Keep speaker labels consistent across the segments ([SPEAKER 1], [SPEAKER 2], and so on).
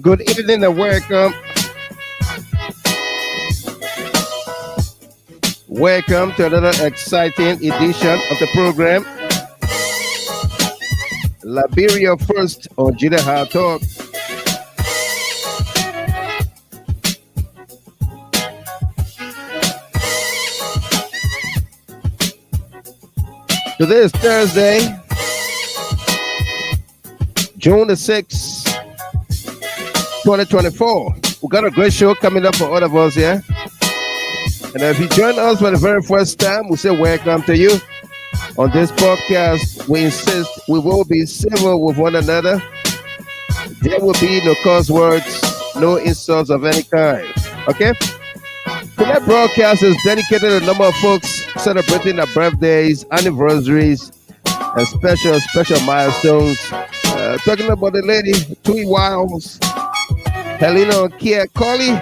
[SPEAKER 1] Good evening and welcome. Welcome to another exciting edition of the program. Liberia first on GHT Talk. Today is Thursday, June the 6th, 2024. We got a great show coming up for all of us here. And if you join us for the very first time, we say welcome to you. On this podcast, we insist we will be civil with one another. There will be no curse words, no insults of any kind. Okay? Today's broadcast is dedicated to a number of folks celebrating their birthdays, anniversaries, and special milestones. Talking about the lady, Twee Wiles, Alioune Kebe,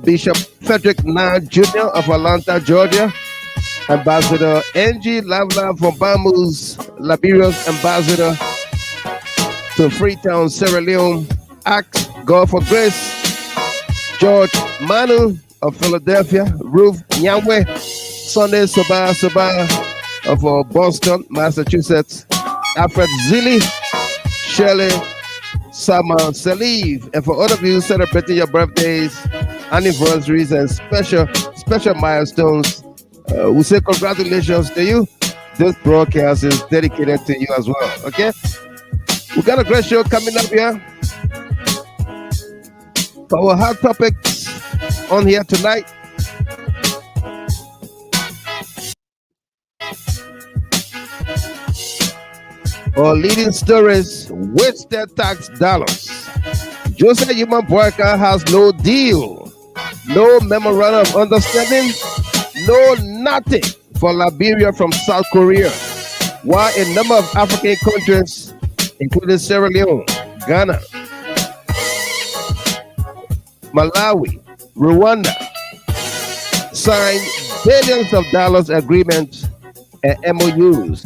[SPEAKER 1] Bishop Frederick Nine Jr. of Atlanta, Georgia, Ambassador Angie Lavla from MOUs, Liberia's ambassador to Freetown, Sierra Leone, Ask God for Grace, George Manu of Philadelphia, Ruth Nyangwe, Sunday Soba of Boston, Massachusetts, Alfred Zilli, Shirley Sama Saliv, and for all of you celebrating your birthdays, anniversaries, and special milestones, we say congratulations to you. This broadcast is dedicated to you as well. Okay, we got a great show coming up here. For our hot topics on here tonight. Our leading stories: wasted tax dollars. Joseph Human Worker has no deal, no memorandum of understanding, no nothing for Liberia from South Korea, while a number of African countries, including Sierra Leone, Ghana, Malawi, Rwanda, signed billions of dollars agreements and MOUs.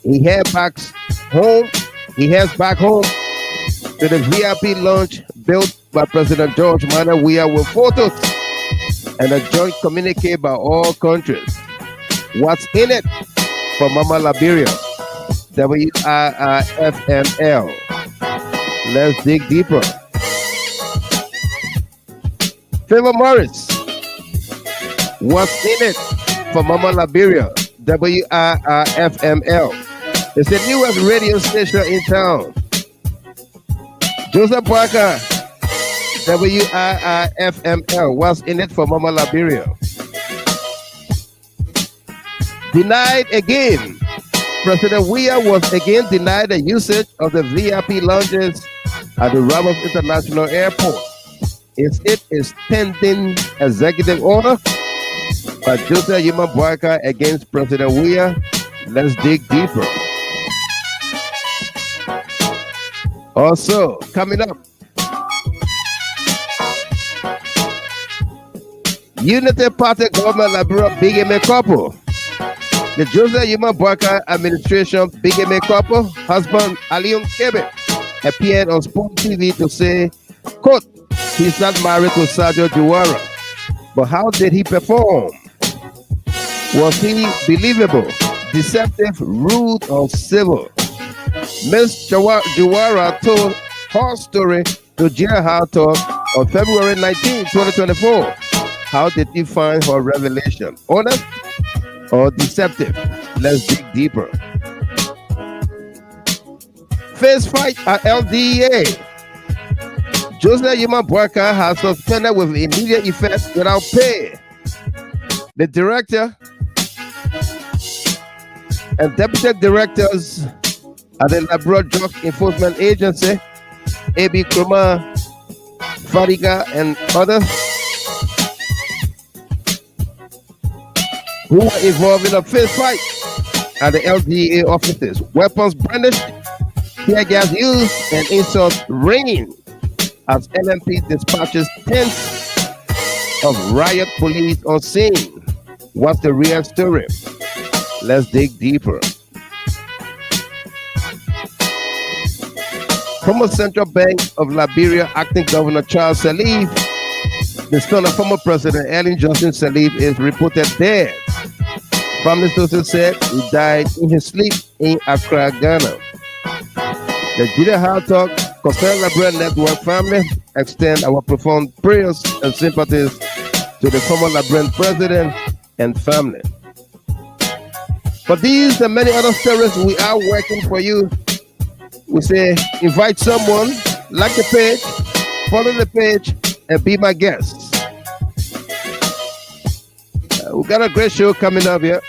[SPEAKER 1] He heads back home to the VIP lounge built by President Weah with photos and a joint communique by all countries. What's in it for Mama Liberia? WIIFML. Let's dig deeper. Favor Morris. What's in it for Mama Liberia? WIIFML. It's the newest radio station in town. Joseph Parker, WIIFML. What's in it for Mama Liberia? Denied again. President Weah was again denied the usage of the VIP lounges at the Ramos International Airport. Is it a pending executive order by Joseph Human Worker against President Weah? Let's dig deeper. Also, coming up, Unity Party Government Liberia Bigamy Couple. The Joseph Human Worker Administration Bigamy Couple husband Alioune Kebe appeared on SpoonTV to say, quote, he's not married to Sajo Juwara. But how did he perform? Was he believable, deceptive, rude, or civil? Ms Juwara told her story to GHT Talk on February 19, 2024. How did you find her revelation? Honest or deceptive? Let's dig deeper. Face fight at LDA. Joseph Human Worker has suspended with immediate effect without pay the director and deputy directors at the Liberia Drug Enforcement Agency, A.B. Krumah, Fadiga, and others who were involved in a fist fight at the LDA offices. Weapons brandished, tear gas used, and insults raining as LMP dispatches tens of riot police on scene. What's the real story? Let's dig deeper. Former Central Bank of Liberia Acting Governor Charles Sirleaf, the son of former President Ellen Johnson Sirleaf, is reported dead. Family sources said he died in his sleep in Accra, Ghana. The Julia Hard Talk Concerned Liberia Network family extend our profound prayers and sympathies to the former Liberian president and family. For these and many other stories, we are working for you. We say invite someone, like the page, follow the page, and be my guest. We got a great show coming up here.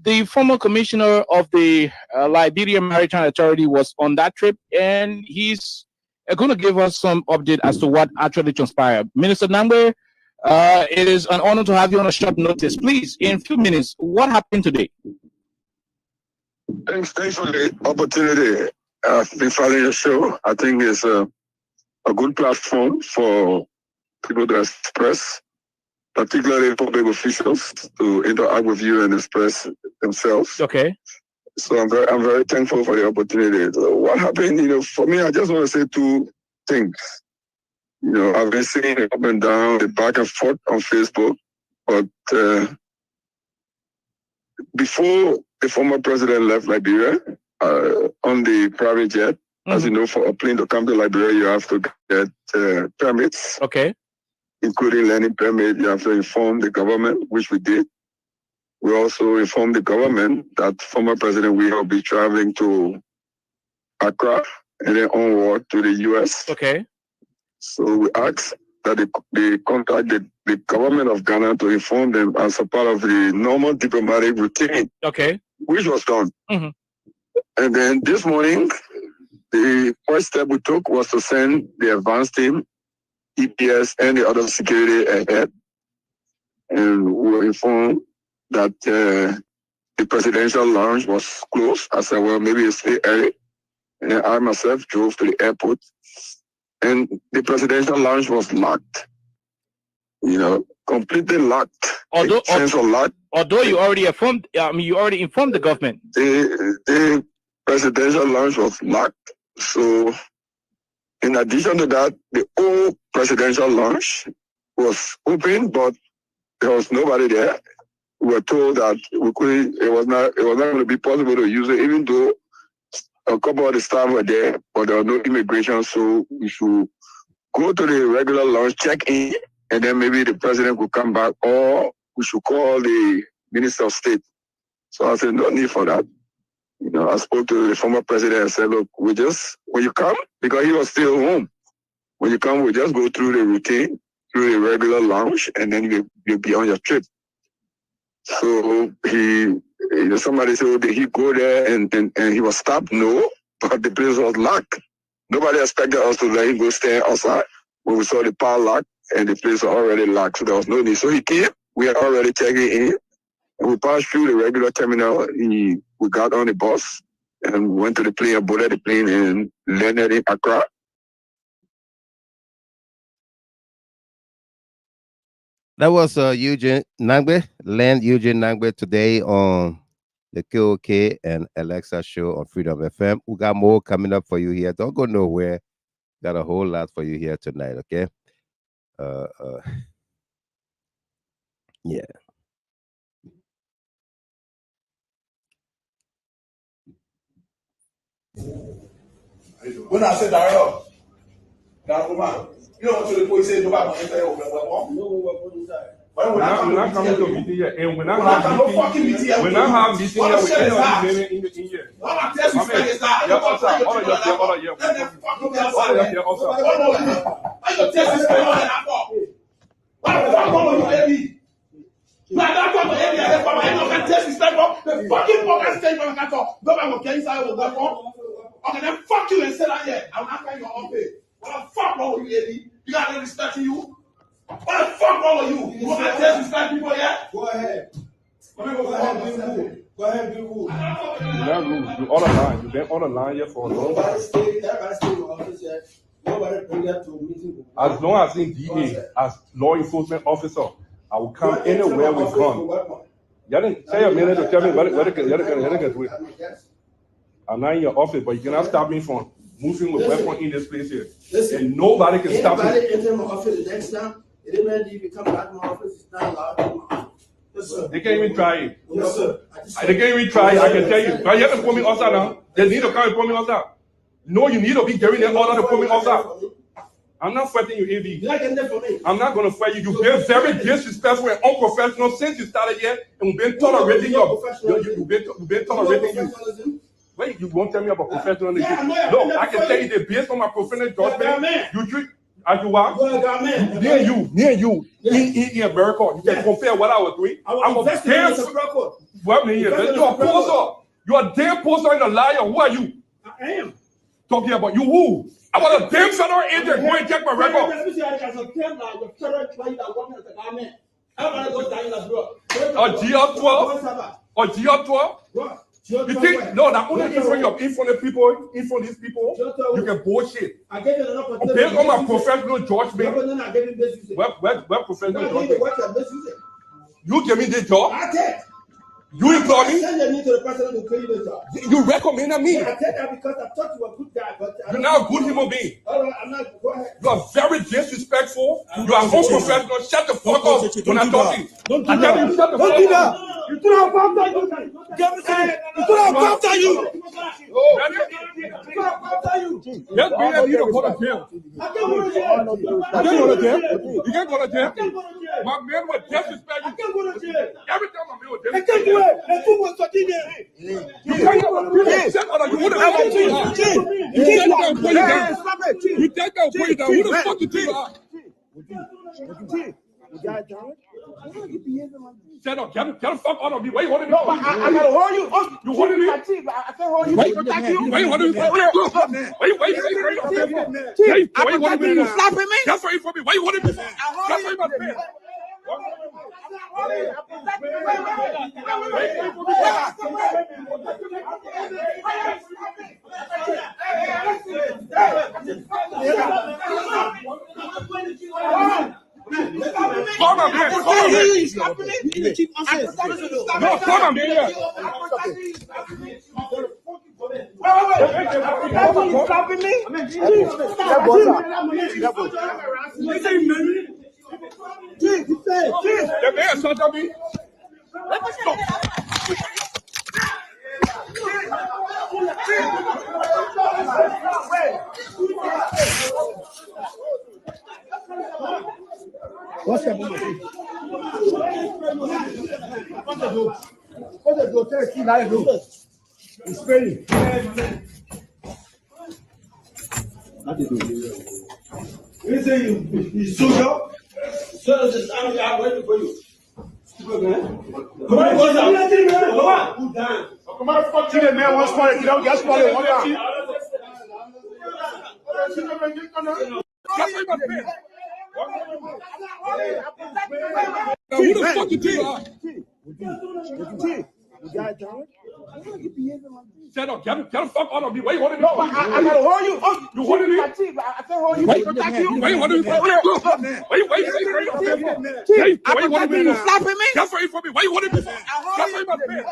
[SPEAKER 2] The former commissioner of the Liberia Maritime Authority was on that trip, and he's going to give us some update as to what actually transpired. Minister Nangbe, it is an honor to have you on a short notice. Please, in a few minutes, what happened today?
[SPEAKER 3] Thanks for the opportunity. I've been following your show. I think it's a good platform for people to express, particularly public officials, to interact with you and express themselves.
[SPEAKER 2] Okay.
[SPEAKER 3] So I'm very thankful for the opportunity. So what happened, for me, I just want to say two things. I've been seeing it up and down, the back and forth on Facebook, but before the former president left Liberia on the private jet, as you know, for a plane to come to Liberia, you have to get permits.
[SPEAKER 2] Okay.
[SPEAKER 3] Including landing permit. You have to inform the government, which we did. We also informed the government that former President Weah will be traveling to Accra and then onward to the U.S.
[SPEAKER 2] Okay.
[SPEAKER 3] So we asked that they contact the government of Ghana to inform them as a part of the normal diplomatic routine.
[SPEAKER 2] Okay.
[SPEAKER 3] Which was done. And then this morning, the first step we took was to send the advance team, EPS, and the other security ahead. And we were informed that the presidential lounge was closed. I said, well, maybe it's still early. And I myself drove to the airport. And the presidential lounge was locked. Completely locked.
[SPEAKER 2] Although you already informed, the government.
[SPEAKER 3] The presidential lounge was locked. So, in addition to that, the old presidential lounge was open, but there was nobody there. We were told that it was not going to be possible to use it, even though a couple of the staff were there, but there was no immigration. So we should go to the regular lounge, check in, and then maybe the president could come back, or we should call the Minister of State. So I said, no need for that. I spoke to the former president and said, look, when you come, because he was still home, when you come, we just go through the routine, through the regular lounge, and then you'll be on your trip. So somebody said, oh, did he go there and he was stopped? No, but the place was locked. Nobody expected us to let him go stand outside when we saw the power lock and the place was already locked, so there was no need. So he came, we had already checking in, and we passed through the regular terminal. We got on the bus and went to the plane, boarded the plane, and landed in Accra.
[SPEAKER 1] That was Eugene Nangbe today on the KOK and Alexa show on Freedom FM. We got more coming up for you here. Don't go nowhere. Got a whole lot for you here tonight, okay? Yeah.
[SPEAKER 4] When I said that, You know what the police say about we're not coming to a meeting here, and we're not having meeting here. We're not having meeting here. We're not in here. All okay, then fuck you and sit out here. I'm not paying your own pay. What the fuck wrong with you, Eddie? You got no respect to you? What the fuck wrong with you? You want to disrespect people yet? Go ahead. Go ahead, be rude. Go ahead, be rude. You're not rude. You're on the line. You've been on the line here for a long time. Everybody stay in the office yet. Nobody bring that to a meeting. As long as in DA, as law enforcement officer, I will come anywhere with gun. You didn't say a minute to tell me what they can do. I'm not in your office, but you cannot stop me from moving with weapon in this place here. Listen, and nobody can stop me. Anybody enter my office the next time, it didn't matter if you come back to my office, it's not allowed to my office. Yes, sir. They can't even try it. Yes, sir. They can't even try it, I can tell you. But you have to put me outside now. They need to come and put me outside. No, you need to be giving them order to put me outside. I'm not fighting you, AV. You're not getting that for me. I'm not going to fight you. You've been very disrespectful and unprofessional since you started here, and we've been tolerating you. You've been tolerating you. Wait, you won't tell me about professionalism? Yeah, no, I can tell you that based on my professional judgment, you treat as you are. Near you, in America, you can compare what I was doing. I'm a damn you're a poster. You're a damn poster and a liar. Who are you? I am. Talking about you who? I was a damn federal agent. Go and check my record. A GL12? A GL12? You think no? That only in front of these people, you can bullshit. Based on my professional judgment, where professional judgment? You give me this job. You employ me. You recommend me. I did that because I thought you were a good guy, but you're not a good human being. I'm not. Go ahead. You are very disrespectful. You are unprofessional. Shut the fuck up when I'm talking. Don't do that. Shut the fuck up. You do not come after you. You do not come after you. Yes, we have you to go to jail. I can't go to jail. You can't go to jail. You can't go to jail. My man was disrespectful. I can't go to jail. Every time my man was disrespectful. I can't do it. The food was continuing. You can't go to jail. You would have ever seen that. You take that and put it down. You take that and put it down. Who the fuck you think you are? Shut up, get the fuck out of me. Why you holding me? No, I gotta hold you. You holding me? I can't hold you. Why you holding me? Why you holding me? You slapping me? That's why you for me. Why you holding me? That's why you my man. Call my man. Call my man. No, call my man. Stopping me? The man shot at me. Let me stop. What's that? It's ready. You say you suit up? So this I'm waiting for you. Come on, come on, fuck you, man. One spot, you don't get spotted one time. Who the fuck you think you are? Shut up, get the fuck out of me. Why you holding me? No, I gotta hold you. You holding me? I can't hold you. Why you holding me? Why you holding me? You slapping me? That's why you for me. Why you holding me? That's why you my man.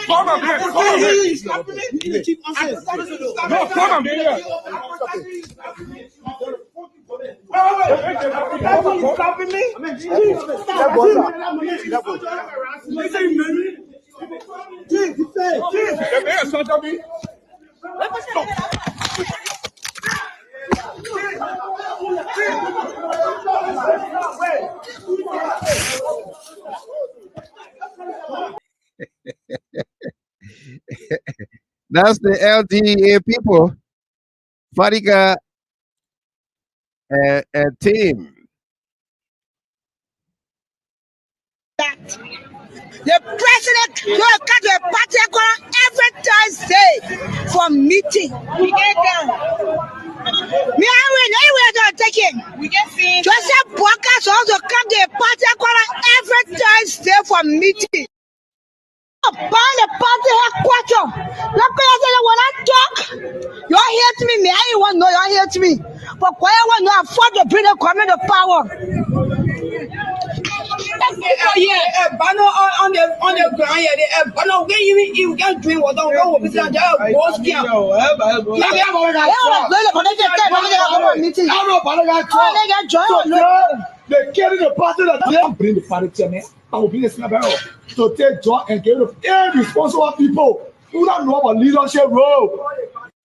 [SPEAKER 4] Call my man. Call my man. No, call my man.
[SPEAKER 1] That's the LDA people, Fadiga and team.
[SPEAKER 5] The president will cut the party every Thursday for meeting. We get down. Me, I will not take it. We get seen. Joseph Bokas also come to the party every Thursday for meeting. Buy the party headquarters. Look when I talk, you hate me. Me, I want no, you hate me. But why I want to afford to bring the coming to power?
[SPEAKER 6] Yeah, banner on the ground. Yeah, banner when you can drink what don't go with the boss camp.
[SPEAKER 4] They carry the party that they bring the party to me. I will be the snapper to take joy and give it irresponsible people who don't know about leadership role.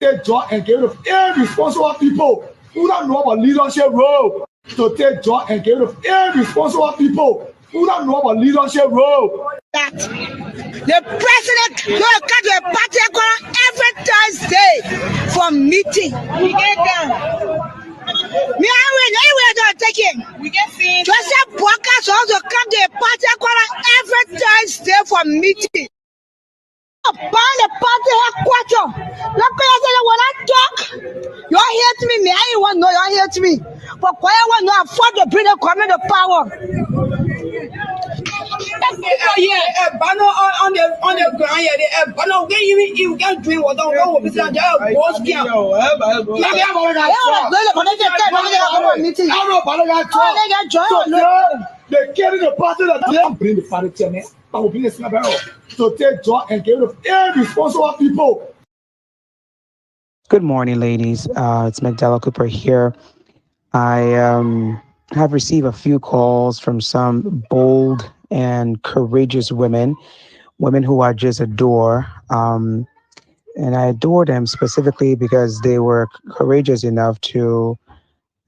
[SPEAKER 4] Take joy and give it irresponsible people who don't know about leadership role. To take joy and give it irresponsible people who don't know about leadership role.
[SPEAKER 5] The president will cut the party every Thursday for meeting. We get down. Me, I will not take it. We get seen. Joseph Bokas also come to the party every Thursday for meeting. Buy the party headquarters. Look when I talk, you hate me. Me, I want no, you hate me. But why I want to afford to bring the coming to power?
[SPEAKER 6] Yeah, banner on the ground. Yeah, banner when you can drink what don't go with the boss camp.
[SPEAKER 4] They carry the party that they bring the party to me. I will be the snapper to take joy and give it irresponsible people.
[SPEAKER 7] Good morning, ladies. It's Magdala Cooper here. I have received a few calls from some bold and courageous women who I just adore. And I adore them specifically because they were courageous enough to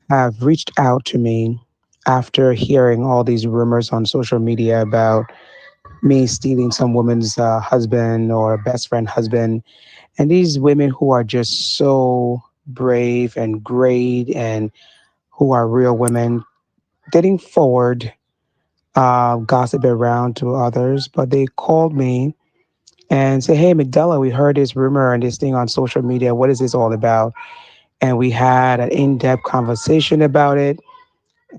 [SPEAKER 7] have reached out to me after hearing all these rumors on social media about me stealing some woman's husband or best friend husband. And these women who are just so brave and great and who are real women, they didn't forward gossip around to others, but they called me and said, "Hey, Magdala, we heard this rumor and this thing on social media. What is this all about?" And we had an in-depth conversation about it.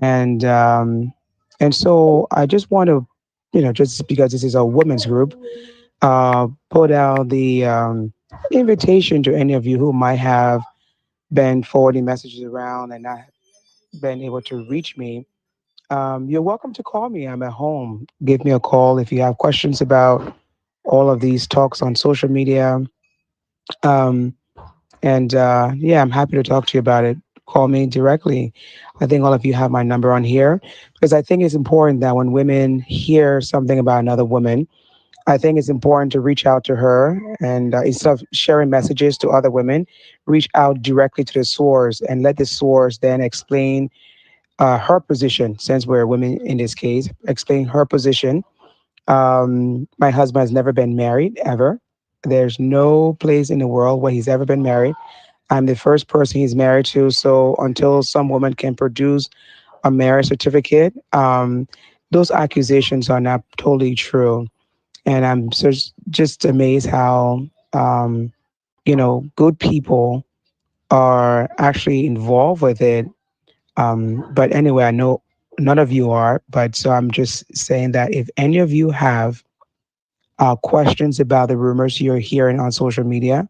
[SPEAKER 7] And so I just want to, just because this is a women's group, put out the invitation to any of you who might have been forwarding messages around and not been able to reach me. You're welcome to call me. I'm at home. Give me a call if you have questions about all of these talks on social media. Yeah, I'm happy to talk to you about it. Call me directly. I think all of you have my number on here because I think it's important that when women hear something about another woman, I think it's important to reach out to her and instead of sharing messages to other women, reach out directly to the source and let the source then explain her position, since we're women in this case, explain her position. My husband has never been married, ever. There's no place in the world where he's ever been married. I'm the first person he's married to. So until some woman can produce a marriage certificate, those accusations are not totally true. And I'm just amazed how, good people are actually involved with it. But anyway, I know none of you are, but so I'm just saying that if any of you have questions about the rumors you're hearing on social media,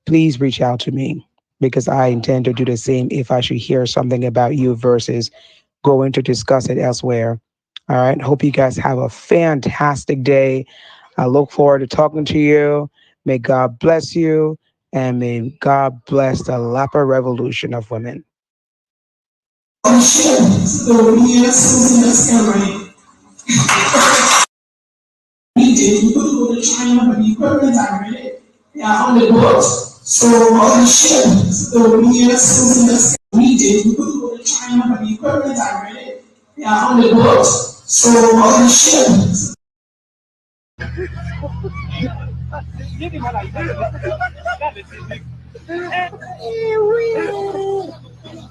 [SPEAKER 7] please reach out to me because I intend to do the same if I should hear something about you versus going to discuss it elsewhere. All right. Hope you guys have a fantastic day. I look forward to talking to you. May God bless you and may God bless the Lapa Revolution of Women.
[SPEAKER 6] We could go to China, but the equipment are ready. They are on the boat. So all the ships, the US needed, we could go to China, but the equipment are ready. They are on the boat. So all the ships.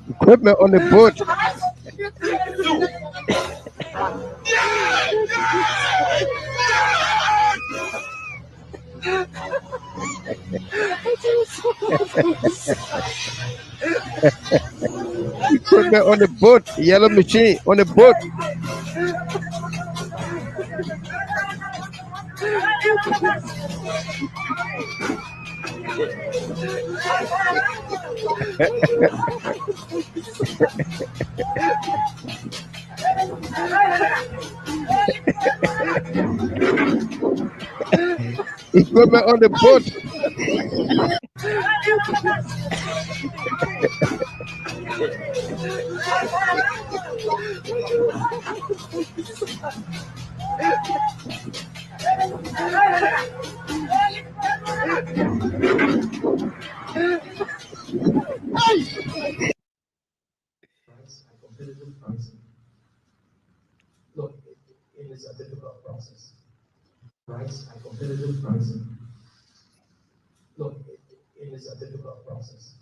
[SPEAKER 1] Equipment on the boat. Equipment on the boat. Yellow machine on the boat. Equipment on the boat.
[SPEAKER 8] Look, it is a difficult process. Rights and competitive pricing. Look, it is a difficult process.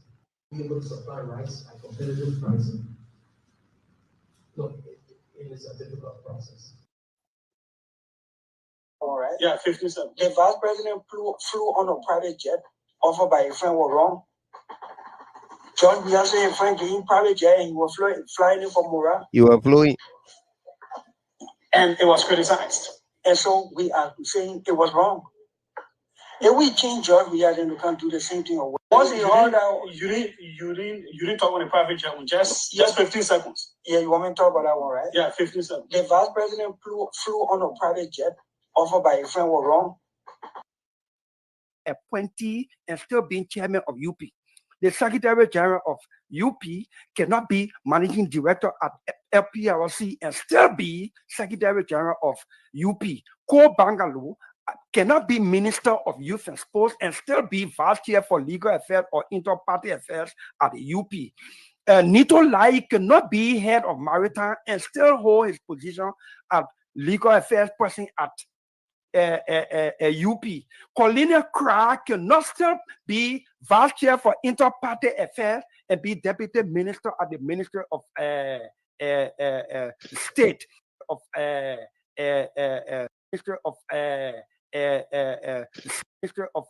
[SPEAKER 8] Be able to supply rights and competitive pricing. Look, it is a difficult process.
[SPEAKER 6] All right.
[SPEAKER 9] Yeah, 57.
[SPEAKER 6] The vice president flew on a private jet offered by a friend was wrong. John Weah said a friend gave him private jet and he was flying in from Mora.
[SPEAKER 1] You are fluent.
[SPEAKER 9] And it was criticized.
[SPEAKER 6] And so we are saying it was wrong. If we change John Weah, then we can't do the same thing. Once he heard out,
[SPEAKER 9] you didn't talk on the private jet one, just 15 seconds.
[SPEAKER 6] Yeah, you want me to talk about that one, right?
[SPEAKER 9] Yeah, 15 seconds.
[SPEAKER 6] The vice president flew on a private jet offered by a friend was wrong. Appointee and still being chairman of UP. The Secretary General of UP cannot be managing director at LPRC and still be Secretary General of UP. Ko Bangalore cannot be Minister of Youth and Sports and still be Vice Chair for Legal Affairs or Inter-Party Affairs at the UP. Nito Lai cannot be Head of Maritime and still hold his position as Legal Affairs Person at UP. Colina Craig cannot still be Vice Chair for Inter-Party Affairs and be Deputy Minister at the Ministry of State of Ministry of Ministry of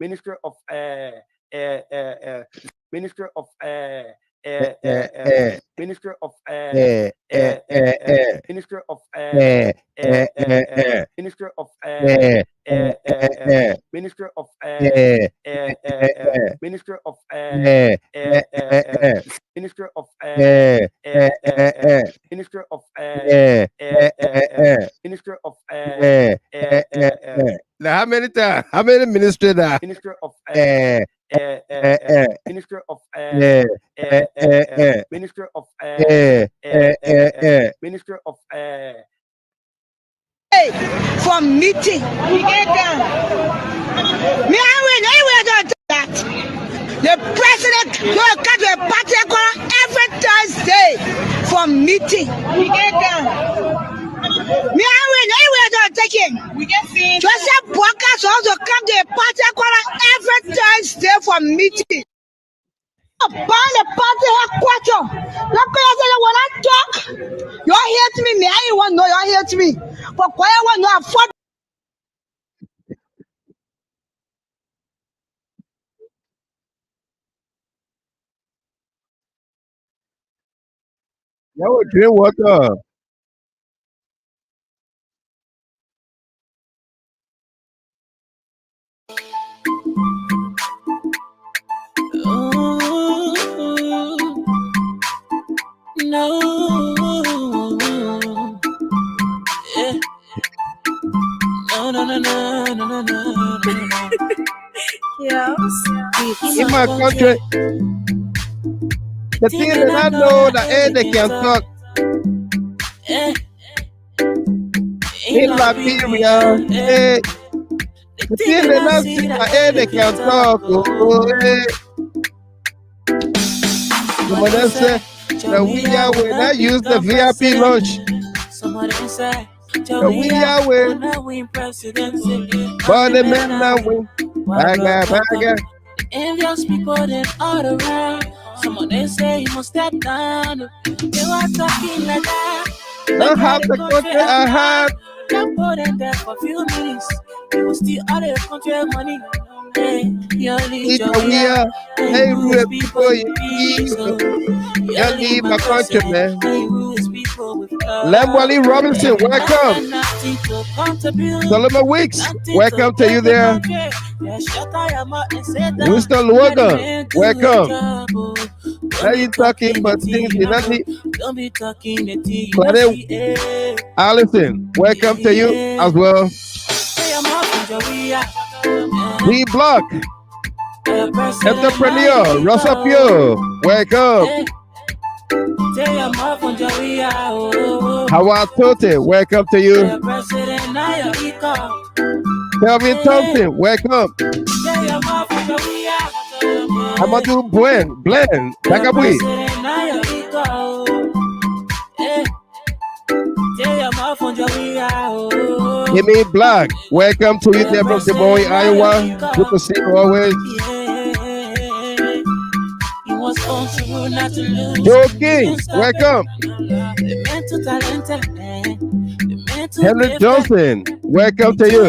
[SPEAKER 6] Ministry of Ministry of Ministry of Minister of Minister of Minister of Minister of Minister of Minister of Minister of Minister of
[SPEAKER 1] Now, how many times? How many ministers are?
[SPEAKER 6] Minister of Minister of Minister of Minister of for meeting. We get down. Me, I will not do that. The president will come to a party every Thursday for meeting. We get down. Me, I will not take it. We get seen. Joseph Walker also come to a party every Thursday for meeting. By the party headquarters. When I talk, you hear me. Me, I want know you hear me. But why I want to afford.
[SPEAKER 1] You will drink water.
[SPEAKER 10] No. Yeah. No. Yes. We
[SPEAKER 1] in my country. The thing that I know that they can talk. In Liberia, the thing that I see that they can talk. Someone said that we are when I use the VIP lunch. That we are when but the men now win. Baga.
[SPEAKER 10] Envious people then all around. Someone they say you must step down. They were talking like that.
[SPEAKER 1] Don't have the country I have.
[SPEAKER 10] Can't put in there for a few minutes. You will steal all the country money. Hey, you leave
[SPEAKER 1] your hey, rude people in peace. You leave my country, man. Lambwali Robinson, welcome. Solomon Weeks, welcome to you there. Winston Logan, welcome. How you talking about things in that? Allison, welcome to you as well. We Block, Entrepreneur, Rosa Pio, welcome. Howard Tote, welcome to you. Kelvin Thompson, welcome. Amadou Blend, Takabui. Amy Black, welcome to you there from Des Moines, Iowa. Good to see you always. Joe King, welcome. Henry Johnson, welcome to you.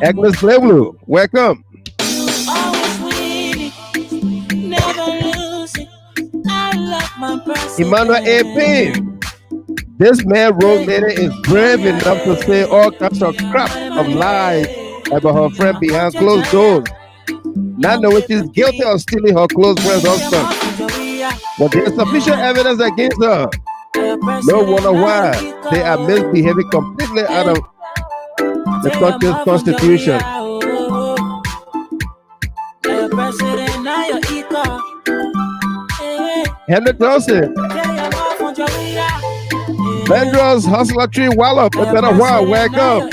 [SPEAKER 1] Agnes Blevlu, welcome. Emmanuel A. Payne. This man, Rose Lady, is brave enough to say all kinds of crap of lies about her friend behind closed doors. Not knowing she's guilty of stealing her close friend's husband. But there's sufficient evidence against her. No wonder why they are misbehaving completely out of the country's constitution. Henry Johnson. Vendros Hustler Tree Wallop, a better while, welcome.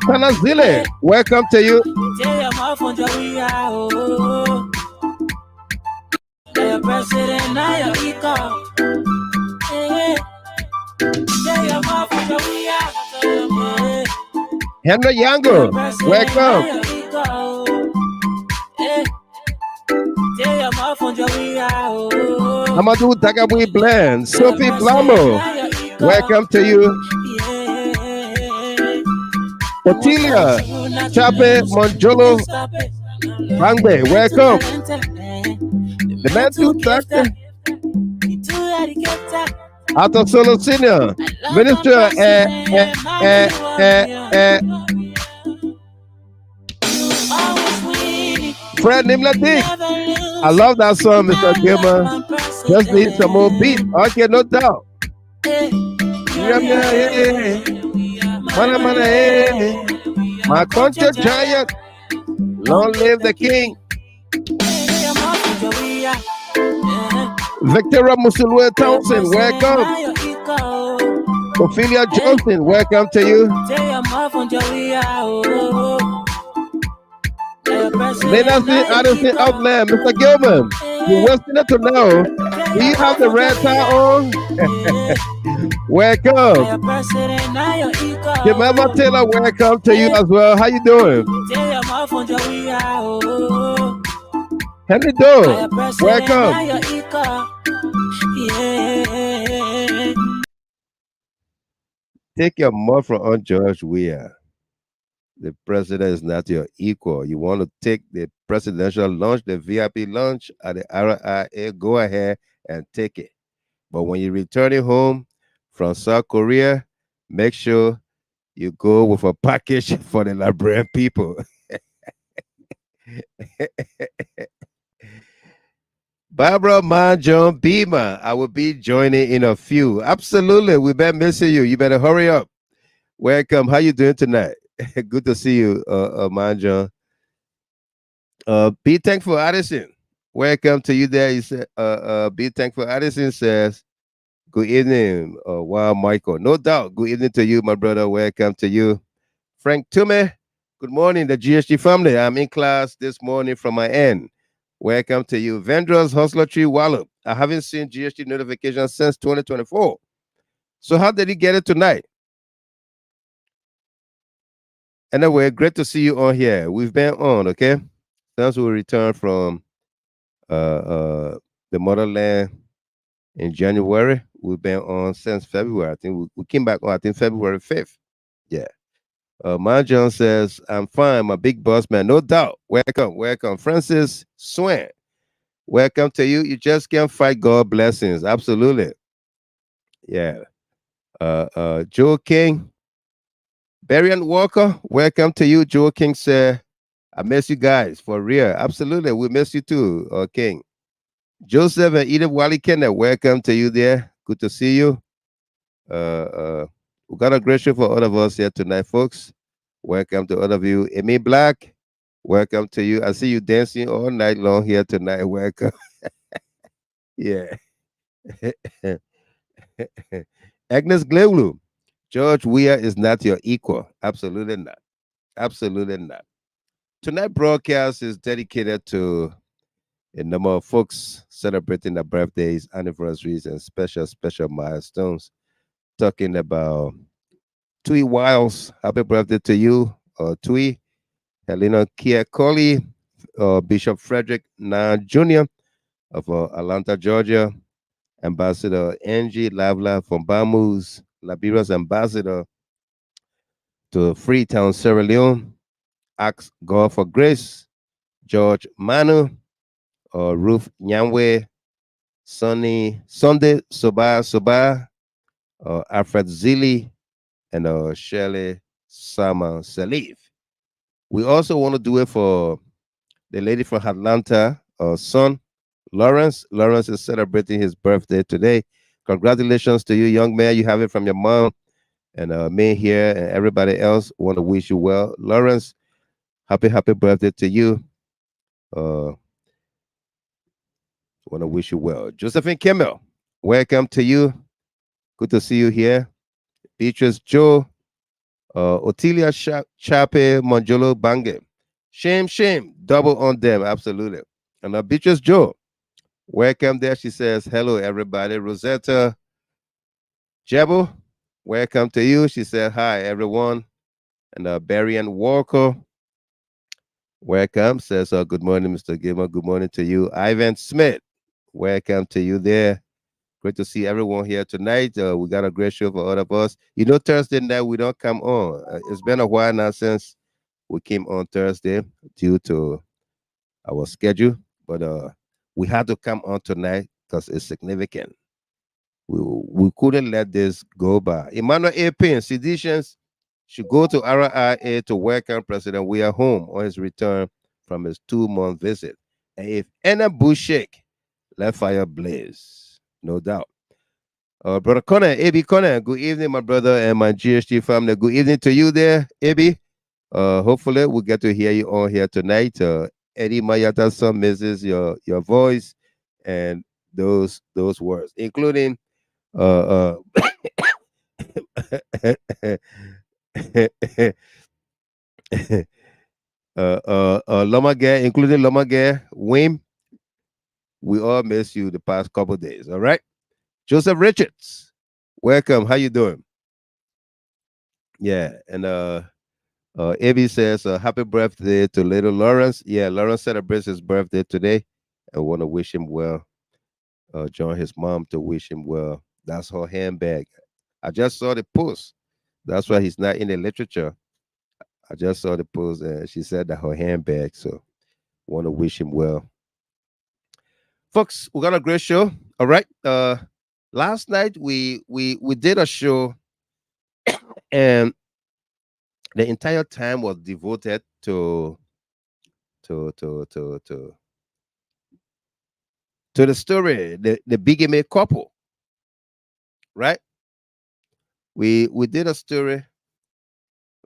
[SPEAKER 1] Tanazile, welcome to you. Henry Yango, welcome. Amadou Dagabui Blend, Sophie Blamo, welcome to you. Otilia Chape Monjolo Bangbe, welcome. The man too doctor. Ato Solo Senior, Minister Fred Nimla Dick. I love that song, Mr. Gilman. Just need some more beat. Okay, no doubt. My country giant. Long live the king. Victoria Musulwe Townsend, welcome. Ophelia Johnson, welcome to you. Ladies Addison Outland, Mr. Gilman, you want to know, do you have the red tie on? Welcome. Jemima Taylor, welcome to you as well. How you doing? Henry Doe, welcome. Take your mouth from George Weah. The president is not your equal. You want to take the presidential lunch, the VIP lunch at the RIA, go ahead and take it. But when you return it home from South Korea, make sure you go with a package for the Liberian people. Barbara Manjon Beamer, I will be joining in a few. Absolutely, we've been missing you. You better hurry up. Welcome. How you doing tonight? Good to see you, man, John. Be thankful, Addison. Welcome to you there. He said, be thankful, Addison says, good evening, wow, Michael. No doubt. Good evening to you, my brother. Welcome to you. Frank Tume, good morning, the GHT family. I'm in class this morning from my end. Welcome to you. Vendors, Hustler Tree Wallop. I haven't seen GHT notifications since 2024. So how did he get it tonight? Anyway, great to see you on here. We've been on, okay? Since we returned from the motherland in January, we've been on since February. I think we came back on, I think, February 5th. Yeah. Man John says, I'm fine, my big boss man. No doubt. Welcome, welcome. Francis Swain, welcome to you. You just can't fight God blessings. Absolutely. Yeah. Joe King, Barian Walker, welcome to you. Joe King said, I miss you guys for real. Absolutely. We miss you too, King. Joseph and Edith Wally Kenneth, welcome to you there. Good to see you. We got a great show for all of us here tonight, folks. Welcome to all of you. Amy Black, welcome to you. I see you dancing all night long here tonight. Welcome. Yeah. Agnes Glewlu, George Weah is not your equal. Absolutely not. Absolutely not. Tonight's broadcast is dedicated to a number of folks celebrating their birthdays, anniversaries, and special milestones. Talking about Tui Wiles, happy birthday to you, Tui. Helena Kia Colley, Bishop Frederick Nan Jr. of Atlanta, Georgia. Ambassador Angie Lavla from MOUs, Liberia's ambassador to Freetown, Sierra Leone. Ask God for Grace, George Manu, Ruth Nyamwe, Sunday Soba, Alfred Zilli, and Shirley Sama Salif. We also want to do it for the lady from Atlanta, son, Lawrence. Lawrence is celebrating his birthday today. Congratulations to you, young man. You have it from your mom and me here and everybody else. Want to wish you well. Lawrence, happy birthday to you. Want to wish you well. Josephine Kimmel, welcome to you. Good to see you here. Beatrice Joe, Otilia Chape Monjolo Bange. Shame, double on them, absolutely. And Beatrice Joe, welcome there. She says, hello, everybody. Rosetta Jebo, welcome to you. She said, hi, everyone. And Barian Walker, welcome. Says, good morning, Mr. Gamer. Good morning to you. Ivan Smith, welcome to you there. Great to see everyone here tonight. We got a great show for all of us. You know, Thursday night, we don't come on. It's been a while now since we came on Thursday due to our schedule. But we had to come on tonight because it's significant. We couldn't let this go by. Emmanuel A. Payne, seditions should go to RIA to welcome President Weah home on his return from his 2-month visit. And if any bush shake, let fire blaze. No doubt. Brother Connor, AB Connor, good evening, my brother and my GHT family. Good evening to you there, AB. Hopefully we'll get to hear you on here tonight. Eddie Mayata's son misses your voice and those words, including Lomage, including Lomage, Wim. We all miss you the past couple days. All right, Joseph Richards, welcome. How you doing? Yeah, and Abby says happy birthday to little Lawrence. Yeah, Lawrence celebrates his birthday today. I want to wish him well. Join his mom to wish him well. That's her handbag. I just saw the post. That's why he's not in the literature. I just saw the post and she said that her handbag. So want to wish him well. Folks, we got a great show. All right. Last night we did a show and the entire time was devoted to the story, the Bigamy Couple. Right? We did a story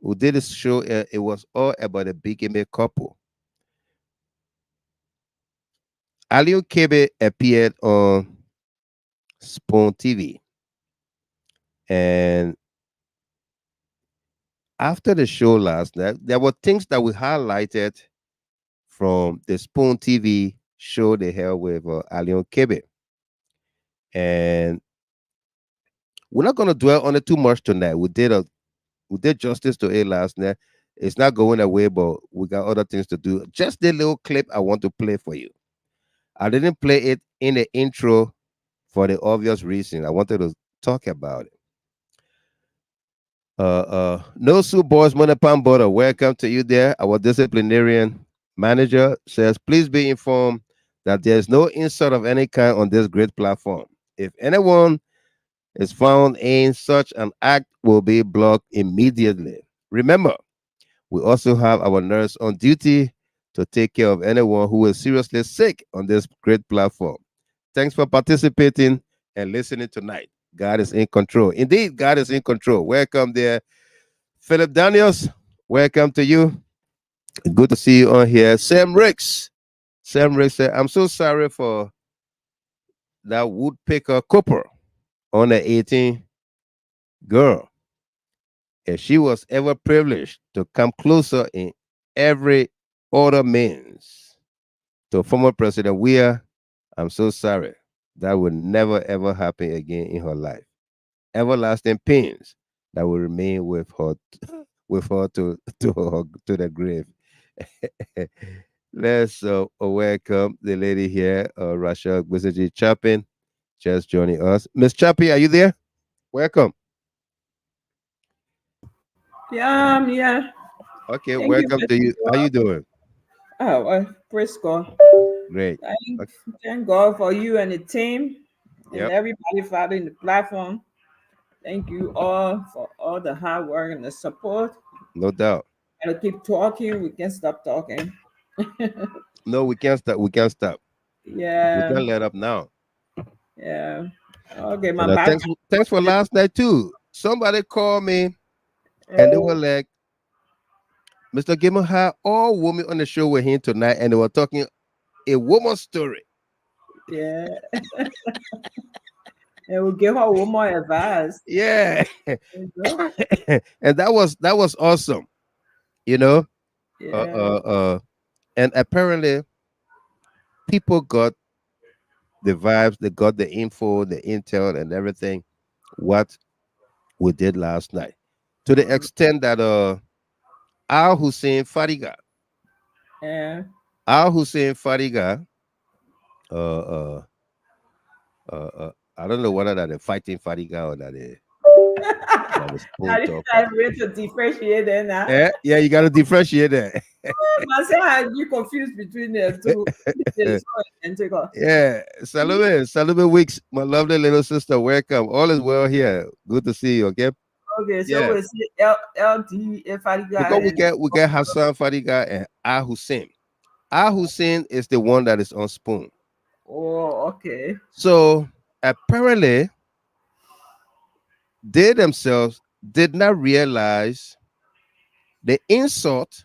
[SPEAKER 1] who did a show. It was all about a bigamy couple. Alioune Kebe appeared on SpoonTV, and after the show last night, there were things that we highlighted from the SpoonTV show they held with Alioune Kebe, and we're not going to dwell on it too much tonight. We did justice to it last night. It's not going away, but we got other things to do. Just the little clip I want to play for you. I didn't play it in the intro for the obvious reason. I wanted to talk about it. No Soup Boys Monopan Butter, welcome to you there. Our disciplinarian manager says, please be informed that there's no insult of any kind on this great platform. If anyone is found in such an act, will be blocked immediately. Remember, we also have our nurse on duty to take care of anyone who is seriously sick on this great platform. Thanks for participating and listening tonight. God is in control. Indeed, God is in control. Welcome there. Philip Daniels, welcome to you. Good to see you on here. Sam Ricks. Sam Ricks said, I'm so sorry for that woodpecker Cooper on the 18 girl. If she was ever privileged to come closer in every other means to former President Weah, I'm so sorry. That will never ever happen again in her life. Everlasting pains that will remain with her to the grave. Let's welcome the lady here, Rasha Gwisaji Chapin, just joining us. Miss Chappie, are you there? Welcome.
[SPEAKER 11] Yeah, I'm here.
[SPEAKER 1] Okay,
[SPEAKER 11] Thank
[SPEAKER 1] welcome
[SPEAKER 11] you,
[SPEAKER 1] to you.
[SPEAKER 11] Mr.
[SPEAKER 1] How you doing?
[SPEAKER 11] Oh, well, praise God.
[SPEAKER 1] Great.
[SPEAKER 11] Thank,
[SPEAKER 1] Okay.
[SPEAKER 11] thank God for you and the team and
[SPEAKER 1] Yep,
[SPEAKER 11] everybody following the platform. Thank you all for all the hard work and the support.
[SPEAKER 1] no doubt.
[SPEAKER 11] Gotta keep talking. We can't stop talking.
[SPEAKER 1] No, we can't stop. We can't stop. We
[SPEAKER 11] Yeah,
[SPEAKER 1] can't let up now.
[SPEAKER 11] yeah. Okay, my
[SPEAKER 1] And
[SPEAKER 11] bad.
[SPEAKER 1] thanks for last night too. Somebody called me and they were like, Mr. Gimmer had all women on the show with him tonight, and they were talking a woman's story.
[SPEAKER 11] Yeah, and we'll give her one more advice.
[SPEAKER 1] Yeah.
[SPEAKER 11] Yeah,
[SPEAKER 1] And that was awesome, you know. Uh,
[SPEAKER 11] yeah.
[SPEAKER 1] uh, uh, and apparently people got the vibes, they got the info, the intel, and everything. What we did last night, to the extent that Al Hussein Fariga,
[SPEAKER 11] Yeah.
[SPEAKER 1] Al Hussein Fariga, uh, uh, I don't know whether that they fighting Fariga or that is
[SPEAKER 11] I
[SPEAKER 1] spoon
[SPEAKER 11] didn't
[SPEAKER 1] talker.
[SPEAKER 11] ready to differentiate them now.
[SPEAKER 1] Yeah, you got to differentiate that.
[SPEAKER 11] I say I be confused between the two. The soy and take off.
[SPEAKER 1] Yeah, Salome Weeks, my lovely little sister, welcome. All is well here. Good to see you. Okay.
[SPEAKER 11] Okay, so
[SPEAKER 1] Yeah,
[SPEAKER 11] we see LD,
[SPEAKER 1] because
[SPEAKER 11] Fadiga, and
[SPEAKER 1] we get Hassan Fariga and Al Hussein. Al Hussein is the one that is on spoon.
[SPEAKER 11] oh, okay.
[SPEAKER 1] So apparently, they themselves did not realize the insult,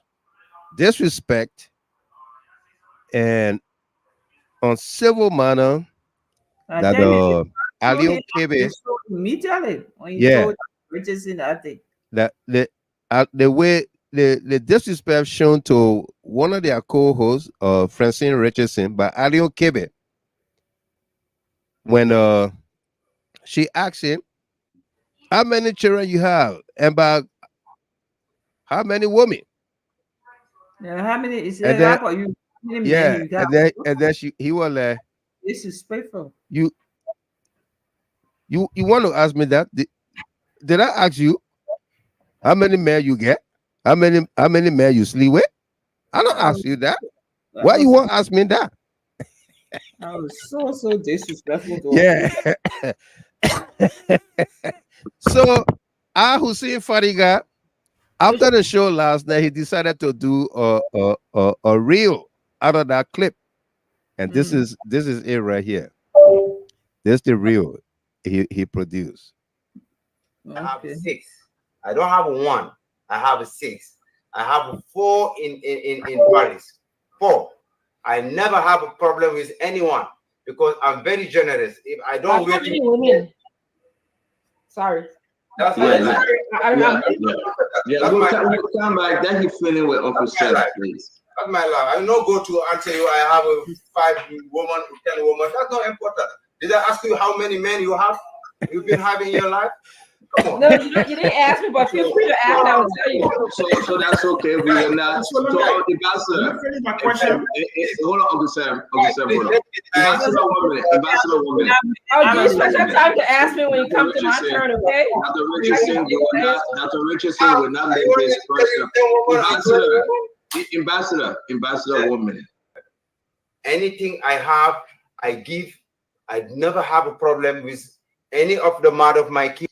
[SPEAKER 1] disrespect, and uncivil manner
[SPEAKER 11] I
[SPEAKER 1] that
[SPEAKER 11] tell you, told him
[SPEAKER 1] Alioune Kebe,
[SPEAKER 11] so immediately when he
[SPEAKER 1] yeah,
[SPEAKER 11] told Richardson that thing.
[SPEAKER 1] that the way the disrespect shown to one of their co-hosts, Francine Richardson, by Alioune Kebe, when she asked him how many children you have and by how many women,
[SPEAKER 11] Yeah, how many is
[SPEAKER 1] and
[SPEAKER 11] there? How
[SPEAKER 1] then
[SPEAKER 11] about you? How many men
[SPEAKER 1] yeah,
[SPEAKER 11] you got?
[SPEAKER 1] and then he was like,
[SPEAKER 11] Disrespectful.
[SPEAKER 1] you you want to ask me that? Did I ask you how many men you get? How many men you sleep with? I don't
[SPEAKER 11] That
[SPEAKER 1] ask
[SPEAKER 11] was
[SPEAKER 1] you that.
[SPEAKER 11] that
[SPEAKER 1] Why you
[SPEAKER 11] was
[SPEAKER 1] want to ask me that?
[SPEAKER 11] so disrespectful to
[SPEAKER 1] Yeah.
[SPEAKER 11] us.
[SPEAKER 1] So Al Hussein Fariga, after the show last night, he decided to do a reel out of that clip. And this
[SPEAKER 11] Mm.
[SPEAKER 1] is it right here. This is the reel he produced.
[SPEAKER 11] Okay.
[SPEAKER 12] Six. I don't have one. I have 6. I have 4 in Paris. 4. I never have a problem with anyone because I'm very generous. If I don't
[SPEAKER 11] How many women? Sorry.
[SPEAKER 12] That's
[SPEAKER 13] Yeah,
[SPEAKER 12] my life.
[SPEAKER 13] We'll come back. Then you fill in with officers, please.
[SPEAKER 12] That's my life. I will not go to answer you. I have a 5 woman, 10 women. That's not important. Did I ask you how many men you have? You've been having in your life? Come on.
[SPEAKER 11] No, you didn't ask me, but feel free to ask. I will tell you.
[SPEAKER 13] So that's okay. We are not. So, Ambassador,
[SPEAKER 9] My question.
[SPEAKER 13] hold on, Uncle Sam. Hold on. Ambassador, 1 minute. Ambassador, 1 minute.
[SPEAKER 11] I'll give you special time to ask me when you come to my turn, okay?
[SPEAKER 13] Dr. Richardson will not make this personal. Ambassador, 1 minute.
[SPEAKER 12] Anything I have, I give. I never have a problem with any of the mother of my kids.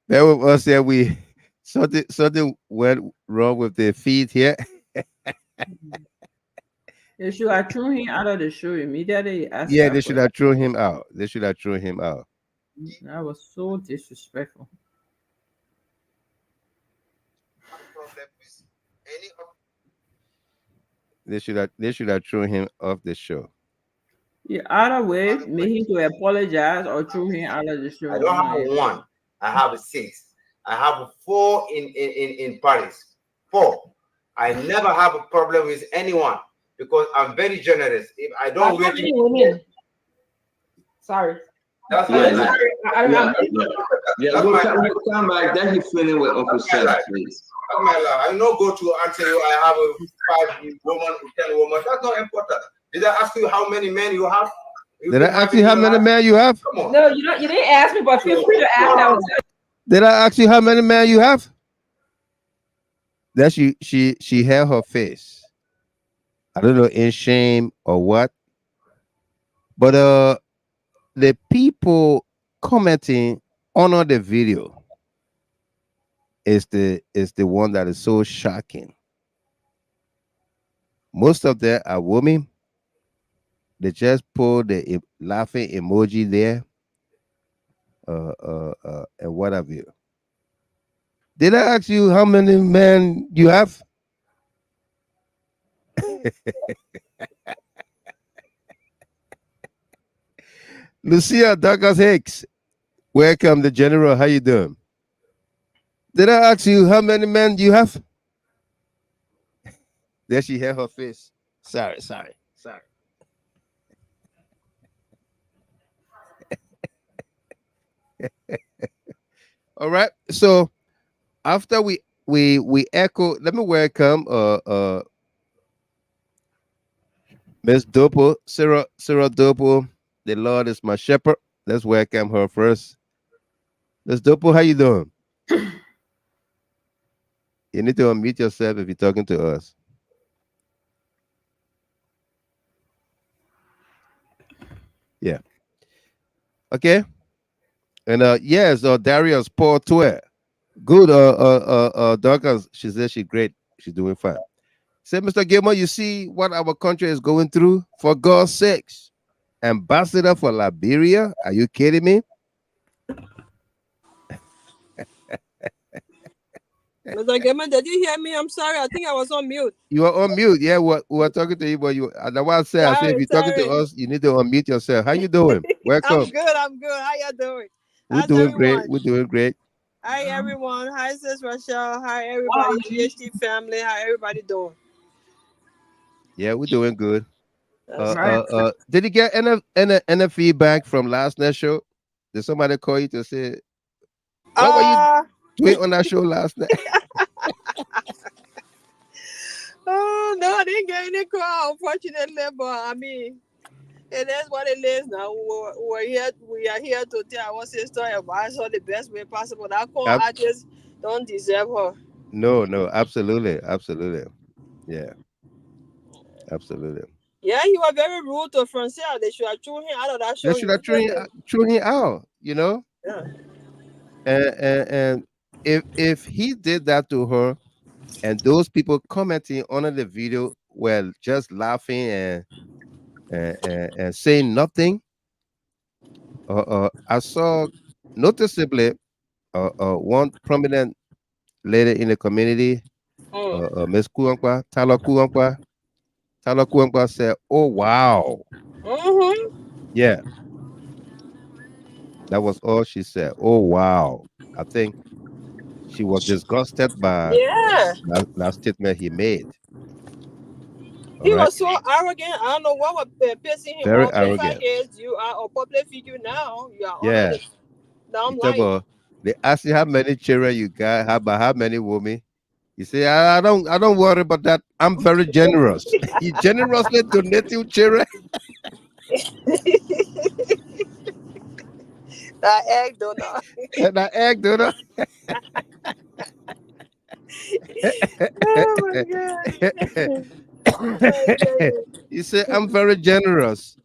[SPEAKER 1] That was there. We something went wrong with the feed here.
[SPEAKER 11] They should have thrown him out of the show immediately.
[SPEAKER 1] Yeah, they should have thrown him out. They should have thrown him out.
[SPEAKER 11] That was so disrespectful.
[SPEAKER 1] They should have thrown him off the show.
[SPEAKER 11] Yeah, either way, made him to apologize or threw him out of the show.
[SPEAKER 12] I don't have 1. I have 6. I have 4 in Paris. 4. I never have a problem with anyone because I'm very generous. If I don't
[SPEAKER 11] How many women? Sorry.
[SPEAKER 12] That's
[SPEAKER 13] We'll come back. Then you fill in with officers, please.
[SPEAKER 12] That's my life. I will not go to answer you. I have a 5 woman, 10 women. That's not important. Did I ask you how many men you have?
[SPEAKER 1] Did I ask you how many men you have?
[SPEAKER 12] Come on.
[SPEAKER 11] No, you didn't ask me, but feel free to ask. I will tell you.
[SPEAKER 1] Did I ask you how many men you have? That she held her face. I don't know, in shame or what. But the people commenting on the video is the one that is so shocking. Most of them are women. They just put the laughing emoji there. And what have you. Did I ask you how many men you have? Lucia Douglas Hicks, welcome, the general. How you doing? Did I ask you how many men you have? There she had her face. Sorry. All right. So after we echo, let me welcome Miss Dopo, Sarah Dopo. The Lord is my shepherd. Let's welcome her first. Miss Dopo, how you doing? You need to unmute yourself if you're talking to us. Yeah. Okay. And yes, Darius Paul Twer. Good. Douglas, she says she's great. She's doing fine. Say, Mr. Gilmore, you see what our country is going through? For God's sakes. Ambassador for Liberia? Are you kidding me?
[SPEAKER 14] Mr. Gilmore, did you hear me? I'm sorry. I think I was on mute.
[SPEAKER 1] You are on mute. Yeah, we were talking to you, but you. Otherwise, I said if you're talking to us, you need to unmute yourself. How you doing? Welcome.
[SPEAKER 14] I'm good. How you doing?
[SPEAKER 1] We're doing great. We're doing great.
[SPEAKER 14] Hi everyone. Hi Sis Rochelle. Hi everybody. GHT family. How everybody doing?
[SPEAKER 1] Yeah, we're doing good. Did you get any feedback from last night's show? Did somebody call you to say what were you doing on that show last night?
[SPEAKER 14] Oh no, I didn't get any call, unfortunately, but I mean, it is what it is now. We are here to tell our sister advice her the best way possible. That call I just don't deserve her.
[SPEAKER 1] No, absolutely. Yeah. Absolutely.
[SPEAKER 14] Yeah, he was very rude to Francia. They should have thrown him out of that show.
[SPEAKER 1] They should have thrown him out, you know?
[SPEAKER 14] Yeah.
[SPEAKER 1] And if he did that to her, and those people commenting on the video were just laughing and and saying nothing. I saw noticeably one prominent lady in the community, Ms. Kuankwa, Tala Kuankwa said, "Oh wow, yeah." That was all she said. Oh wow. I think she was disgusted by
[SPEAKER 14] Yeah.
[SPEAKER 1] that statement he made. All
[SPEAKER 14] He
[SPEAKER 1] right.
[SPEAKER 14] was so arrogant. I don't know what was pissing him
[SPEAKER 1] Very
[SPEAKER 14] off. The fact
[SPEAKER 1] arrogant.
[SPEAKER 14] is, you are a public figure now. You are under
[SPEAKER 1] Yeah.
[SPEAKER 14] the
[SPEAKER 1] You tell
[SPEAKER 14] limelight.
[SPEAKER 1] me, they ask you how many children you got, how many women. You say, I don't worry about that. I'm very generous. You generously donate your children.
[SPEAKER 14] That egg donor.
[SPEAKER 1] And I act, you know.
[SPEAKER 14] Oh my god. Oh, goodness.
[SPEAKER 1] You say, I'm very generous.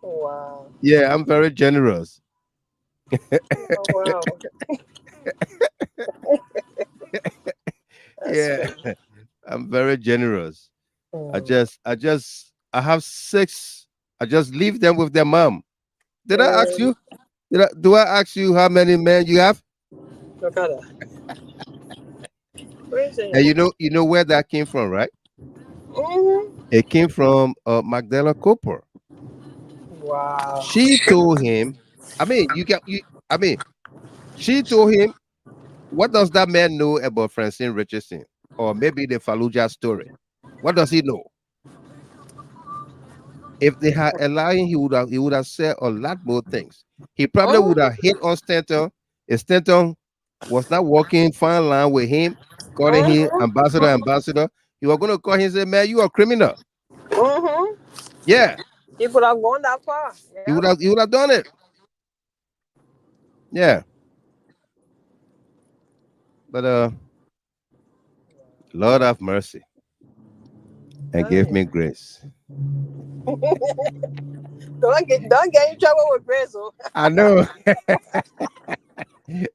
[SPEAKER 14] Wow.
[SPEAKER 1] Yeah, I'm very generous.
[SPEAKER 14] Oh, wow. That's
[SPEAKER 1] Yeah,
[SPEAKER 14] funny.
[SPEAKER 1] I'm very generous.
[SPEAKER 14] Mm.
[SPEAKER 1] I have 6. I just leave them with their mom. Did I ask
[SPEAKER 14] Man,
[SPEAKER 1] you? Do I ask you how many men you have?
[SPEAKER 14] look at that. Crazy.
[SPEAKER 1] And you know where that came from, right?
[SPEAKER 14] Mm-hmm.
[SPEAKER 1] It came from Magdalena Cooper.
[SPEAKER 14] Wow.
[SPEAKER 1] She told him, I mean, you got you. I mean, she told him, what does that man know about Francine Richardson, or maybe the Fallujah story? What does he know? If they had allowed him, he would have said a lot more things. He probably would have hit on Stanton. If Stanton was not walking fine line with him, calling him ambassador, he was going to call him and say, "Man, you are a criminal."
[SPEAKER 14] Mm-hmm.
[SPEAKER 1] Yeah,
[SPEAKER 14] He could have gone that far.
[SPEAKER 1] he
[SPEAKER 14] Yeah.
[SPEAKER 1] would have done it. Yeah, but Lord have mercy and give me grace.
[SPEAKER 14] Don't get in trouble with Grace. Oh.
[SPEAKER 1] I know.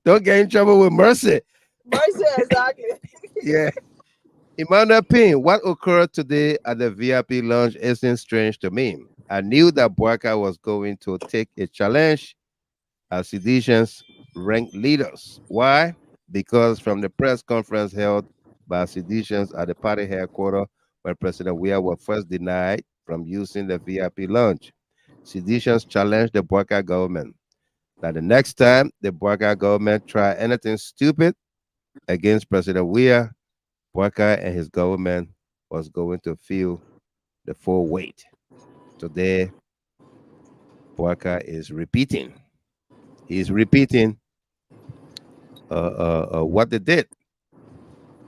[SPEAKER 1] Don't get in trouble with mercy.
[SPEAKER 14] Mercy, exactly.
[SPEAKER 1] Yeah. Emmanuel Payne, what occurred today at the VIP lounge isn't strange to me. I knew that Boakai was going to take a challenge as Seditians ranked leaders. Why? Because from the press conference held by Seditians at the party headquarters when President Weah was first denied from using the VIP lounge, Seditians challenged the Boakai government that the next time the Boakai government try anything stupid against President Weah, Boakai and his government was going to feel the full weight. Today, Boakai is repeating. He's repeating what they did.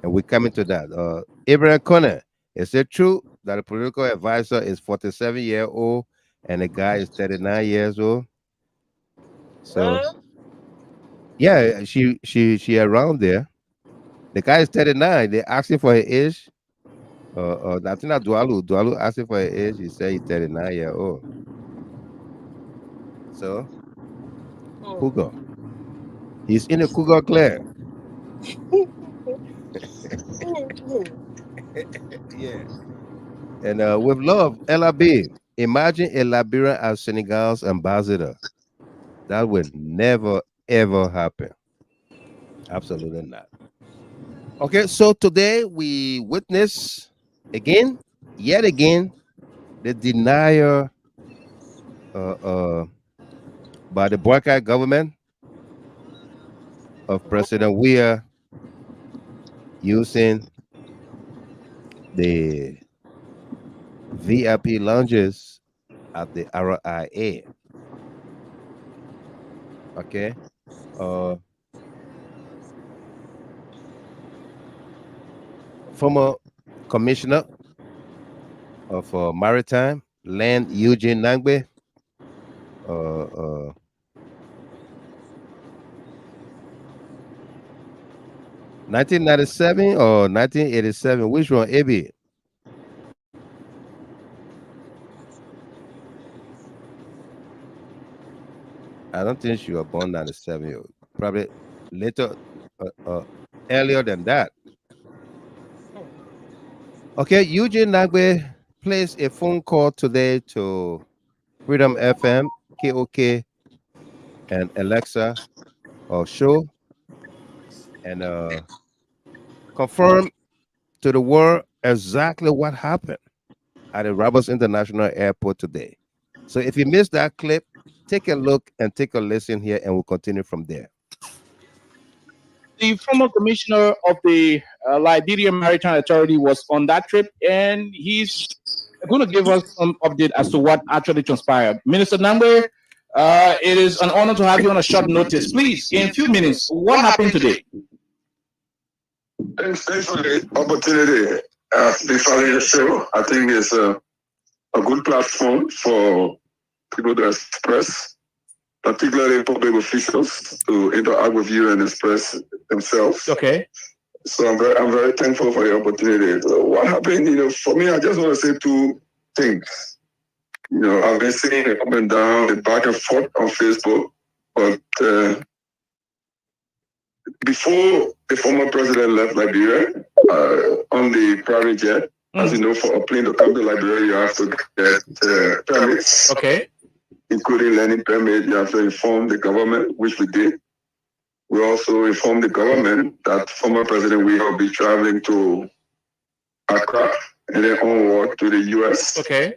[SPEAKER 1] And we're coming to that. Abraham Connor, is it true that a political advisor is 47-year-old and the guy is 39 years old? So yeah, she around there. The guy is 39. They asking for his age. I think that Dualu asking for his age. He said he's 39-year-old. So Cougar. He's in a Cougar Claire. Yeah. And with love, LRB. Imagine a Liberian as Senegal's ambassador. That would never ever happen. Absolutely not. Okay, so today we witness yet again, the denial by the Boakai government of President Weah using the VIP lounges at the RIA. Okay. Former Commissioner of Maritime Land, Eugene Nangbe, 1997 or 1987, which one, AB? I don't think she was born 97. Probably later, earlier than that. Okay, Eugene Nagbe placed a phone call today to Freedom FM, KOK, and Alexa show, and confirm to the world exactly what happened at the Roberts International Airport today. So if you missed that clip, take a look and take a listen here, and we'll continue from there.
[SPEAKER 2] The former commissioner of the Liberia Maritime Authority was on that trip, and he's going to give us some update as to what actually transpired. Minister Nambe, it is an honor to have you on a short notice. Please, in a few minutes, what happened today?
[SPEAKER 3] Thanks for the opportunity. Before the show, I think it's a good platform for people to express, particularly public officials, to interact with you and express themselves.
[SPEAKER 2] Okay.
[SPEAKER 3] So I'm very thankful for the opportunity. So what happened, for me, I just want to say two things. I've been seeing it up and down, the back and forth on Facebook, but before the former president left Liberia on the private jet, as you know, for a plane to come to Liberia, you have to get permits.
[SPEAKER 2] Okay.
[SPEAKER 3] Including learning permit, you have to inform the government, which we did. We also informed the government that former President Weah will be traveling to Accra and then onward to the US.
[SPEAKER 2] Okay.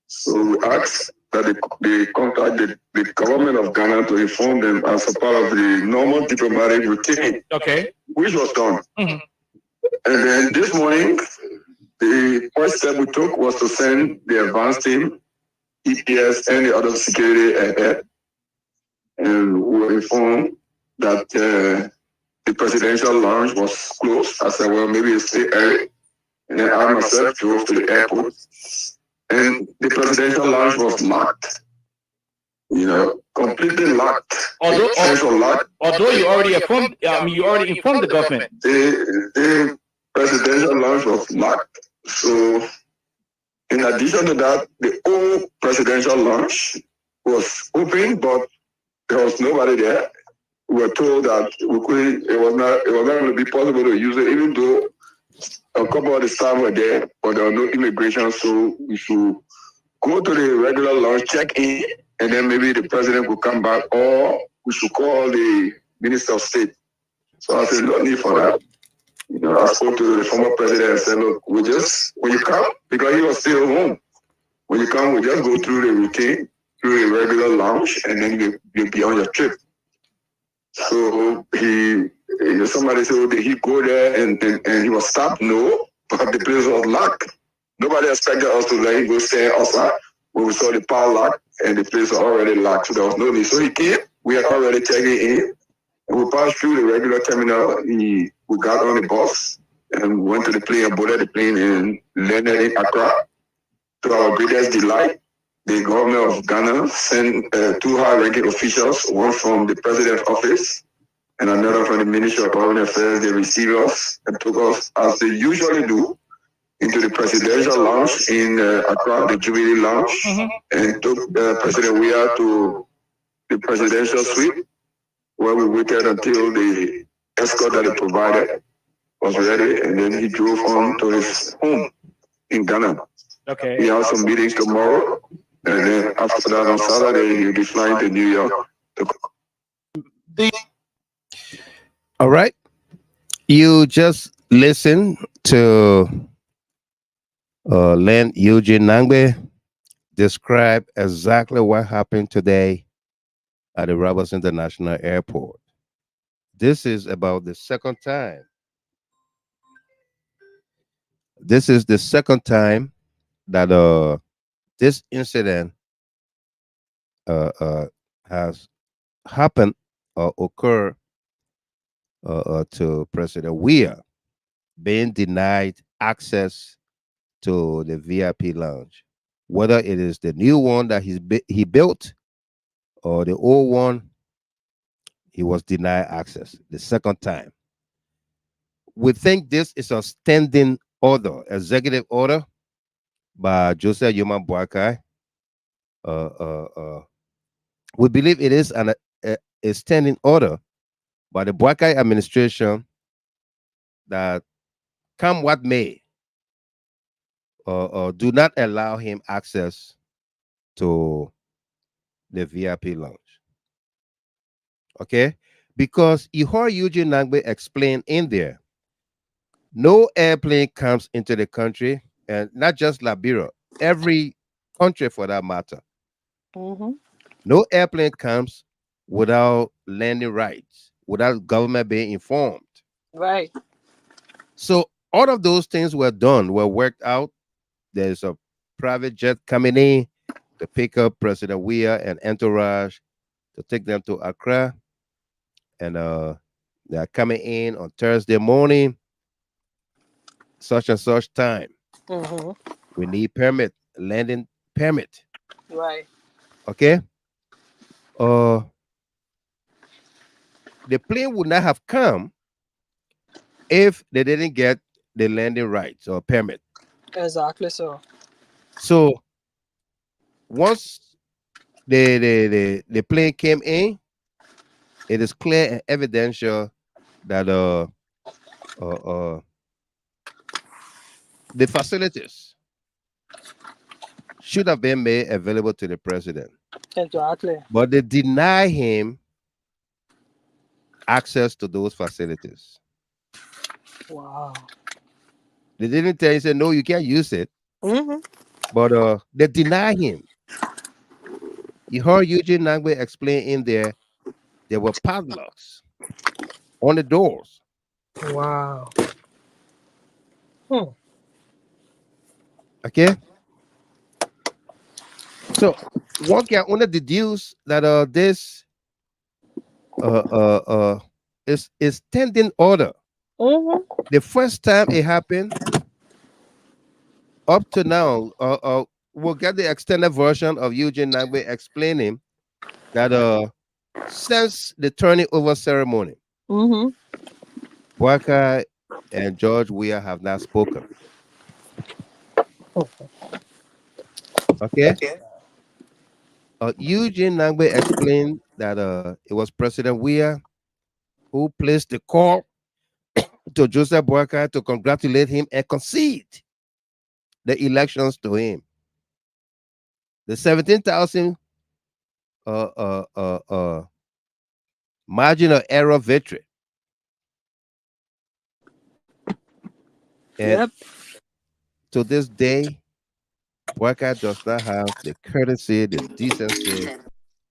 [SPEAKER 3] So we asked that they contact the government of Ghana to inform them as a part of the normal diplomatic routine.
[SPEAKER 2] Okay.
[SPEAKER 3] Which was done. And then this morning, the first step we took was to send the advance team, EPS, and the other security ahead. And we were informed that the presidential lounge was closed. I said, well, maybe it's still early. And then I myself drove to the airport. And the presidential lounge was locked. Completely locked.
[SPEAKER 2] Although you already informed, the government.
[SPEAKER 3] The presidential lounge was locked. So, in addition to that, the old presidential lounge was open, but there was nobody there. We were told that it was not going to be possible to use it, even though a couple of the staff were there, but there was no immigration, so we should go to the regular lounge, check in, and then maybe the president would come back, or we should call the Minister of State. So I said, no need for that. I spoke to the former president and said, look, when you come, because he was still home, when you come, we just go through the routine, through the regular lounge, and then you'll be on your trip. So somebody said, did he go there and he was stopped? No, but the place was locked. Nobody expected us to let him go stay outside. When we saw the power lock and the place was already locked, so there was no need. So he came, we had already taken in, and we passed through the regular terminal. We got on the bus and went to the plane, boarded the plane and landed in Accra. To our greatest delight, the government of Ghana sent two high-ranking officials, one from the president's office and another from the Ministry of Foreign Affairs. They received us and took us, as they usually do, into the presidential lounge in Accra, the Jubilee Lounge, and took President Weah to the presidential suite, where we waited until the escort that he provided was ready, and then he drove on to his home in Ghana.
[SPEAKER 2] Okay.
[SPEAKER 3] He has some meetings tomorrow, and then after that on Saturday, he'll be flying to New York.
[SPEAKER 1] All right. You just listen to Len Eugene Nangbe describe exactly what happened today at the Roberts International Airport. This is about the second time. This is the second time that this incident has happened or occurred to President Weah being denied access to the VIP lounge, whether it is the new one that he built or the old one. He was denied access the second time. We think this is a standing order, executive order by Joseph Yuma Boakai. We believe it is a standing order by the Boakai administration that, come what may, do not allow him access to the VIP lounge. Okay? Because you heard Eugene Nangbe explain in there, no airplane comes into the country, and not just Liberia, every country for that matter.
[SPEAKER 14] Mm-hmm.
[SPEAKER 1] No airplane comes without landing rights, without government being informed.
[SPEAKER 14] Right.
[SPEAKER 1] So all of those things were done, were worked out. There's a private jet coming in to pick up President Weah and entourage to take them to Accra. And they are coming in on Thursday morning, such and such time.
[SPEAKER 14] Mm-hmm.
[SPEAKER 1] We need permit, landing permit.
[SPEAKER 14] Right.
[SPEAKER 1] Okay. Uh, the plane would not have come if they didn't get the landing rights or permit.
[SPEAKER 14] Exactly so.
[SPEAKER 1] So once the plane came in, it is clear and evidential that the facilities should have been made available to the president.
[SPEAKER 14] Exactly.
[SPEAKER 1] But they deny him access to those facilities.
[SPEAKER 14] Wow.
[SPEAKER 1] They didn't tell him, say, no, you can't use it.
[SPEAKER 14] Mm-hmm.
[SPEAKER 1] But they deny him. You heard Eugene Nangbe explain in there were padlocks on the doors.
[SPEAKER 14] Wow. Hmm.
[SPEAKER 1] Okay. So one can only deduce that this is standing order.
[SPEAKER 14] Mm-hmm.
[SPEAKER 1] The first time it happened, up to now, we'll get the extended version of Eugene Nangbe explaining that since the turning over ceremony,
[SPEAKER 14] Mm-hmm.
[SPEAKER 1] Waka and George Weah have not spoken. Okay. Eugene Nangbe explained that it was President Weah who placed the call to Joseph Boakai to congratulate him and concede the elections to him. The 17,000 margin of error victory. And
[SPEAKER 14] Yep.
[SPEAKER 1] to this day, Boakai does not have the courtesy, the decency,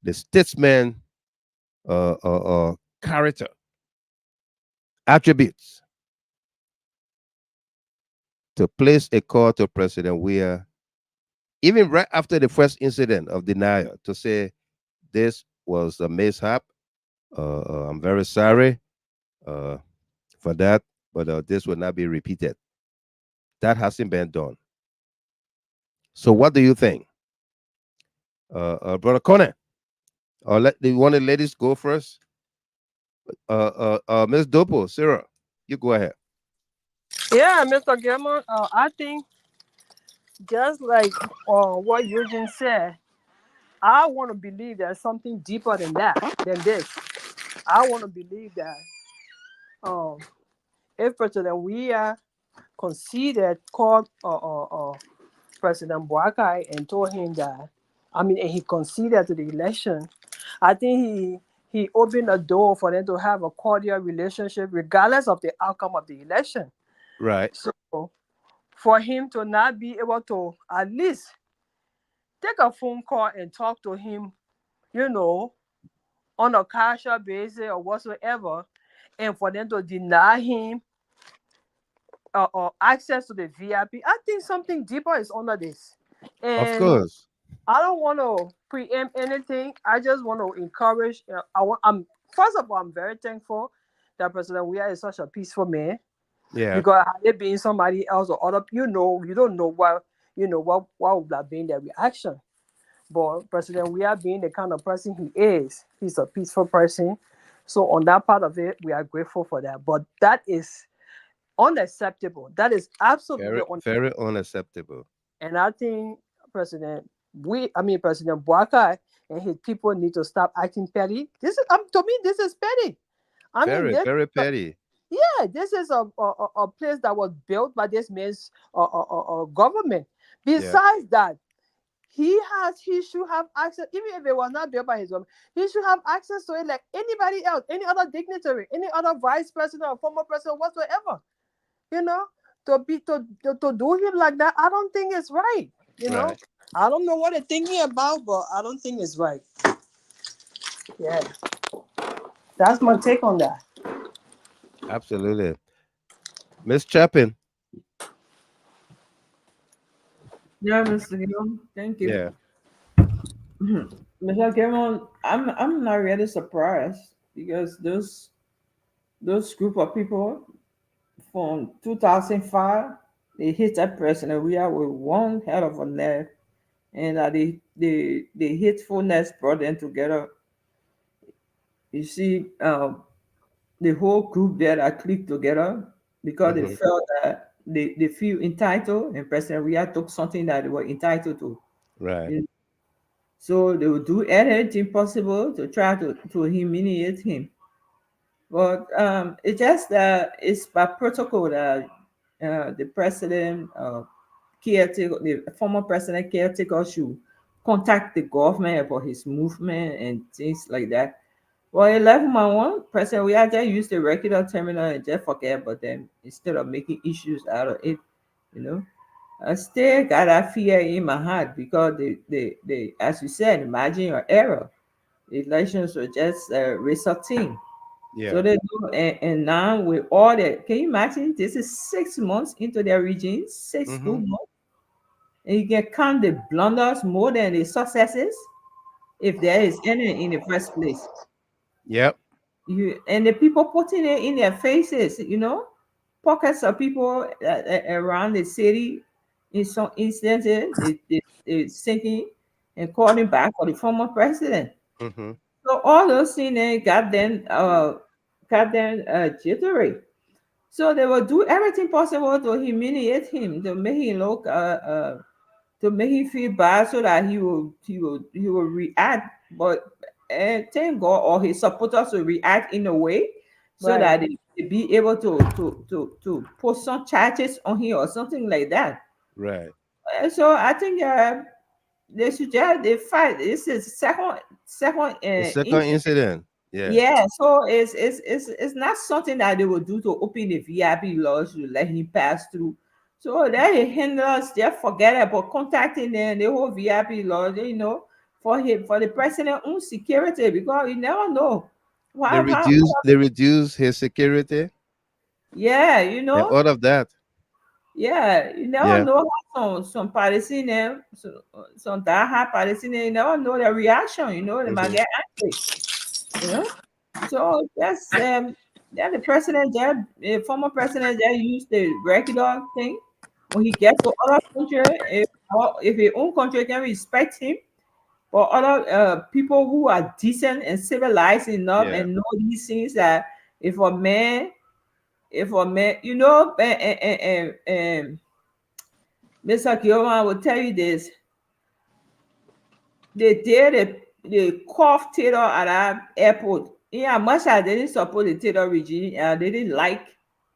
[SPEAKER 1] the statesman character attributes to place a call to President Weah, even right after the first incident of denial, to say this was a mishap. I'm very sorry for that, but this will not be repeated. That hasn't been done. So, what do you think, Brother Conan? Do you want the ladies go first? Ms. Dopo, Sarah, you go ahead.
[SPEAKER 14] Yeah, Mr. Gilman, I think just like what Eugene said, I want to believe there's something deeper than this. I want to believe that if President Weah conceded, called President Boakai and told him that, and he conceded to the election, I think he opened a door for them to have a cordial relationship regardless of the outcome of the election.
[SPEAKER 1] Right.
[SPEAKER 14] So for him to not be able to at least take a phone call and talk to him, on a casual basis or whatsoever, and for them to deny him access to the VIP, I think something deeper is under this.
[SPEAKER 1] Of
[SPEAKER 14] And
[SPEAKER 1] course.
[SPEAKER 14] I don't want to preempt anything. I just want to encourage. First of all, I'm very thankful that President Weah is such a peaceful man.
[SPEAKER 1] Yeah.
[SPEAKER 14] Because had it been somebody else or other, you don't know what would have been their reaction. But President Weah being the kind of person he is, he's a peaceful person. So on that part of it, we are grateful for that. But that is unacceptable. That is absolutely
[SPEAKER 1] very unacceptable.
[SPEAKER 14] And I think President Boakai and his people need to stop acting petty. To me, this is petty.
[SPEAKER 1] Very petty.
[SPEAKER 14] Yeah, this is a place that was built by this man's government. Besides that, he should have access, even if it was not built by his government, he should have access to it like anybody else, any other dignitary, any other vice president or former president whatsoever. You know, to do him like that, I don't think it's right. You know, I don't know what they're thinking about, but I don't think it's right. Yeah, that's my take on that.
[SPEAKER 1] Absolutely. Miss Chapin.
[SPEAKER 11] Yeah, Mr. Gill, thank you.
[SPEAKER 1] Yeah.
[SPEAKER 11] Mr. Gill, I'm not really surprised because those group of people from 2005, they hit that President Weah with one hell of a nerve, and the hatefulness brought them together. You see, the whole group there that clicked together because they felt that they feel entitled, and President Weah took something that they were entitled to.
[SPEAKER 1] Right.
[SPEAKER 11] So they would do anything possible to try to humiliate him. But it's just that it's by protocol that the president caretaker, the former president caretaker should contact the government about his movement and things like that. Well, 11-1, President Weah just used the regular terminal and just forget about them instead of making issues out of it, you know. I still got that fear in my heart because they as you said, imagine your error. The elections were just resulting.
[SPEAKER 1] Yeah.
[SPEAKER 11] So they do, and now with all that, can you imagine? This is 6 months into their regime, 2 months, and you can count the blunders more than the successes, if there is any in the first place.
[SPEAKER 1] Yep.
[SPEAKER 11] And the people putting it in their faces, you know, pockets of people around the city. In some instances, they thinking and calling back for the former president. So all those things got them jittery. So they will do everything possible to humiliate him, to make him look to make him feel bad, so that he will react. But thank God, or his supporters will react in a way so that they be able to put some charges on him or something like that.
[SPEAKER 1] Right.
[SPEAKER 11] So I think they suggest they fight. This is second
[SPEAKER 1] incident. Yeah.
[SPEAKER 11] Yeah, so it's not something that they will do to open the VIP laws to let him pass through. So they hinders, they forget about contacting them, the whole VIP laws, you know, for the president's own security, because you never know.
[SPEAKER 1] They reduce his security.
[SPEAKER 11] Yeah, you know.
[SPEAKER 1] And all of that.
[SPEAKER 11] Yeah, you never know how some Palestinian, some diehard Palestinian, you never know their reaction, you know, they might get angry. You know, so that's the president there, the former president there used the regular thing. When he gets to other country, if his own country can respect him, or other people who are decent and civilized enough and know these things, that if a man, you know, Mr. Kioma will tell you this. They cough Taylor at that airport. Yeah, much as they didn't support the Taylor regime, they didn't like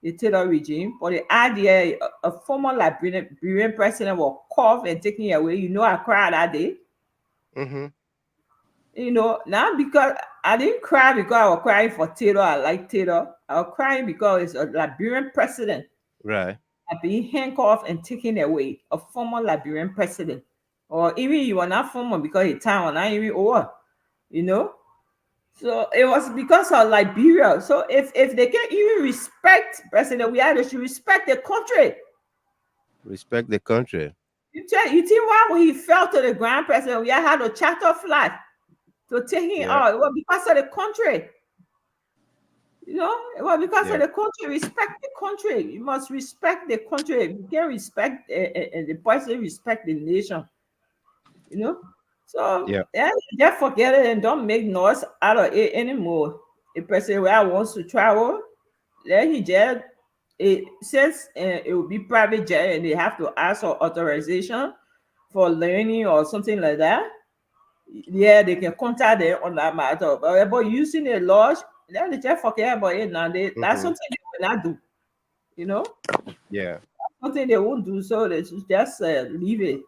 [SPEAKER 11] the Taylor regime, but the idea a former Liberian president will cough and taking away. You know, I cried that day. You know, not because I didn't cry because I was crying for Taylor. I like Taylor. I was crying because it's a Liberian president.
[SPEAKER 1] Right.
[SPEAKER 11] Being handcuffed and taken away, a former Liberian president. Or even you are not former because his time was not even over, you know. So it was because of Liberia. So if they can even respect President Weah, they should respect the country.
[SPEAKER 1] Respect the country.
[SPEAKER 11] You think why when he fell to the ground, President Weah had a charter flight to take him out? It was because of the country. You know, it was because of the country. Respect the country. You must respect the country. You can't respect the person, respect the nation. You know, so just forget it and don't make noise out of it anymore. If President Weah wants to travel, let he just since it will be private jet and they have to ask for authorization for learning or something like that. Yeah, they can contact them on that matter. But about using a lodge, let they just forget about it now. That's something not do. You know?
[SPEAKER 1] Yeah.
[SPEAKER 11] Something they won't do, so they should just leave it.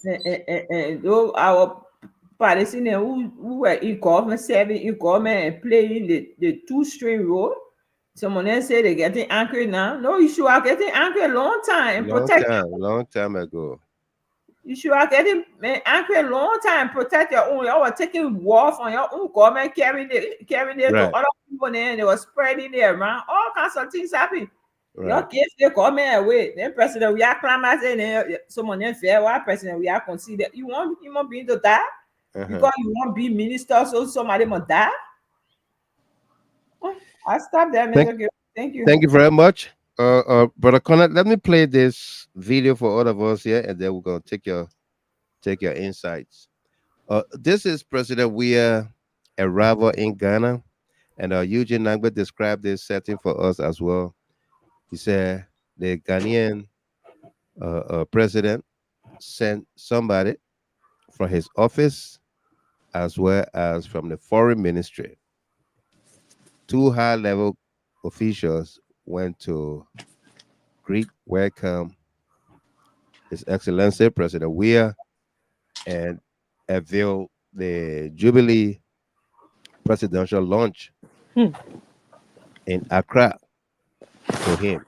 [SPEAKER 11] And though our Palestinians who were in government, serving in government and playing the two-string role, someone else say they're getting angry now. No, you should are getting angry a long time.
[SPEAKER 1] Long time ago.
[SPEAKER 11] You should are getting angry a long time. Protect your own. You were taking war from your own government, carrying it to other people, and they were spreading it around. All kinds of things happen. Your kids they government away. Then President Weah clamours and someone else fair. Why President Weah consider you want human being to die because you want to be minister, so somebody must die. I'll stop there, Mr. Thank you.
[SPEAKER 1] Thank you very much. Brother Connor, let me play this video for all of us here, and then we're gonna take your insights. This is President Weah arrival in Ghana, and Eugene Nangbe described this setting for us as well. He said the Ghanaian president sent somebody from his office as well as from the foreign ministry. Two high-level officials went to welcome His Excellency President Weah and unveil the Jubilee presidential launch in Accra for him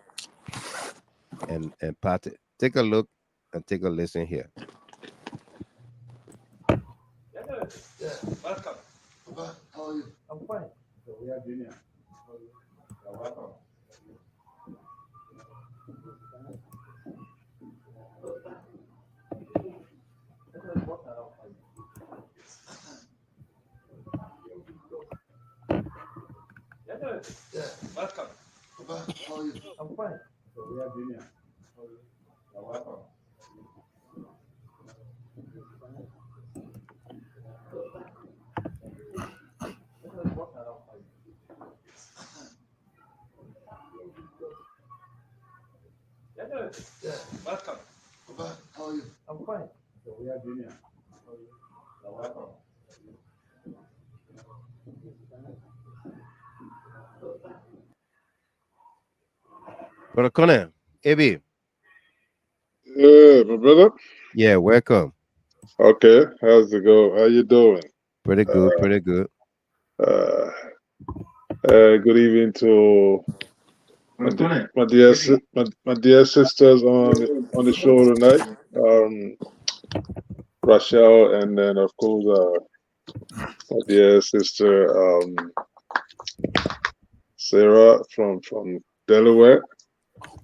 [SPEAKER 1] and party. Take a look and take a listen here.
[SPEAKER 15] Yeah, welcome. How are you? I'm fine. So we are Junior. You're welcome. Yeah, welcome. How are you? I'm fine. So we are Junior. You're welcome. Yeah, welcome. How are you? I'm fine. So we are Junior. You're welcome.
[SPEAKER 1] Brother Connor, AB.
[SPEAKER 16] Yeah, my brother.
[SPEAKER 1] Yeah, welcome.
[SPEAKER 16] Okay, how's it go? How you doing?
[SPEAKER 1] Pretty good, pretty good.
[SPEAKER 16] Good evening to my dear sisters on the show tonight. Rachel, and then of course my dear sister Sarah from Delaware.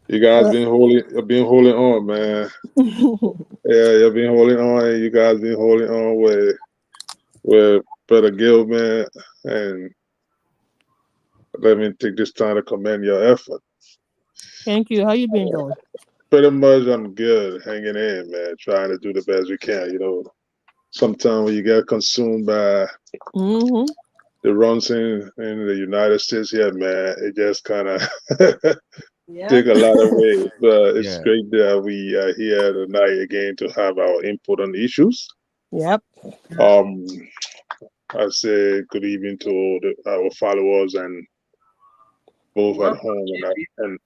[SPEAKER 16] You guys been holding on, man. Yeah, you've been holding on, and you guys been holding on with Brother Gilman, and let me take this time to commend your effort.
[SPEAKER 17] Thank you. How you been doing?
[SPEAKER 16] Pretty much, I'm good, hanging in, man, trying to do the best we can. You know, sometimes when you get consumed by the runs in the United States here, man, it just kind of take a lot of weight. But it's great that we are here tonight again to have our input on the issues.
[SPEAKER 17] Yep.
[SPEAKER 16] I say good evening to our followers, and both at home and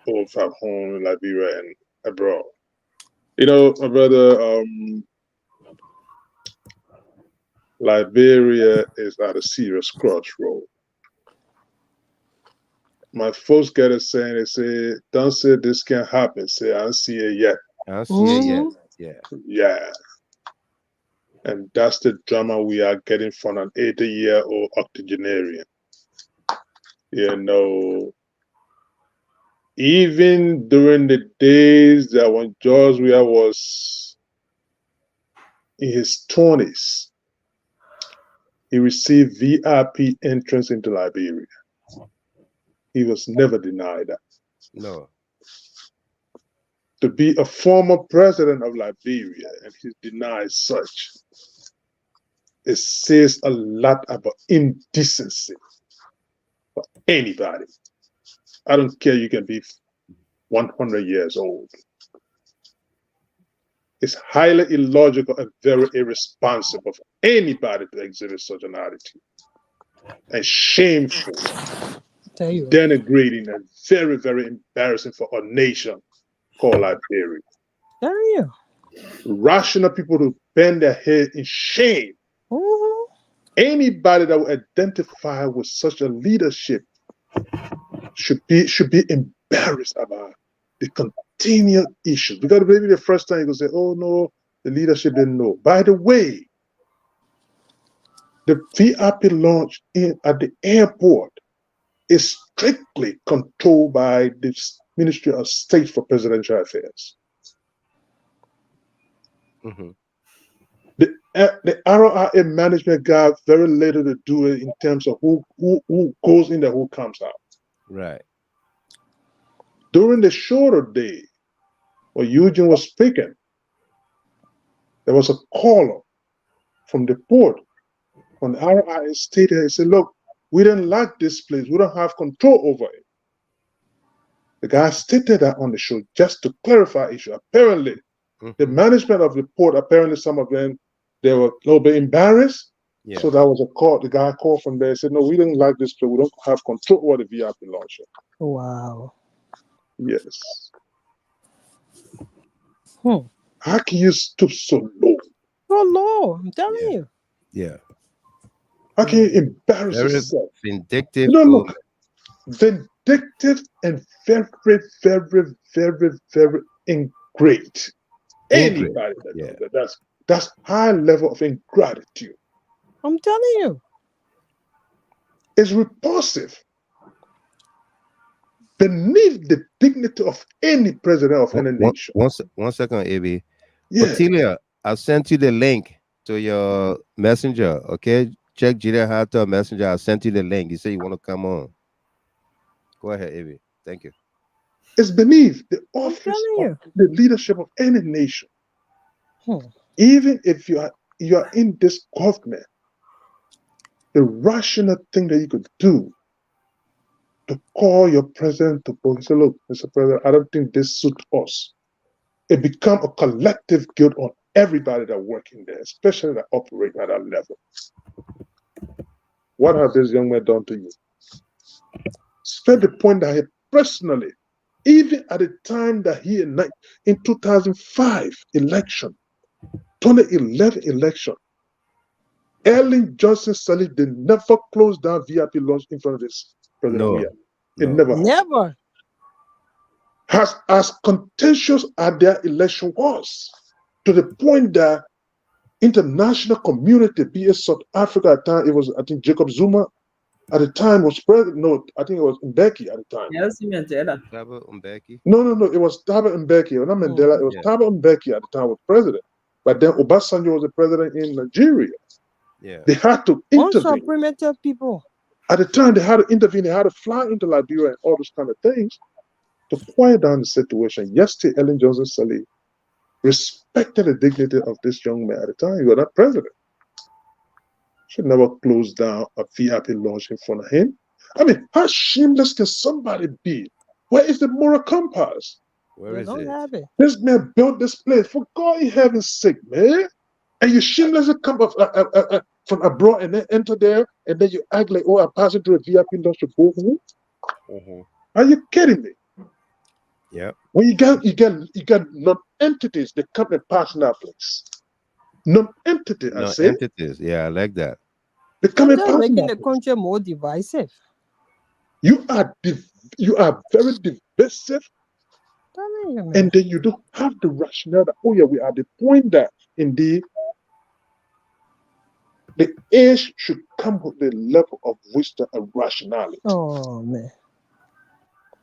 [SPEAKER 16] both at home in Liberia and abroad. You know, my brother, Liberia is at a serious crossroad. My folks get it saying, they say, don't say this can't happen. Say, I don't see it yet.
[SPEAKER 1] I don't see it yet.
[SPEAKER 16] Yeah. And that's the drama we are getting from an 80-year-old octogenarian. You know, even during the days that when George Weah was in his 20s, he received VIP entrance into Liberia. He was never denied that.
[SPEAKER 1] No.
[SPEAKER 16] To be a former president of Liberia and he's denied such, it says a lot about indecency for anybody. I don't care, you can be 100 years old. It's highly illogical and very irresponsible for anybody to exhibit such an attitude. And shameful denigrating and very, very embarrassing for a nation called Liberia. Rational people to bend their head in shame. Anybody that will identify with such a leadership should be embarrassed about the continual issues. Because maybe the first time you can say, oh no, the leadership didn't know. By the way, the VIP launch at the airport is strictly controlled by the Ministry of State for Presidential Affairs. The ROIA management got very little to do in terms of who goes in there, who comes out.
[SPEAKER 1] Right.
[SPEAKER 16] During the shorter day, when Eugene was speaking, there was a caller from the port on the ROIA stated, he said, look, we didn't like this place. We don't have control over it. The guy stated that on the show just to clarify issue. Apparently, the management of the port, apparently some of them, they were a little bit embarrassed.
[SPEAKER 1] Yeah.
[SPEAKER 16] So that was a call. The guy called from there and said, no, we didn't like this place. We don't have control over the VIP launcher.
[SPEAKER 17] Wow.
[SPEAKER 16] Yes. How can you stoop so low?
[SPEAKER 17] Oh, Lord, I'm telling you.
[SPEAKER 1] Yeah.
[SPEAKER 16] How can you embarrass
[SPEAKER 1] Very
[SPEAKER 16] yourself?
[SPEAKER 1] vindictive.
[SPEAKER 16] No, look. Vindictive and very, very, very, very ingrate. Anybody that does that, that's high level of ingratitude.
[SPEAKER 17] I'm telling you.
[SPEAKER 16] It's repulsive. Beneath the dignity of any president of any nation.
[SPEAKER 1] One second, AB.
[SPEAKER 16] Yeah.
[SPEAKER 1] Otilia, I sent you the link to your messenger. Okay, check Julia Hatter messenger. I sent you the link. You say you want to come on. Go ahead, AB. Thank you.
[SPEAKER 16] It's beneath the office of the leadership of any nation. Even if you are in this government, the rational thing that you could do to call your president to book and say, look, Mr. President, I don't think this suits us. It becomes a collective guilt on everybody that work in there, especially that operate at that level. What have this young man done to you? Spend the point that he personally, even at the time that he in 2005 election, 2011 election, Alioune Johnson did never close down VIP launch in front of this President Weah. It never.
[SPEAKER 17] Never.
[SPEAKER 16] As contentious as their election was, to the point that international community, be it South Africa at the time, it was, I think, Jacob Zuma at the time was president. No, I think it was Mbeki at the time.
[SPEAKER 11] Yes, Mandela.
[SPEAKER 16] No, it was Thabo Mbeki, not Mandela. It was Thabo Mbeki at the time was president. But then Obasanjo was the president in Nigeria.
[SPEAKER 1] Yeah.
[SPEAKER 16] They had to intervene.
[SPEAKER 17] Also, primitive people.
[SPEAKER 16] At the time, they had to intervene. They had to fly into Liberia and all those kind of things to quiet down the situation. Yesterday, Alioune Johnson respected the dignity of this young man at the time. He was not president. Should never close down a VIP launch in front of him. I mean, how shameless can somebody be? Where is the moral compass?
[SPEAKER 1] Where is it?
[SPEAKER 16] This man built this place. For God in heaven's sake, man. And you shamelessly come up from abroad and then enter there, and then you act like, oh, I'm passing through a VIP launch to go home. Are you kidding me?
[SPEAKER 1] Yeah.
[SPEAKER 16] When you got non-entities that come and pass in that place. Non-entity, I say.
[SPEAKER 1] Non-entities, yeah, I like that.
[SPEAKER 16] They come and pass
[SPEAKER 17] making the country more divisive.
[SPEAKER 16] You are very divisive, and then you don't have the rationale that, oh yeah, we are at the point that indeed the age should come with the level of wisdom and rationality.
[SPEAKER 17] Oh man.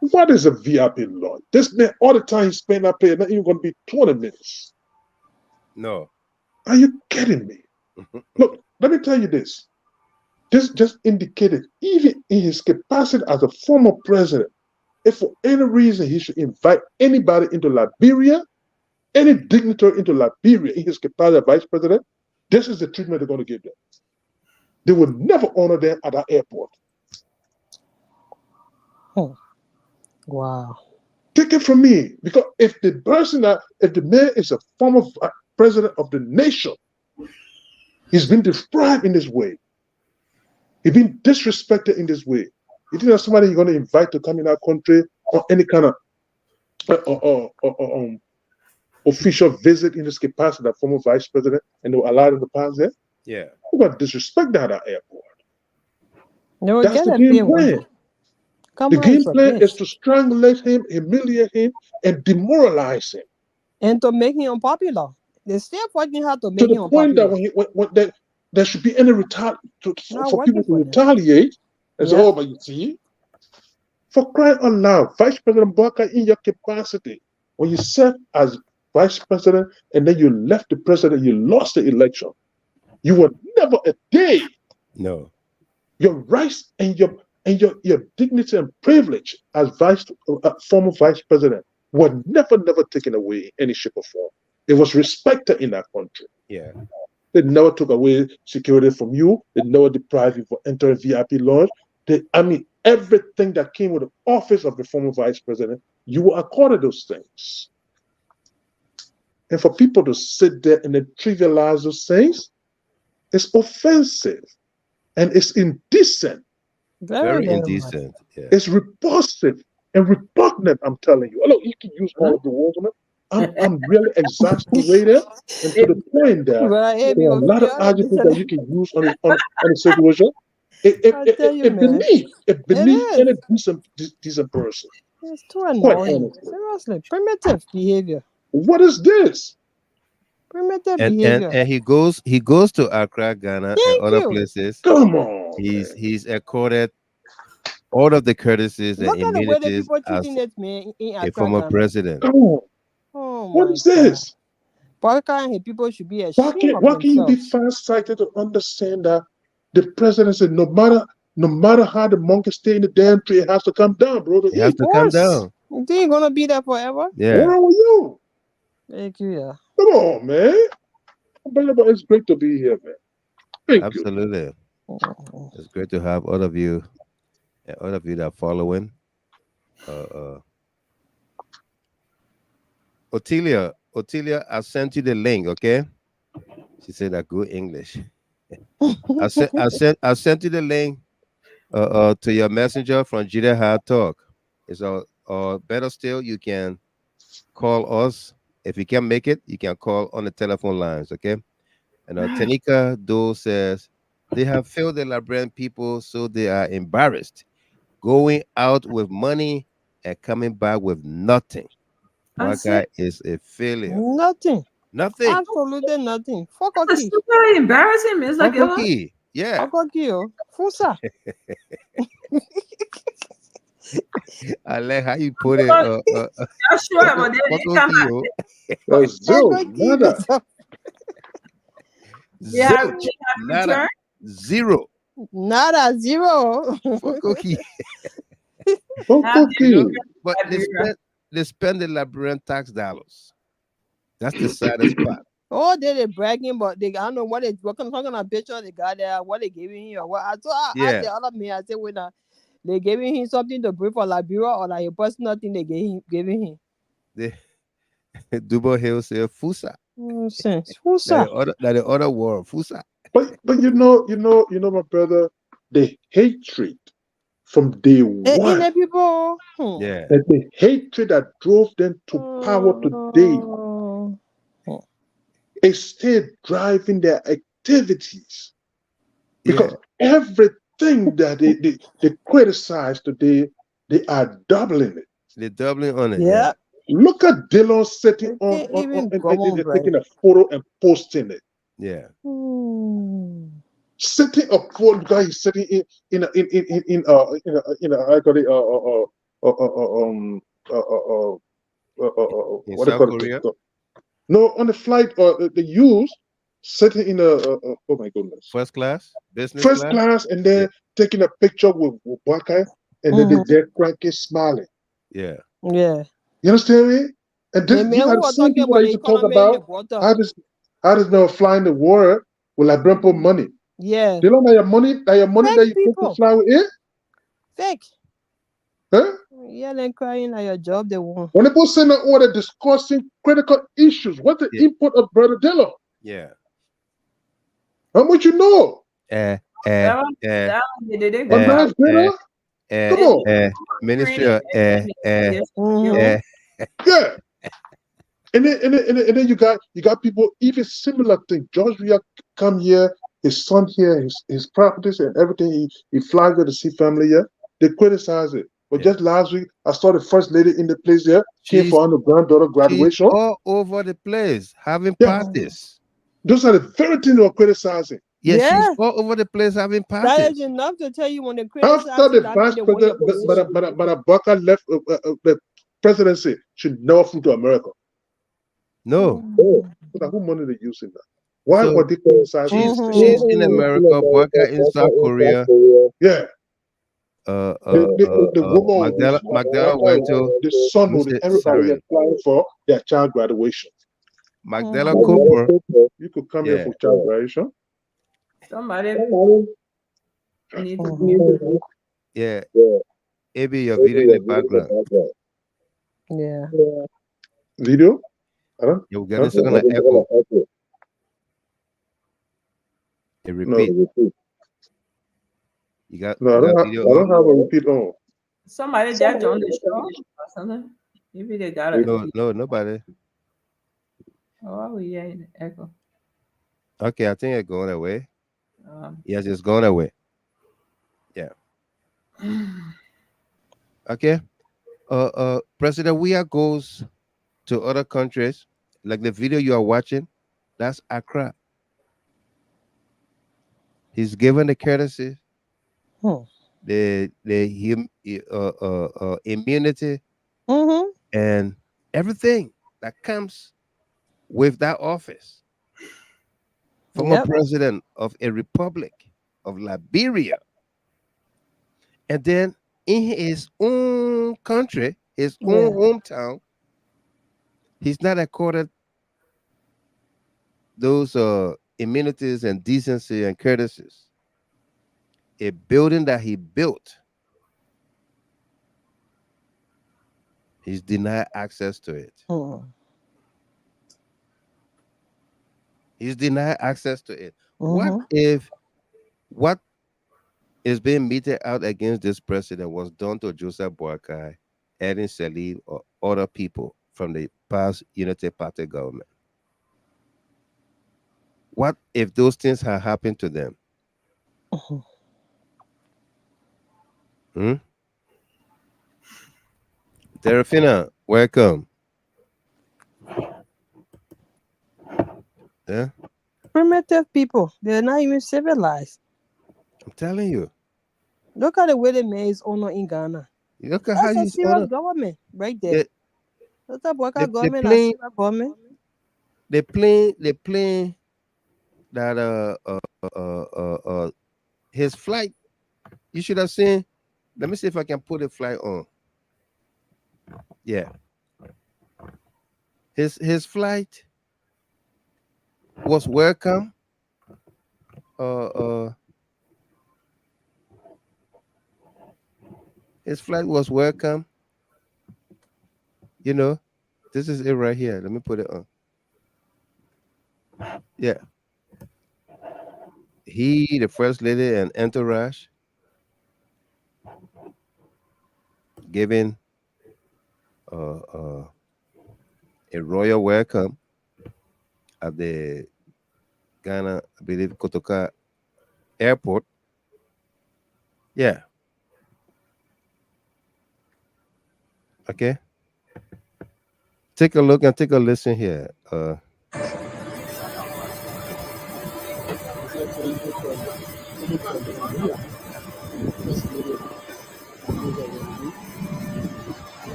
[SPEAKER 16] What is a VIP launch? This man, all the time he spent up here, not even going to be 20 minutes.
[SPEAKER 1] No.
[SPEAKER 16] Are you kidding me? Look, let me tell you this. This just indicated, even in his capacity as a former president, if for any reason he should invite anybody into Liberia, any dignitary into Liberia in his capacity as vice president, this is the treatment they're going to give them. They will never honor them at that airport.
[SPEAKER 17] Wow.
[SPEAKER 16] Take it from me, because if the man is a former president of the nation, he's been deprived in this way. He's been disrespected in this way. You think that's somebody you're going to invite to come in our country on any kind of official visit in this capacity, that former vice president, and they were allowed in the past there?
[SPEAKER 1] Yeah.
[SPEAKER 16] You got to disrespect that at airport.
[SPEAKER 17] No,
[SPEAKER 16] That's the
[SPEAKER 17] get a
[SPEAKER 16] game
[SPEAKER 17] pay
[SPEAKER 16] plan.
[SPEAKER 17] one. Come
[SPEAKER 16] The
[SPEAKER 17] on,
[SPEAKER 16] game
[SPEAKER 17] it's a
[SPEAKER 16] plan is
[SPEAKER 17] place.
[SPEAKER 16] to strangulate him, humiliate him, and demoralize him.
[SPEAKER 17] And to make him unpopular. They still working hard to
[SPEAKER 16] To
[SPEAKER 17] make
[SPEAKER 16] the
[SPEAKER 17] him
[SPEAKER 16] point that
[SPEAKER 17] unpopular.
[SPEAKER 16] when there should be any for people to retaliate and say, oh, but you see, for crying out loud, Vice President Baka, in your capacity, when you served as vice president and then you left the president, you lost the election. You were never a day.
[SPEAKER 1] No.
[SPEAKER 16] Your rights and your dignity and privilege as former vice president were never taken away in any shape or form. It was respected in that country.
[SPEAKER 1] Yeah.
[SPEAKER 16] They never took away security from you. They never deprived you for entering VIP lounge. Everything that came with the office of the former vice president, you were accorded those things. And for people to sit there and then trivialize those things, it's offensive and it's indecent.
[SPEAKER 1] Very indecent. Yeah.
[SPEAKER 16] It's repulsive and repugnant, I'm telling you. Look, you can use all of the words on it. I'm really exasperated, and to the point that there are a lot of adjectives that you can use on the situation. It beneath any decent person.
[SPEAKER 17] It's too annoying. Seriously, primitive behavior.
[SPEAKER 16] What is this?
[SPEAKER 17] Primitive behavior.
[SPEAKER 1] And he goes to Accra, Ghana, and other places.
[SPEAKER 16] Come on.
[SPEAKER 1] He's accorded all of the courtesies and immunities as a former president.
[SPEAKER 17] Oh,
[SPEAKER 16] what is this?
[SPEAKER 17] People should be ashamed of
[SPEAKER 16] why can you be far-sighted to understand that the president said no matter how the monkey stay in the damn tree, it has to come down, bro.
[SPEAKER 1] It has to come down.
[SPEAKER 17] You think you're gonna be there forever?
[SPEAKER 1] Yeah.
[SPEAKER 16] What's wrong with you?
[SPEAKER 17] Thank you, yeah.
[SPEAKER 16] Come on, man. It's great to be here, man. Thank
[SPEAKER 1] Absolutely.
[SPEAKER 16] you.
[SPEAKER 1] It's great to have all of you and all of you that are following. Otilia, I sent you the link, okay? She said that good English. I sent you the link to your messenger from GHT Talk. It's better still, you can call us. If you can't make it, you can call on the telephone lines, okay? And Tanika Doe says they have failed the Liberian people, so they are embarrassed, going out with money and coming back with nothing. That guy is a failure.
[SPEAKER 17] Nothing. Absolutely nothing. Fuck okay.
[SPEAKER 11] It's very embarrassing, Ms.
[SPEAKER 1] Okay. Yeah.
[SPEAKER 17] Fuck okay, Fusa.
[SPEAKER 1] I like how you put it.
[SPEAKER 11] Sure, but
[SPEAKER 1] zero.
[SPEAKER 17] Nada, zero.
[SPEAKER 1] Fuck okay. But they spend the Liberian tax dollars. That's the saddest part.
[SPEAKER 17] Oh, they're bragging, but I don't know what kind of picture they got there, what they giving him, or what. I asked the other man, I said, whether they giving him something to bring for Liberia or like a personal thing they giving him.
[SPEAKER 1] The Dubo Hill say Fusa.
[SPEAKER 17] Fusa.
[SPEAKER 1] That the other word, Fusa.
[SPEAKER 16] But you know, my brother, the hatred from day one.
[SPEAKER 17] And people,
[SPEAKER 1] yeah,
[SPEAKER 16] the hatred that drove them to power today. Is still driving their activities because everything that they criticize today, they are doubling it.
[SPEAKER 1] They're doubling on it.
[SPEAKER 17] Yeah.
[SPEAKER 16] Look at Dillon sitting on taking a photo and posting it.
[SPEAKER 1] Yeah.
[SPEAKER 16] Sitting a photo because he's sitting in
[SPEAKER 1] South Korea.
[SPEAKER 16] No, on the flight, they use sitting in oh my goodness,
[SPEAKER 1] first class, business
[SPEAKER 16] class, and then taking a picture with Baka, and then they're cranky smiling.
[SPEAKER 1] Yeah.
[SPEAKER 17] Yeah.
[SPEAKER 16] You understand me? And this you have seen people that used to talk about how this man flying the water with like brand money.
[SPEAKER 17] Yeah.
[SPEAKER 16] You know that your money that you put to fly with it?
[SPEAKER 17] Fake.
[SPEAKER 16] Huh?
[SPEAKER 17] Yeah, then crying at your job they want.
[SPEAKER 16] When people send an order discussing critical issues, what's the input of Brother Dillon?
[SPEAKER 1] Yeah.
[SPEAKER 16] How much you know?
[SPEAKER 1] Ministry of
[SPEAKER 16] Yeah. And then you got people even similar thing. George Weah come here, his son here, his properties and everything. He flies there to see family here. They criticize it. But just last week, I saw the first lady in the place here came for her granddaughter graduation.
[SPEAKER 1] All over the place having parties.
[SPEAKER 16] Those are the very things they were criticizing.
[SPEAKER 1] Yes, she's all over the place having parties.
[SPEAKER 17] That is enough to tell you when they criticize.
[SPEAKER 16] After the vice president, but Abaka left the presidency, should never flew to America.
[SPEAKER 1] No.
[SPEAKER 16] So who money they using that? Why were they criticizing?
[SPEAKER 1] She's in America, Baka in South Korea.
[SPEAKER 16] Yeah. The woman
[SPEAKER 1] Magdala went to
[SPEAKER 16] the son of everybody is applying for their child graduation.
[SPEAKER 1] Magdala Cooper,
[SPEAKER 16] you could come here for child graduation.
[SPEAKER 11] Somebody need to
[SPEAKER 1] yeah. Maybe your video in the background.
[SPEAKER 17] Yeah.
[SPEAKER 16] Video?
[SPEAKER 1] You're getting some kind of echo. A repeat. You got,
[SPEAKER 16] no, I don't have a repeat on.
[SPEAKER 11] Somebody that on the show or something? Maybe they got it.
[SPEAKER 1] No, nobody.
[SPEAKER 11] Oh, we hearing the echo.
[SPEAKER 1] Okay, I think it's going away. Yes, it's going away. Yeah. Okay. President Weah goes to other countries, like the video you are watching. That's Accra. He's given the courtesy, the immunity, and everything that comes with that office. Former president of a republic of Liberia. And then in his own country, his own hometown, he's not accorded those immunities and decency and courtesies. A building that he built, he's denied access to it. He's denied access to it. What if what is being meted out against this president was done to Joseph Boakai, Edin Salib, or other people from the past Unity Party government? What if those things had happened to them? Terafina, welcome. Yeah.
[SPEAKER 17] Primitive people. They're not even civilized.
[SPEAKER 1] I'm telling you.
[SPEAKER 17] Look at the way the man is honored in Ghana.
[SPEAKER 1] Look at
[SPEAKER 17] That's
[SPEAKER 1] how
[SPEAKER 17] a
[SPEAKER 1] he's
[SPEAKER 17] serious
[SPEAKER 1] honored.
[SPEAKER 17] government right there. That's a Boakai government, a
[SPEAKER 1] plane-
[SPEAKER 17] serious government.
[SPEAKER 1] They plane that his flight. You should have seen. Let me see if I can put a flight on. Yeah. His flight was welcome. His flight was welcome. You know, this is it right here. Let me put it on. Yeah. He, the first lady, and entourage giving a royal welcome at the Ghana, I believe, Kotoka Airport. Yeah. Okay. Take a look and take a listen here.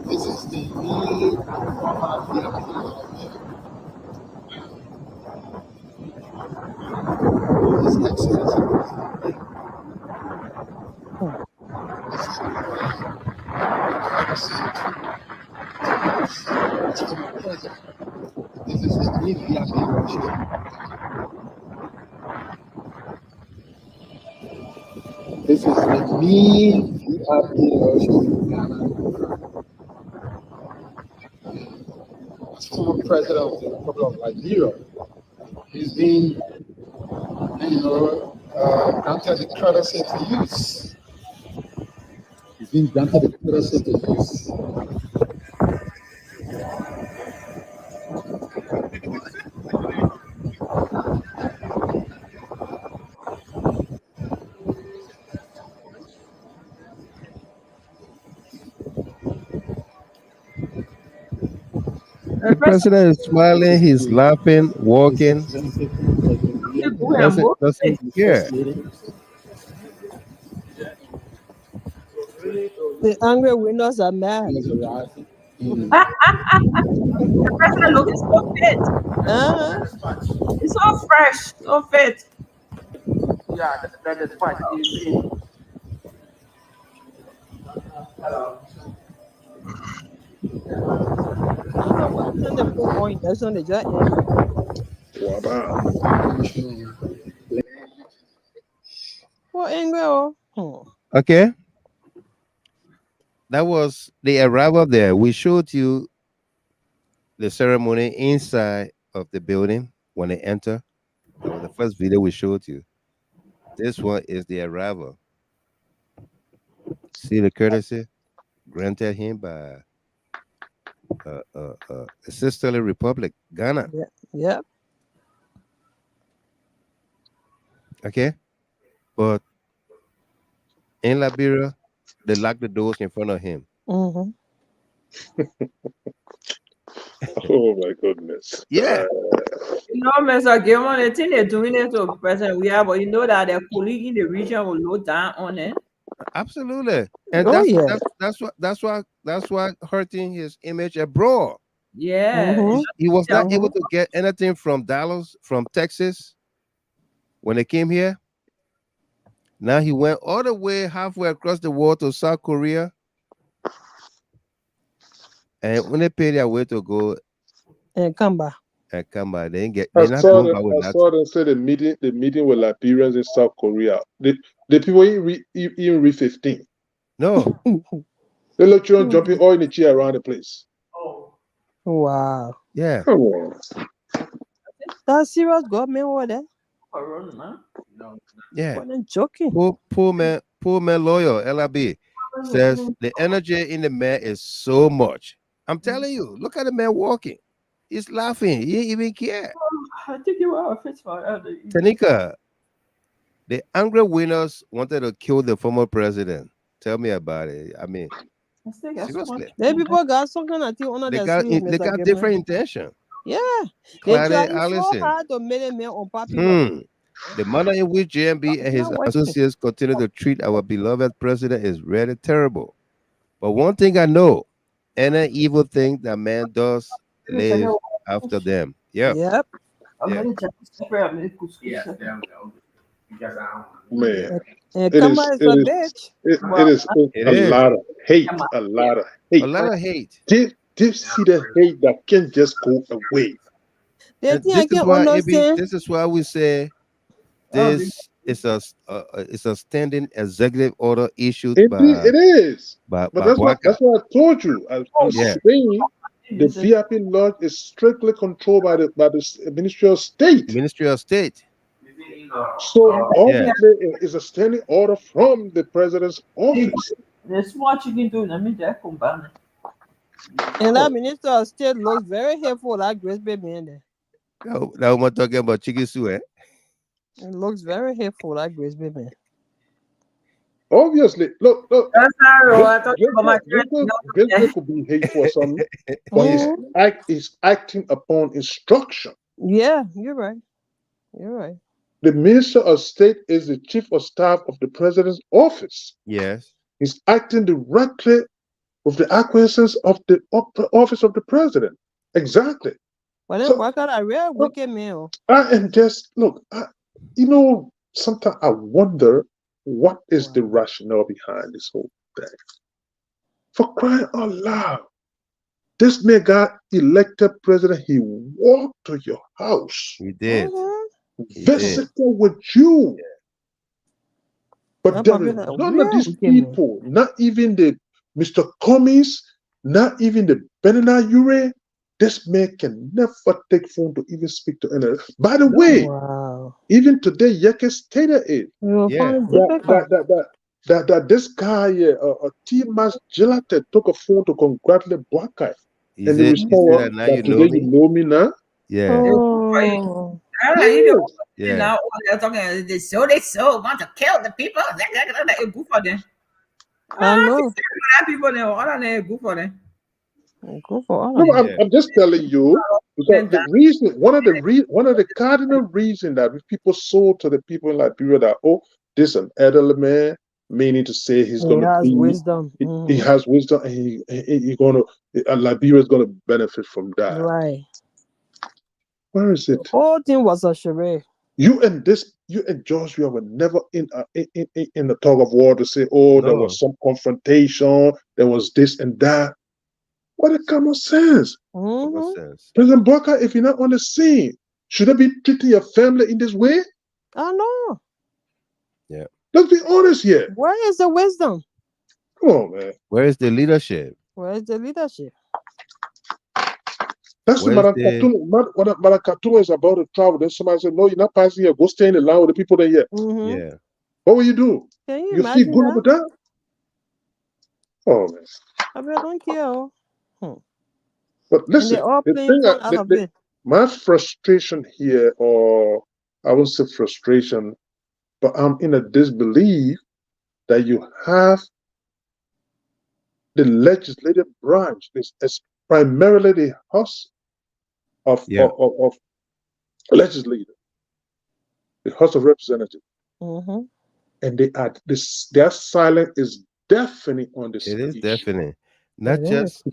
[SPEAKER 18] This is the His Excellency. This is his new VIP worship. This is the new VIP worship in Ghana. As former president of the Republic of Liberia. He's been, granted the courtesy to use. He's been granted the courtesy to use.
[SPEAKER 1] The president is smiling, he's laughing, walking. Doesn't care.
[SPEAKER 17] The angry winners are mad.
[SPEAKER 11] The president looking so fit. It's so fresh, so fit.
[SPEAKER 15] Yeah, that is fine.
[SPEAKER 17] The full point, that's on the jet. What angry?
[SPEAKER 1] Okay. That was the arrival there. We showed you the ceremony inside of the building when they enter. That was the first video we showed you. This one is the arrival. See the courtesy granted him by the sisterly republic, Ghana.
[SPEAKER 17] Yeah.
[SPEAKER 1] Okay, but in Liberia, they lock the doors in front of him.
[SPEAKER 16] Oh my goodness.
[SPEAKER 1] Yeah.
[SPEAKER 11] Mr. Gilman, the thing they're doing it to President Weah, but you know that their colleague in the region will load down on it.
[SPEAKER 1] Absolutely, and that's why hurting his image abroad.
[SPEAKER 11] Yeah,
[SPEAKER 1] he was not able to get anything from Dallas, from Texas, when they came here. Now he went all the way halfway across the world to South Korea, and when they pay their way to go
[SPEAKER 17] and come back,
[SPEAKER 1] they didn't get.
[SPEAKER 16] I saw them say the meeting with Liberians in South Korea. The people even read 15.
[SPEAKER 1] No.
[SPEAKER 16] They look you jumping all in the chair around the place.
[SPEAKER 17] Wow.
[SPEAKER 1] Yeah.
[SPEAKER 16] Come on.
[SPEAKER 17] That's serious government order.
[SPEAKER 1] Yeah.
[SPEAKER 17] What joking.
[SPEAKER 1] Poor man lawyer, LRB, says the energy in the man is so much. I'm telling you, look at the man walking. He's laughing. He didn't even care.
[SPEAKER 11] I think you are fit for
[SPEAKER 1] Tanika, the angry winners wanted to kill the former president. Tell me about it. I mean, seriously.
[SPEAKER 17] Then people got something I think on
[SPEAKER 1] They got different intention.
[SPEAKER 17] Yeah.
[SPEAKER 1] Claudia
[SPEAKER 17] They try so
[SPEAKER 1] Allison.
[SPEAKER 17] hard to make it unpopular.
[SPEAKER 1] The manner in which JNB and his associates continue to treat our beloved president is really terrible. But one thing I know, any evil thing that man does live after them. Yep.
[SPEAKER 17] Yep.
[SPEAKER 1] Yeah.
[SPEAKER 16] Man,
[SPEAKER 17] it
[SPEAKER 16] is a lot of hate. A lot of hate.
[SPEAKER 1] A lot of hate.
[SPEAKER 16] Did see the hate that can't just go away.
[SPEAKER 1] This is why we say this is a standing executive order issued by.
[SPEAKER 16] It is.
[SPEAKER 1] But
[SPEAKER 16] that's what I told you. I'm saying the VIP lodge is strictly controlled by the Ministry of State.
[SPEAKER 1] Ministry of State.
[SPEAKER 16] So obviously it's a standing order from the president's office.
[SPEAKER 11] There's what you can do. Let me just combine.
[SPEAKER 17] And that Minister of State looks very hateful, like Grace Baby in there.
[SPEAKER 1] Now we're talking about Chiki Sue, eh?
[SPEAKER 17] It looks very hateful, like Grace Baby.
[SPEAKER 16] Obviously, look.
[SPEAKER 11] This
[SPEAKER 16] could be hateful or something, but he's acting upon instruction.
[SPEAKER 17] Yeah, you're right. You're right.
[SPEAKER 16] The Minister of State is the Chief of Staff of the President's office.
[SPEAKER 1] Yes.
[SPEAKER 16] He's acting directly with the acquiescence of the office of the President. Exactly.
[SPEAKER 17] Well, then, why can't I read wicked mail?
[SPEAKER 16] I am just, sometimes I wonder what is the rationale behind this whole thing. For crying out loud. This man got elected president. He walked to your house.
[SPEAKER 1] He did.
[SPEAKER 16] Visited with you. But there is none of these people, not even the Mr. Cummings, not even the Benina Ure, This man can never take phone to even speak to anyone. By the way, even today, Yeke stated it. That this guy, T-Mas Gillette, took a phone to congratulate Blackeye. And the response that today you know me now.
[SPEAKER 1] Yeah.
[SPEAKER 17] Oh.
[SPEAKER 5] You know, they're talking. They so want to kill the people. They're good for them.
[SPEAKER 17] I know.
[SPEAKER 5] People they all they good for them.
[SPEAKER 17] Good for all.
[SPEAKER 16] No, I'm just telling you because the reason, one of the cardinal reason that people sold to the people in Liberia that this an elderly man, meaning to say he
[SPEAKER 17] has wisdom.
[SPEAKER 16] He has wisdom, and he gonna Liberia is gonna benefit from that.
[SPEAKER 17] Right.
[SPEAKER 16] Where is it?
[SPEAKER 17] The whole thing was a charade.
[SPEAKER 16] You and Joshua were never in the tug of war to say, there was some confrontation, there was this and that. What a common sense. President Booker, if you're not on the scene, should I be treating your family in this way?
[SPEAKER 17] I know.
[SPEAKER 1] Yeah.
[SPEAKER 17] Let's be honest here. Where is the wisdom?
[SPEAKER 16] Come on, man.
[SPEAKER 1] Where is the leadership?
[SPEAKER 17] Where is the leadership?
[SPEAKER 16] That's what Madam is about to travel. Then somebody said, no, you're not passing here. Go stay in the line with the people there yet.
[SPEAKER 1] Yeah.
[SPEAKER 16] What will you do?
[SPEAKER 17] Can
[SPEAKER 16] you feel good with that? Oh, man.
[SPEAKER 17] I mean, I don't care.
[SPEAKER 16] But listen, my frustration here, or I won't say frustration, but I'm in a disbelief that you have the legislative branch is primarily the House of legislature, the House of Representatives, and their silence is deafening on this.
[SPEAKER 1] It is deafening. Not just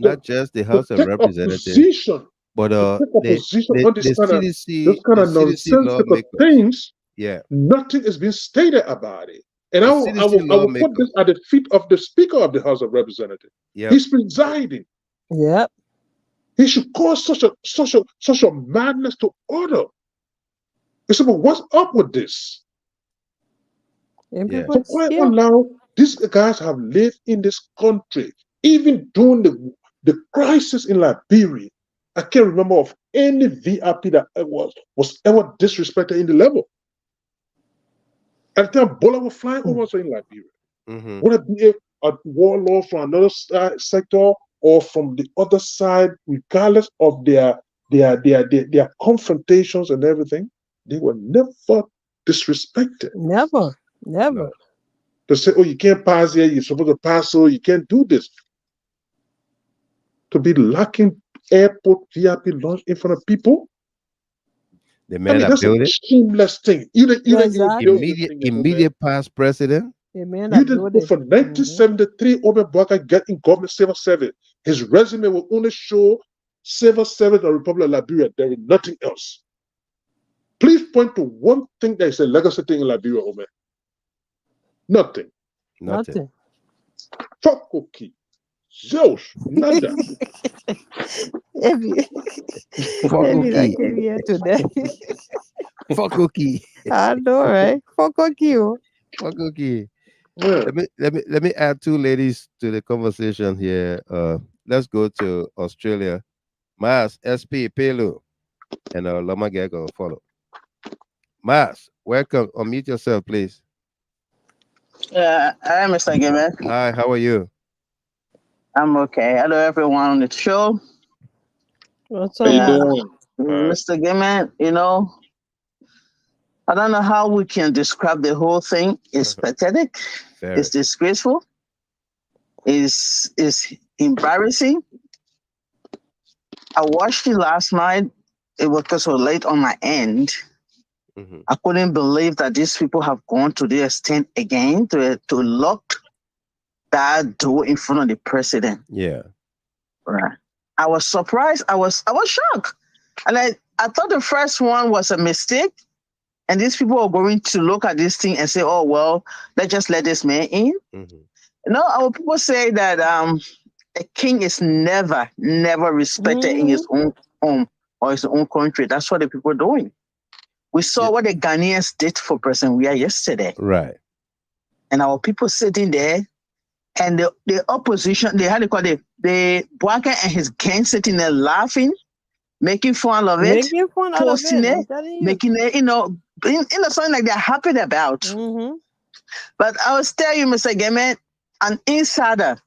[SPEAKER 1] the House of Representatives, but the CDC,
[SPEAKER 16] this kind of nonsensical things.
[SPEAKER 1] Yeah,
[SPEAKER 16] nothing is being stated about it. And I will put this at the feet of the Speaker of the House of Representatives.
[SPEAKER 1] Yeah,
[SPEAKER 16] he's presiding.
[SPEAKER 17] Yep.
[SPEAKER 16] He should cause such a madness to order. It's about what's up with this. For quite a now, these guys have lived in this country. Even during the crisis in Liberia, I can't remember of any VIP that was ever disrespected in the level. At the time, Bola was flying over in Liberia. Would it be a warlord from another sector or from the other side, regardless of their confrontations and everything, they were never disrespected.
[SPEAKER 17] Never.
[SPEAKER 16] No. To say, you can't pass here, you're supposed to pass, so you can't do this. To be lacking airport VIP launch in front of people.
[SPEAKER 1] The man that built it.
[SPEAKER 16] Shameless thing.
[SPEAKER 1] Immediate past president.
[SPEAKER 16] You didn't put from 1973 over Baka getting government civil service. His resume will only show civil service of the Republic of Liberia. There is nothing else. Please point to one thing that is a legacy thing in Liberia, Omer. Nothing. Fuck cookie. Zeus. Nada.
[SPEAKER 1] Fuck cookie.
[SPEAKER 17] I know, right? Fuck cookie.
[SPEAKER 1] Fuck cookie. Yeah. Let me add two ladies to the conversation here. Let's go to Australia. Mas, SP, Pelu, and Lama Gag will follow. Mas, welcome. Unmute yourself, please.
[SPEAKER 19] Hi, Mr. Gibbon.
[SPEAKER 1] Hi, how are you?
[SPEAKER 19] I'm okay. Hello, everyone on the show.
[SPEAKER 17] What's up? How you doing?
[SPEAKER 19] Mr. Gibbon, I don't know how we can describe the whole thing. It's pathetic. It's disgraceful. It's embarrassing. I watched it last night. It was because it was late on my end. I couldn't believe that these people have gone to the extent again to lock that door in front of the president.
[SPEAKER 1] Yeah.
[SPEAKER 19] Right. I was surprised. I was shocked. And I thought the first one was a mistake. And these people are going to look at this thing and say, oh, well, let's just let this man in. Our people say that a king is never respected in his own home or his own country. That's what the people are doing. We saw what the Ghanaians did for President Weah yesterday.
[SPEAKER 1] Right.
[SPEAKER 19] And our people sitting there, and the opposition, they had to call the Bwaka and his gang sitting there laughing making fun of it,
[SPEAKER 17] Making fun out of
[SPEAKER 19] posting
[SPEAKER 17] it. I'm
[SPEAKER 19] it,
[SPEAKER 17] telling you.
[SPEAKER 19] making it, something like they're happy about. But I was telling you, Mr. Gemet, an insider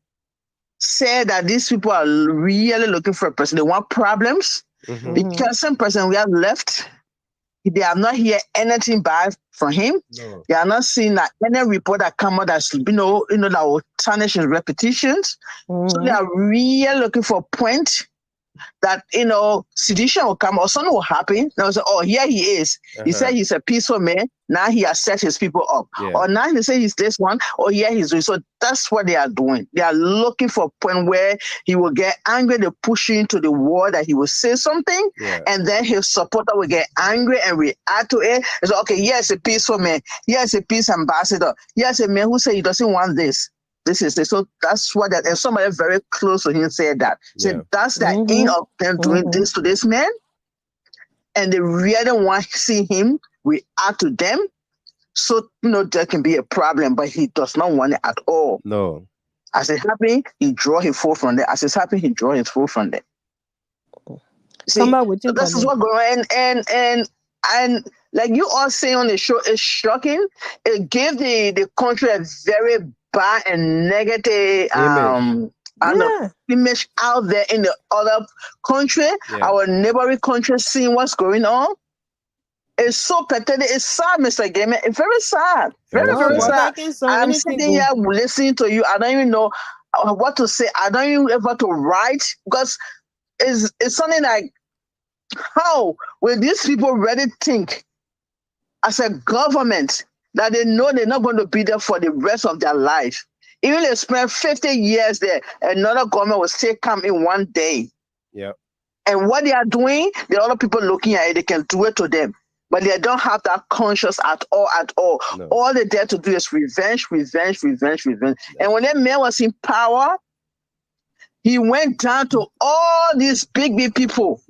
[SPEAKER 19] said that these people are really looking for a person. They want problems. The some person we have left, they have not heard anything bad from him.
[SPEAKER 1] No.
[SPEAKER 19] They are not seeing that any report that come out that's that will tarnish his reputations. So they are really looking for a point that sedition will come or something will happen. Now say, oh, here he is. He said he's a peaceful man. Now he has set his people up. Or now he say he's this one. Or here he's doing. So that's what they are doing. They are looking for a point where he will get angry. They push him to the wall that he will say something, and then his supporter will get angry and react to it. And so, okay, here's a peaceful man. Here's a peace ambassador. Here's a man who said he doesn't want this. This is it. So that's what and somebody very close to him said that. So that's the aim of them doing this to this man. And they really want to see him react to them. So there can be a problem, but he does not want it at all.
[SPEAKER 1] No.
[SPEAKER 19] As it happened, he draw his foot from there. As it's happened, he draw his foot from there. See, this is what going on. And like you all say on the show, it's shocking. It gave the country a very bad and negative image out there in the other country, our neighboring country, seeing what's going on. It's so pathetic. It's sad, Mr. Gamer. It's very sad. Very sad. I'm sitting here listening to you. I don't even know what to say. I don't even know what to write because it's something like, how will these people really think as a government that they know they're not going to be there for the rest of their life? Even if they spend 50 years there, another government will still come in one day.
[SPEAKER 1] Yeah.
[SPEAKER 19] And what they are doing, the other people looking at it, they can do it to them. But they don't have that conscience at all. No. All they dare to do is revenge. And when that man was in power, he went down to all these big people.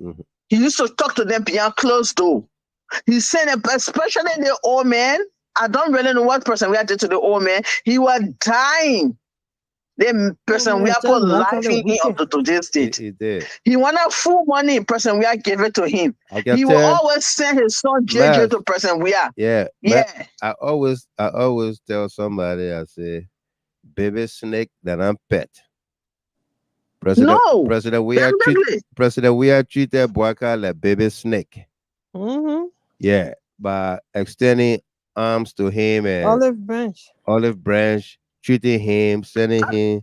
[SPEAKER 19] He used to talk to them behind closed door. He said, especially the old man, I don't really know what person we had to the old man. He was dying. The person we are put laughing up to this state.
[SPEAKER 1] He did.
[SPEAKER 19] He wanted full money. Person we are give it to him. He will always send his son JJ to person we are.
[SPEAKER 1] Yeah. I always tell somebody, I say, baby snake that I'm pet. President Weah treated Boaka like baby snake. Yeah, by extending arms to him and olive branch, treating him, sending him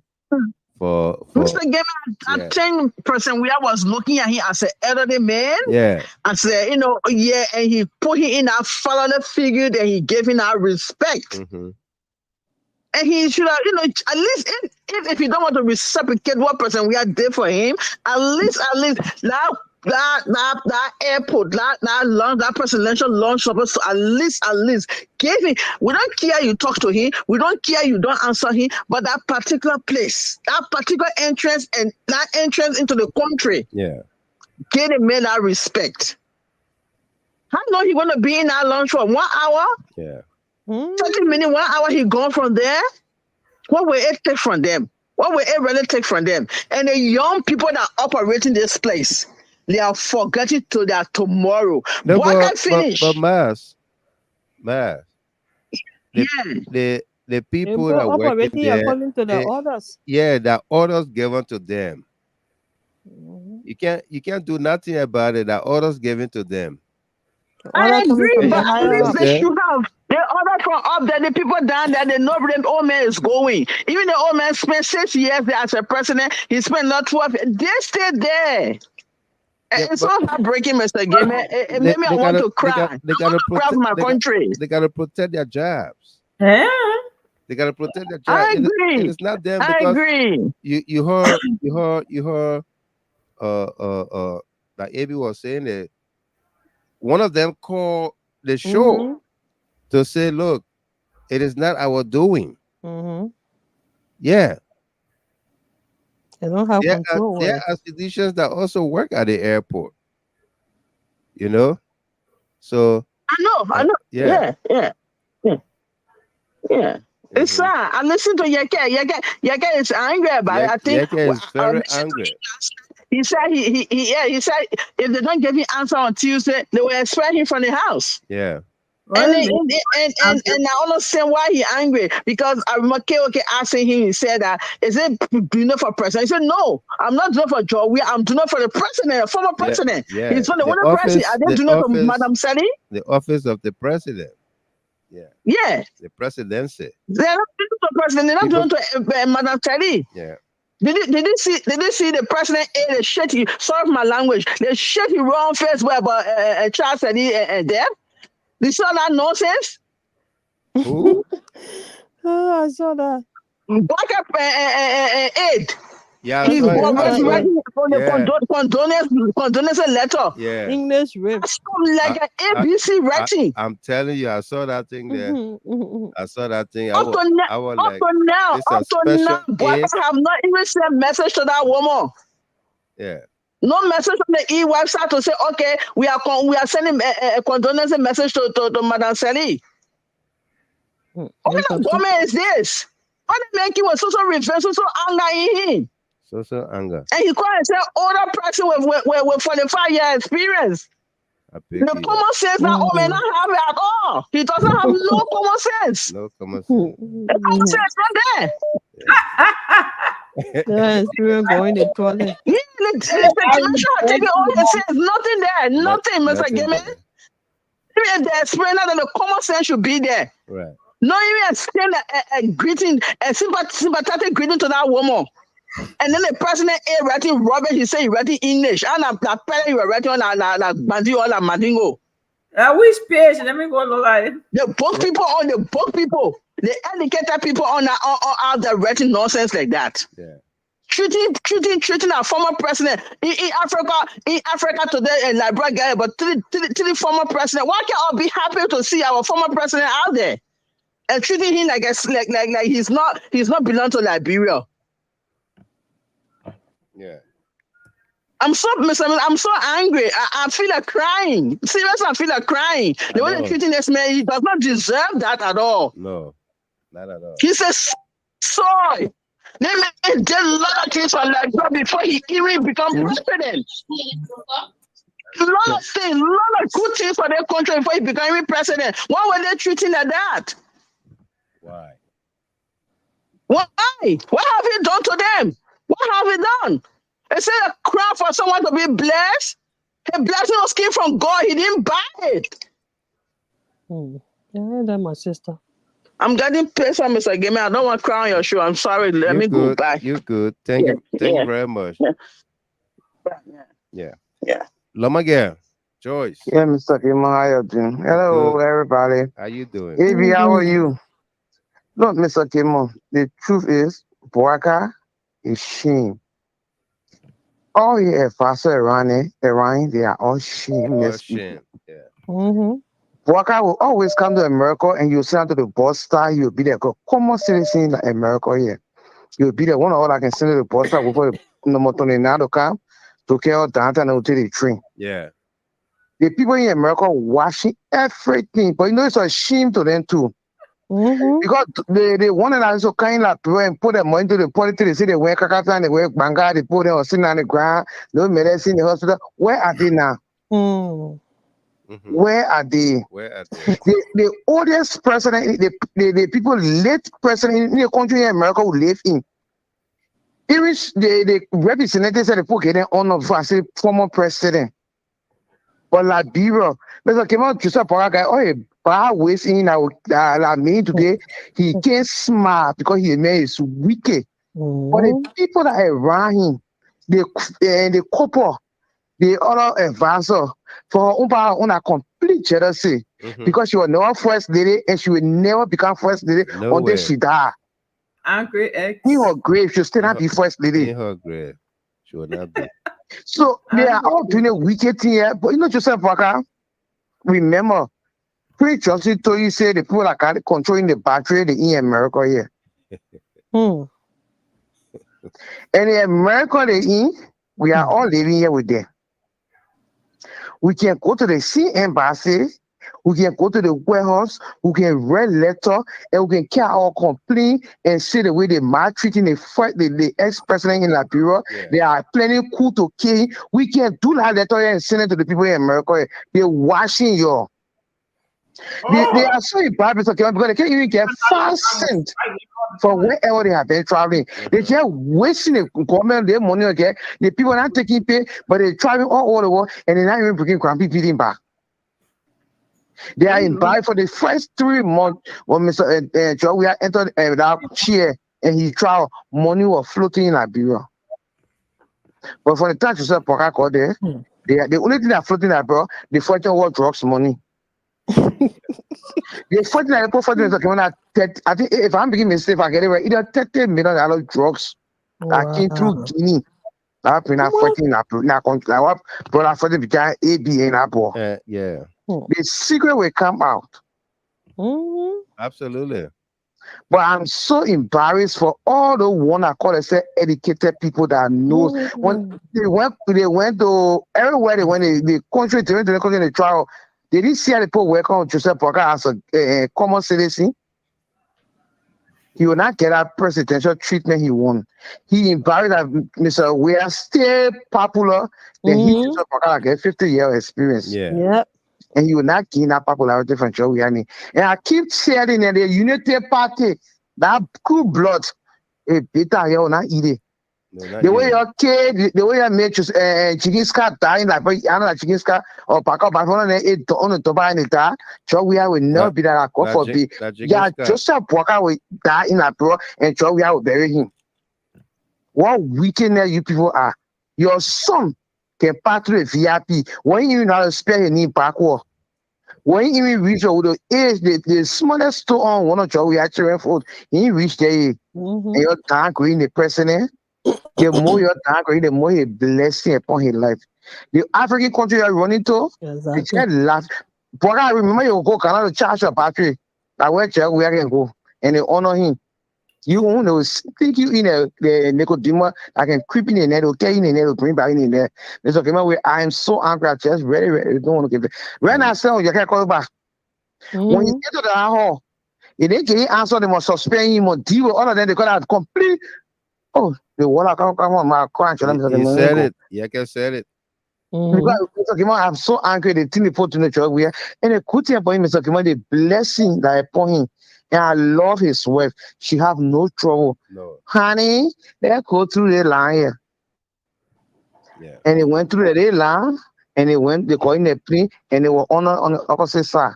[SPEAKER 1] for
[SPEAKER 19] Mr. Gamer, I think person Weah was looking at him as an elderly man.
[SPEAKER 1] Yeah.
[SPEAKER 19] And said, and he put him in that fatherly figure that he gave him that respect. And he should have, at least if you don't want to reciprocate what person we are there for him, at least that airport, that presidential launch supposed to at least give him. We don't care you talk to him, we don't care you don't answer him, but that particular place, that particular entrance and that entrance into the country, get him made that respect. How long he gonna be in that launch for 1 hour?
[SPEAKER 1] Yeah.
[SPEAKER 19] 30 minutes, 1 hour, he gone from there. What will it take from them? What will it really take from them? And the young people that are operating this place, they are forgetting to their tomorrow.
[SPEAKER 1] No,
[SPEAKER 19] but finish.
[SPEAKER 1] But Mas, the people that are working there,
[SPEAKER 17] according to the orders.
[SPEAKER 1] Yeah, the orders given to them. You can't do nothing about it. The orders given to them.
[SPEAKER 19] I agree, but at least they should have. The order from up there, the people down there, they know where the old man is going. Even the old man spent 6 years there as a president. He spent not 12. They stayed there. It's not heartbreaking, Mr. Gamer. It made me want to cry.
[SPEAKER 1] They gotta
[SPEAKER 19] protect my country.
[SPEAKER 1] They gotta protect their jobs.
[SPEAKER 19] Yeah.
[SPEAKER 1] They gotta protect their jobs.
[SPEAKER 19] I agree.
[SPEAKER 1] It's not them.
[SPEAKER 19] I agree.
[SPEAKER 1] You heard that AB was saying that one of them called the show to say, look, it is not our doing. Yeah.
[SPEAKER 17] They don't have control.
[SPEAKER 1] There are physicians that also work at the airport. So
[SPEAKER 19] I know. Yeah. It's sad. I listen to Yeke. Yeke is angry about it. I think
[SPEAKER 1] Yeke is very angry.
[SPEAKER 19] He said he said if they don't give him answer on Tuesday, they will expel him from the house.
[SPEAKER 1] Yeah.
[SPEAKER 19] And I understand why he angry, because I remember KOK asking him, he said that, is it doing it for president? He said, no, I'm not doing it for Joe. I'm doing it for the president, former president.
[SPEAKER 1] Yeah.
[SPEAKER 19] He's for the president. Are they doing it for Madam Sally?
[SPEAKER 1] The office of the president. Yeah.
[SPEAKER 19] Yeah.
[SPEAKER 1] The presidency.
[SPEAKER 19] They're not doing it for president. They're not doing it to Madam Sally.
[SPEAKER 1] Yeah.
[SPEAKER 19] Did you see the president ate a shitty, sorry for my language, the shitty wrong face where about Charles Sally there? You saw that nonsense?
[SPEAKER 1] Who?
[SPEAKER 17] Oh, I saw that.
[SPEAKER 19] Back up aid.
[SPEAKER 1] Yeah,
[SPEAKER 19] he's writing condolence letter.
[SPEAKER 1] Yeah.
[SPEAKER 17] English rip.
[SPEAKER 19] Like an ABC writing.
[SPEAKER 1] I'm telling you, I saw that thing there. I saw that thing.
[SPEAKER 19] Up to now, boys have not even sent message to that woman.
[SPEAKER 1] Yeah.
[SPEAKER 19] No message from the website to say, okay, we are sending a condolence message to Madam Sally. What kind of government is this? What they make you with social revenge, social anger in him?
[SPEAKER 1] Social anger.
[SPEAKER 19] And he called himself older person with 45-year experience. The common sense that may not have it at all. He doesn't have no common sense.
[SPEAKER 1] No common sense.
[SPEAKER 19] The common sense not there.
[SPEAKER 17] Yeah, experience going to the toilet.
[SPEAKER 19] Yeah, the taking all the sense. Nothing there. Nothing, Mr. Gimme. Even the experience that the common sense should be there.
[SPEAKER 1] Right.
[SPEAKER 19] Not even extend a greeting, a sympathetic greeting to that woman. And then the president writing rubbish, he say he writing English. And I'm telling you, writing on like Bandio or Mandingo.
[SPEAKER 11] Which page? Let me go look at it.
[SPEAKER 19] The book people, the educated people on the writing nonsense like that.
[SPEAKER 1] Yeah.
[SPEAKER 19] Treating our former president in Africa today in Liberia, but to the former president. Why can't I be happy to see our former president out there? And treating him like he's not belong to Liberia.
[SPEAKER 1] Yeah.
[SPEAKER 19] I'm so angry. I feel like crying. Seriously, I feel like crying. The way they're treating this man, he does not deserve that at all.
[SPEAKER 1] No, not at all.
[SPEAKER 19] He says, sorry. They did a lot of things for Liberia before he even become president. A lot of things, a lot of good things for their country before he became president. Why were they treating like that?
[SPEAKER 1] Why?
[SPEAKER 19] Why? What have you done to them? What have you done? Is it a crime for someone to be blessed? A blessing was came from God. He didn't buy it.
[SPEAKER 17] Yeah, that's my sister.
[SPEAKER 19] I'm getting pissed on Mr. Gimme. I don't want to cry on your show. I'm sorry. Let me go back.
[SPEAKER 1] You're good. Thank you very much. Yeah. Loma girl, Joyce.
[SPEAKER 20] Yeah, Mr. Gimme, how you doing? Hello, everybody.
[SPEAKER 1] How you doing?
[SPEAKER 20] AB, how are you? Look, Mr. Gimme, the truth is, Boaka is shame. All here, Faster Iran, they are all shameless.
[SPEAKER 1] Yeah.
[SPEAKER 20] Boaka will always come to America and you'll send to the bus star, you'll be there. Common citizen in America here. You'll be there. One of all I can send to the bus star before the motor to come to care downtown and to the train.
[SPEAKER 1] Yeah.
[SPEAKER 20] The people in America washing everything, but you know it's a shame to them too. Because they want to also kind of and put their money into the politics. They say they wear kakata and they wear banga, they put them on sitting on the ground, no medicine in the hospital. Where are they now? Where are they? The oldest president, the people late president in the country in America who live in. Even the representatives of the people getting honor for say former president. But Liberia, Mr. Kemal Joseph Paraga, ways in our mean today, he can't smile because his man is wicked. But the people that are around him, the couple, the other advisor, for on a complete jealousy, because she was never first lady and she will never become first lady until she died.
[SPEAKER 11] Angry X.
[SPEAKER 20] In her grave, she'll still not be first lady.
[SPEAKER 1] In her grave, she will not be.
[SPEAKER 20] So they are all doing a wicked thing here. But you know, Joseph Parker, remember, Prince Johnson told you, say the people are controlling the battery in America here. And in America, we are all living here with them. We can go to the sea embassy, we can go to the warehouse, we can write letter, and we can carry our complaint and say the way they maltreating the ex-president in Liberia.
[SPEAKER 1] Yeah.
[SPEAKER 20] They are planning coup to kill him. We can do that letter and send it to the people in America. They're watching you. They are so embarrassed because they can't even get 5 cents for wherever they have been traveling. They just wasting the government their money again. The people are not taking pay, but they're traveling all over the world and they're not even bringing crampy feeding back. They are embarrassed for the first 3 months when Mr. Juwara entered that chair and he traveled, money was floating in Liberia. But for the time to say Poka called there, the only thing that floating in Liberia, the fortune was drugs money. The fortune that I think if I'm beginning mistake, I get it right, either $30 million drugs that came through Guinea. That been a fortune in that country. Like what brother for the began AB in Apple.
[SPEAKER 1] Yeah.
[SPEAKER 20] The secret will come out.
[SPEAKER 1] Absolutely.
[SPEAKER 20] But I'm so embarrassed for all the one I call themselves educated people that knows when they went to everywhere they went, the country to the country in the trial. They didn't see how the people welcome Joseph Parker as a common citizen. He will not get that presidential treatment he won. He embarrassed that Mr. Weah still popular. Then he Joseph Parker get 50 years experience.
[SPEAKER 17] Yeah.
[SPEAKER 20] And he will not gain that popularity from Joe Weah. And I keep saying that the Unity Party, that cool blood, a bitter here will not eat it.
[SPEAKER 1] No,
[SPEAKER 20] the way your kid, the way your mate Chiginska dying like another Chiginska or Paka Bafona on the Toba in the tar, Joe Weah will never be that call for be. Yeah, Joseph Walker will die in that bro and Joe Weah will bury him. What wickedness you people are. Your son can pass through a VIP when you know how to spare your knee backward. When you even reach over the age, the smallest store on one of Joe Weah children food, he reached there and your tank in the president. The more your tank, the more he blessing upon his life. The African country you're running to, they just laugh. But I remember you go Canada to charge your battery. That where Joe Weah can go and they honor him. You won't know, think you in the Nicodema, I can creep in the net, okay, in the net, bring back in there. Mr. Okay, I am so angry, I just ready, don't want to give it. When I say, you can't call back. When you get to the hall, if they can't answer, they must suspend him or deal with all of them, they call that complete. Oh, the water come on my crunch.
[SPEAKER 1] You said it. Yeah, I said it.
[SPEAKER 20] Because Mr. Kima, I'm so angry, the thing they put in the church, and the good thing about him, Mr. Kima, the blessing that I upon him. And I love his wife. She have no trouble.
[SPEAKER 1] No.
[SPEAKER 20] Honey, they go through the line here.
[SPEAKER 1] Yeah.
[SPEAKER 20] And they went through the line, and they call in the plane, and they were honor on the opposite side.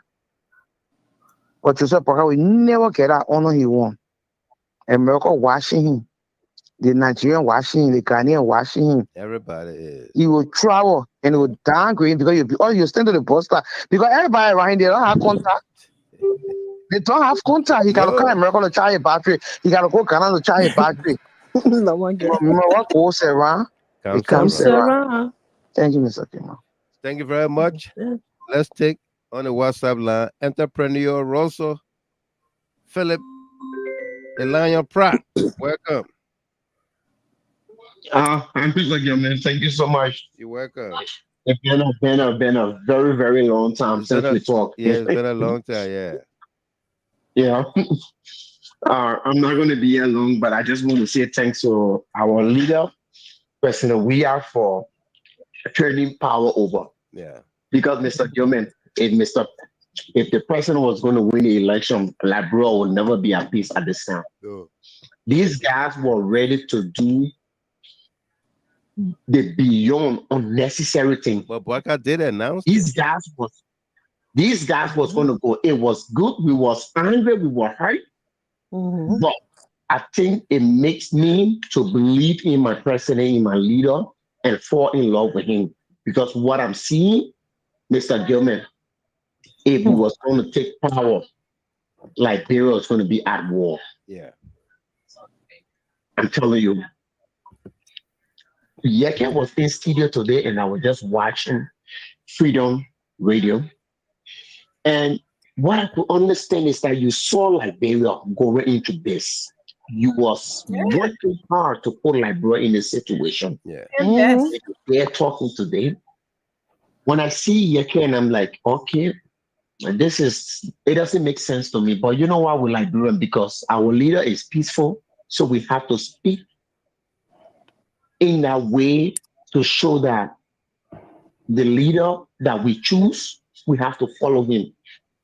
[SPEAKER 20] But Joseph Parker will never get that honor he won. America watching him. The Nigerian watching him, the Ghanaian watching him.
[SPEAKER 1] Everybody is.
[SPEAKER 20] He will travel and he will downgrade because you stand to the poster. Because everybody around there don't have contact. They don't have contact. He got to come America to charge a battery. He got to go Canada to charge a battery.
[SPEAKER 17] No one gets
[SPEAKER 20] what goes around? It comes around. Thank you, Mr. Kima.
[SPEAKER 1] Thank you very much. Let's take on the WhatsApp line Entrepreneur Rosso Philip Elion Pratt. Welcome.
[SPEAKER 21] I'm Mr. Gilman. Thank you so much.
[SPEAKER 1] You're welcome.
[SPEAKER 21] It's been a very, very long time since we talked.
[SPEAKER 1] Yeah, it's been a long time, yeah.
[SPEAKER 21] Yeah. I'm not going to be here long, but I just want to say thanks to our leader, President Weah, for turning power over.
[SPEAKER 1] Yeah.
[SPEAKER 21] Because Mr. Gilman, if the president was going to win the election, Liberia would never be at peace at this time.
[SPEAKER 1] No.
[SPEAKER 21] These guys were ready to do the beyond unnecessary thing.
[SPEAKER 1] But Bwaka did announce
[SPEAKER 21] these guys was going to go. It was good. We was angry. We were hurt. But I think it makes me to believe in my president, in my leader, and fall in love with him. Because what I'm seeing, Mr. Gilman, if he was going to take power, Liberia was going to be at war.
[SPEAKER 1] Yeah.
[SPEAKER 21] I'm telling you. Yeke was in studio today and I was just watching Freedom Radio. And what I could understand is that you saw Liberia going into this. You was working hard to put Liberia in a situation.
[SPEAKER 1] Yeah.
[SPEAKER 21] They're talking today. When I see Yeke and I'm like, okay, And it doesn't make sense to me. But you know why we like Liberia? Because our leader is peaceful. So we have to speak in that way to show that the leader that we choose, we have to follow him.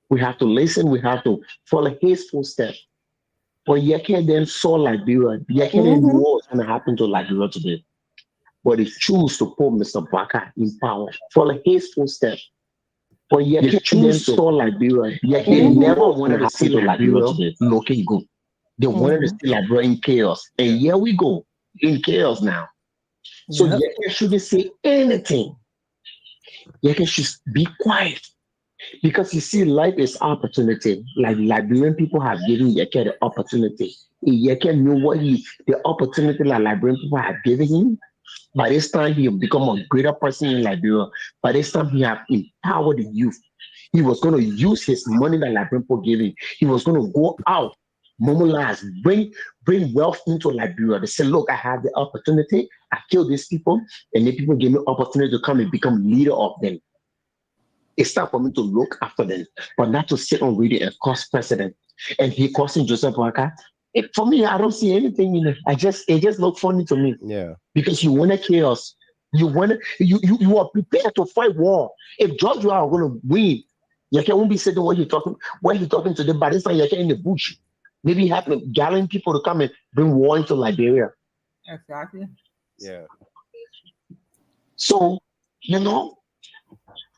[SPEAKER 21] We have to listen. We have to follow his footsteps. But Yeke then saw Liberia. Yeke didn't know what's going to happen to Liberia today. But he chose to put Mr. Baka in power, follow his footsteps. But Yeke then saw Liberia. Yeke never wanted to see Liberia looking good. They wanted to see Liberia in chaos. And here we go, in chaos now. So Yeke shouldn't say anything. Yeke should be quiet. Because you see, life is opportunity. Like Liberian people have given Yeke the opportunity. Yeke knew the opportunity that Liberian people have given him. By this time, he will become a greater person in Liberia. By this time, he have empowered the youth. He was going to use his money that Liberian people gave him. He was going to go out, mobilize, bring wealth into Liberia. They say, look, I have the opportunity. I killed these people, and the people gave me opportunity to come and become leader of them. It's time for me to look after them, but not to sit on radio and cause president. And he causing Joseph Waka. For me, I don't see anything in it. It just looks funny to me.
[SPEAKER 1] Yeah.
[SPEAKER 21] Because you want chaos. You are prepared to fight war. If George are going to win, you won't be sitting where you're talking to them. By this time, you're in the bush. Maybe you have to gathering people to come and bring war into Liberia.
[SPEAKER 11] Exactly.
[SPEAKER 1] Yeah.
[SPEAKER 21] So,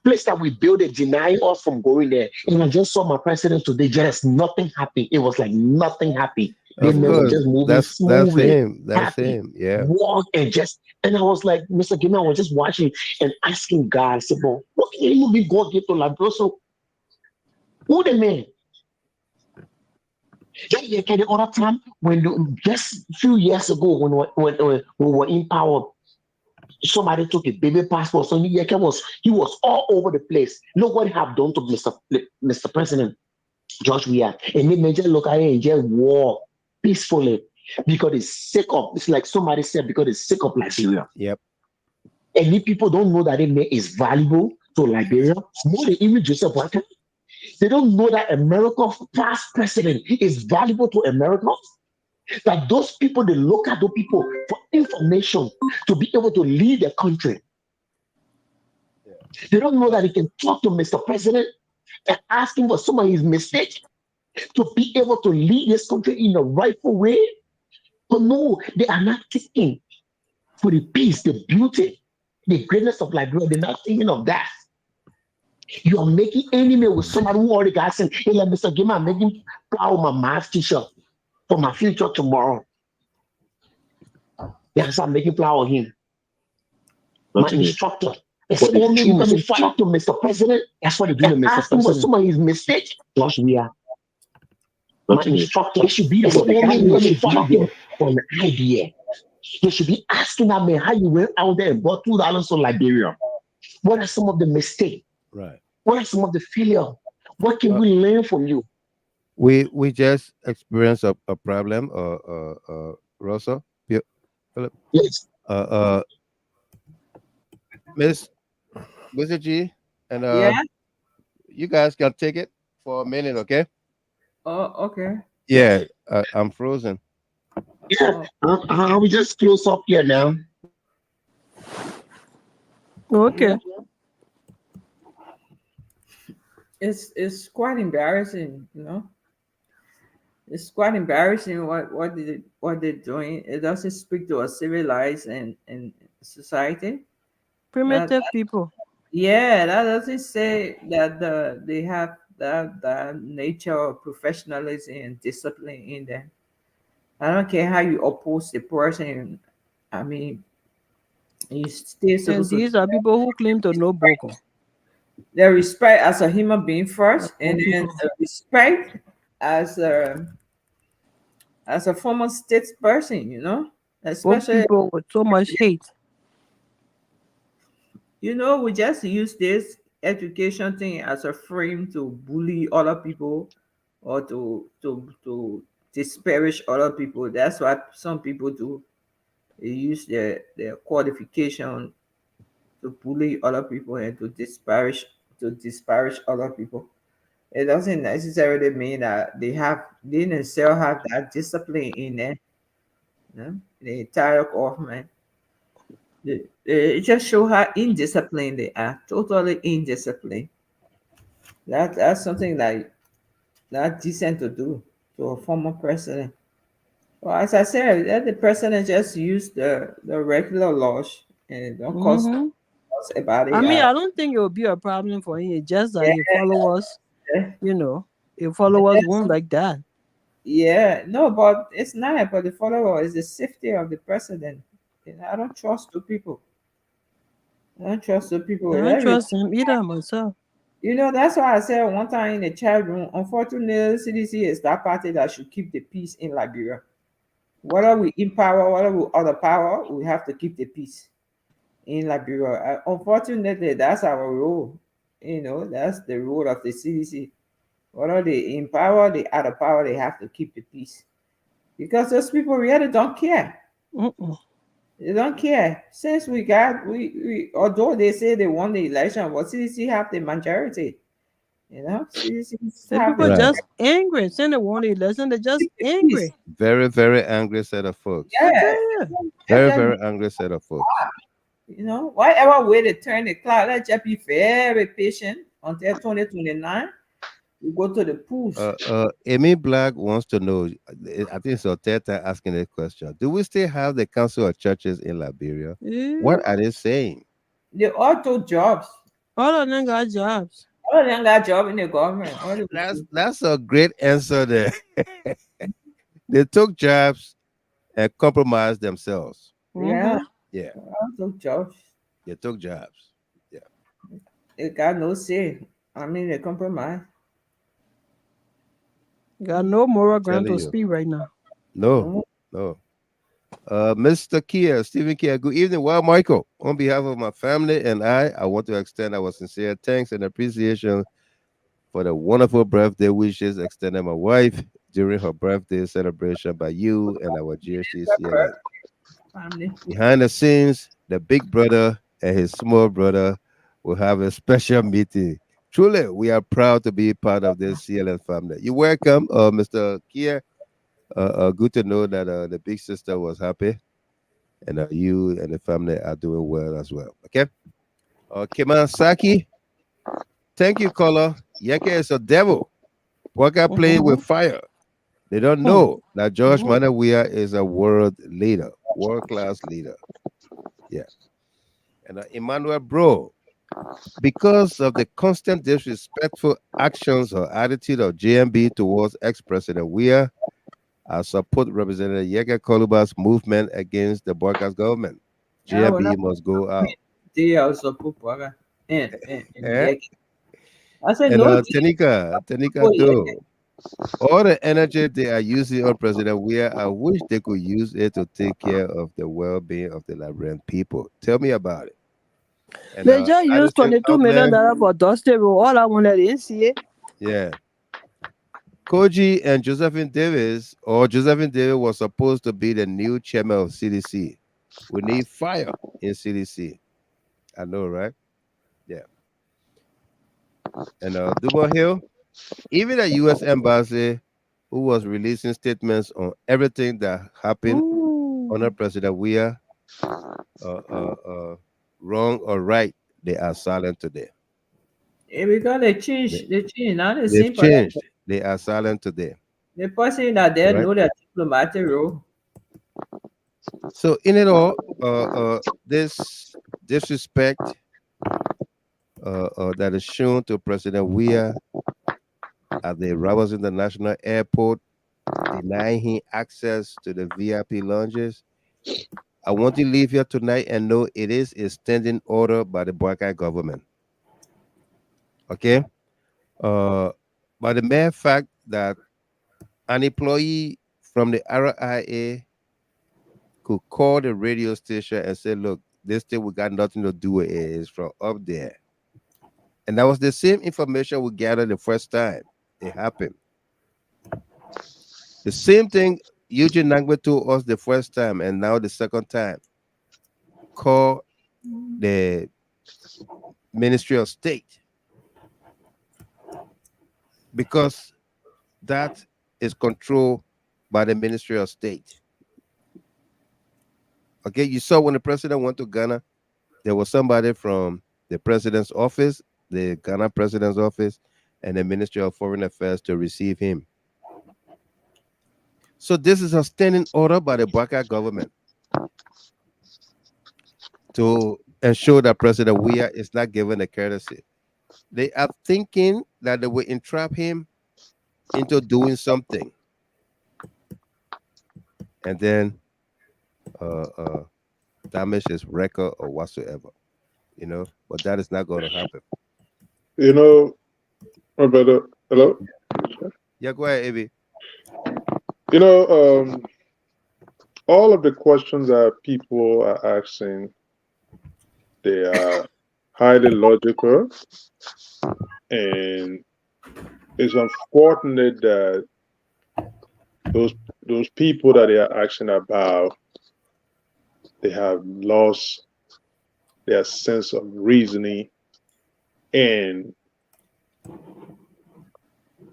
[SPEAKER 21] place that we build it denying us from going there. And I just saw my president today, just nothing happened. It was like nothing happened. They were just moving smoothly.
[SPEAKER 1] That's him. Yeah.
[SPEAKER 21] Walk and I was like, Mr. Gimel, I was just watching and asking God, I said, well, what can you be God give to Liberia? So who the man? Yeah, the other time just a few years ago when we were in power, somebody took a baby passport. So he was all over the place. Look what he have done to Mr. President George Weah. And he may just look at it and just walk peacefully because it's like somebody said, because it's sick of Liberia.
[SPEAKER 1] Yep.
[SPEAKER 21] And if people don't know that it is valuable to Liberia, more than even Joseph Waka, they don't know that America's past president is valuable to America. That those people, they look at those people for information to be able to lead the country. Yeah. They don't know that they can talk to Mr. President and ask him for some of his mistakes to be able to lead this country in a rightful way. But no, they are not thinking for the peace, the beauty, the greatness of Liberia. They're not thinking of that. You are making enemy with somebody who already got sent. Hey, like Mr. Gima, I'm making proud my math teacher for my future tomorrow. Yes, I'm making flower of him. My instructor. They said, oh, man, you come and talk to Mr. President. That's what they do to Mr. President. For some of his mistakes. Josh, we are. My instructor. They should be there. Oh, man, you come and talk to him for an idea. They should be asking that man how you went out there and bought $2 for Liberia. What are some of the mistakes?
[SPEAKER 1] Right.
[SPEAKER 21] What are some of the failure? What can we learn from you?
[SPEAKER 1] We just experienced a problem, Rosa. Philip.
[SPEAKER 21] Yes.
[SPEAKER 1] Miss G, and you guys can take it for a minute, okay?
[SPEAKER 11] Oh, okay.
[SPEAKER 1] Yeah, I'm frozen.
[SPEAKER 21] Yeah, we just close up here now.
[SPEAKER 17] Okay.
[SPEAKER 11] It's quite embarrassing, It's quite embarrassing what they're doing. It doesn't speak to a civilized and society.
[SPEAKER 17] Primitive people.
[SPEAKER 11] Yeah, that doesn't say that they have that nature of professionalism and discipline in them. I don't care how you oppose the person. I mean, you still supposed to.
[SPEAKER 17] These are people who claim to know Boko.
[SPEAKER 11] The respect as a human being first, and then respect as a former statesperson, especially
[SPEAKER 17] people with so much hate.
[SPEAKER 11] We just use this education thing as a frame to bully other people or to disparage other people. That's what some people do. They use their qualification to bully other people and to disparage other people. it doesn't necessarily mean that they necessarily have that discipline in there. You know? The entire government. It just show how indisciplined they are, totally indisciplined. That's something like not decent to do to a former president. Well, as I said, let the president just use the regular laws and don't cause
[SPEAKER 17] Mm-hmm.
[SPEAKER 11] fuss about
[SPEAKER 17] I
[SPEAKER 11] it.
[SPEAKER 17] mean, I don't think it will be a problem for him. It's just that
[SPEAKER 11] Yeah,
[SPEAKER 17] his followers,
[SPEAKER 11] yeah.
[SPEAKER 17] you know, his followers won't like that.
[SPEAKER 11] Yeah, no, but it's not. But the follower is the safety of the president. You know, I don't trust the people. I don't trust the people
[SPEAKER 17] I
[SPEAKER 11] with
[SPEAKER 17] don't
[SPEAKER 11] everything.
[SPEAKER 17] trust him either myself.
[SPEAKER 11] You know, that's why I said one time in the chat room, unfortunately, CDC is that party that should keep the peace in Liberia. Whether we in power, whether we other power, we have to keep the peace in Liberia. Unfortunately, that's our role. You know, that's the role of the CDC. Whether they in power, they out of power, they have to keep the peace. Because those people really don't care.
[SPEAKER 17] Mm-mm.
[SPEAKER 11] They don't care. Since we although they say they won the election, but CDC have the majority. You know, CDC
[SPEAKER 17] The
[SPEAKER 11] have
[SPEAKER 17] people
[SPEAKER 11] the
[SPEAKER 1] Right.
[SPEAKER 17] just angry. Saying they want to listen, they're just
[SPEAKER 11] peace.
[SPEAKER 17] angry.
[SPEAKER 1] Very, very angry set of folks.
[SPEAKER 17] I
[SPEAKER 11] Yeah.
[SPEAKER 17] tell you.
[SPEAKER 1] Very,
[SPEAKER 11] Let them,
[SPEAKER 1] very angry set of folks.
[SPEAKER 11] you know, whatever way they turn the clock, let's just be very patient until 2029. We go to the polls.
[SPEAKER 1] Amy Black wants to know. I think it's Oteta asking a question. Do we still have the Council of Churches in Liberia?
[SPEAKER 17] Yeah.
[SPEAKER 1] What are they saying?
[SPEAKER 11] They all took jobs.
[SPEAKER 17] All of them got jobs.
[SPEAKER 11] All of them got job in the government.
[SPEAKER 1] That's a great answer there. They took jobs and compromised themselves.
[SPEAKER 11] Yeah,
[SPEAKER 17] Mm-hmm.
[SPEAKER 1] Yeah,
[SPEAKER 11] all took jobs.
[SPEAKER 1] they took jobs. Yeah,
[SPEAKER 11] They got no say. I mean, they compromise.
[SPEAKER 17] Got no moral ground
[SPEAKER 1] telling
[SPEAKER 17] to
[SPEAKER 1] you.
[SPEAKER 17] speak right now.
[SPEAKER 1] No, no. Mr. Kia, Stephen Kia, good evening. Well, Michael, on behalf of my family and I want to extend our sincere thanks and appreciation for the wonderful birthday wishes extended my wife during her birthday celebration by you and our GHT CLN.
[SPEAKER 11] Family.
[SPEAKER 1] Behind the scenes, the big brother and his small brother will have a special meeting. Truly, we are proud to be part of this CLN family. You're welcome, Mr. Kia. Good to know that the big sister was happy, and you and the family are doing well as well. Okay. Kimansaki, thank you, caller. Yeke is a devil. Waka playing with fire. They don't know that George Weah is a world leader, world class leader. Yeah. And Emmanuel Bro, because of the constant disrespectful actions or attitude of JMB towards ex-President Weah, I support Representative Yeke Koluba's movement against the Borgas government. JMB must go out.
[SPEAKER 11] They also put water and
[SPEAKER 1] Eh?
[SPEAKER 11] I said
[SPEAKER 1] And
[SPEAKER 11] no.
[SPEAKER 1] Tenika too. All the energy they are using on President Weah, I wish they could use it to take care of the well-being of the Liberian people. Tell me about it. And
[SPEAKER 17] They just used
[SPEAKER 1] Addison
[SPEAKER 17] $22 million
[SPEAKER 1] Outlet,
[SPEAKER 17] for Dusty Road. All I wanted didn't see it.
[SPEAKER 1] yeah. Koji and Josephine Davis, or Josephine Davis was supposed to be the new chairman of CDC. We need fire in CDC. I know, right? Yeah. And Dumo Hill, even the U.S. embassy, who was releasing statements on everything that happened under President Weah, wrong or right, they are silent today.
[SPEAKER 11] Yeah, because they change. They change. Now the
[SPEAKER 1] They've
[SPEAKER 11] same person.
[SPEAKER 1] changed. They are silent today.
[SPEAKER 11] The person that they
[SPEAKER 1] Right?
[SPEAKER 11] know their diplomatic role.
[SPEAKER 1] So in it all, this disrespect that is shown to President Weah at the Roberts International Airport, denying him access to the VIP lounges. I want to leave here tonight and know it is a standing order by the Boakai government. Okay? By the mere fact that an employee from the RIA could call the radio station and say, look, this thing we got nothing to do with it. It's from up there. And that was the same information we gathered the first time it happened. The same thing Eugene Nangbe told us the first time, and now the second time. Call the Ministry of State. because that is controlled by the Ministry of State. Okay, you saw when the president went to Ghana, there was somebody from the president's office, the Ghana president's office, and the Ministry of Foreign Affairs to receive him. So this is a standing order by the Baka government to ensure that President Weah is not given a courtesy. They are thinking that they will entrap him into doing something, and then damage his record or whatsoever, you know. But that is not going to happen.
[SPEAKER 16] You know, my brother. Hello.
[SPEAKER 1] Yeah, go ahead, Avi.
[SPEAKER 16] You know, all of the questions that people are asking, they are highly logical, and it's unfortunate that those people that they are asking about, they have lost their sense of reasoning and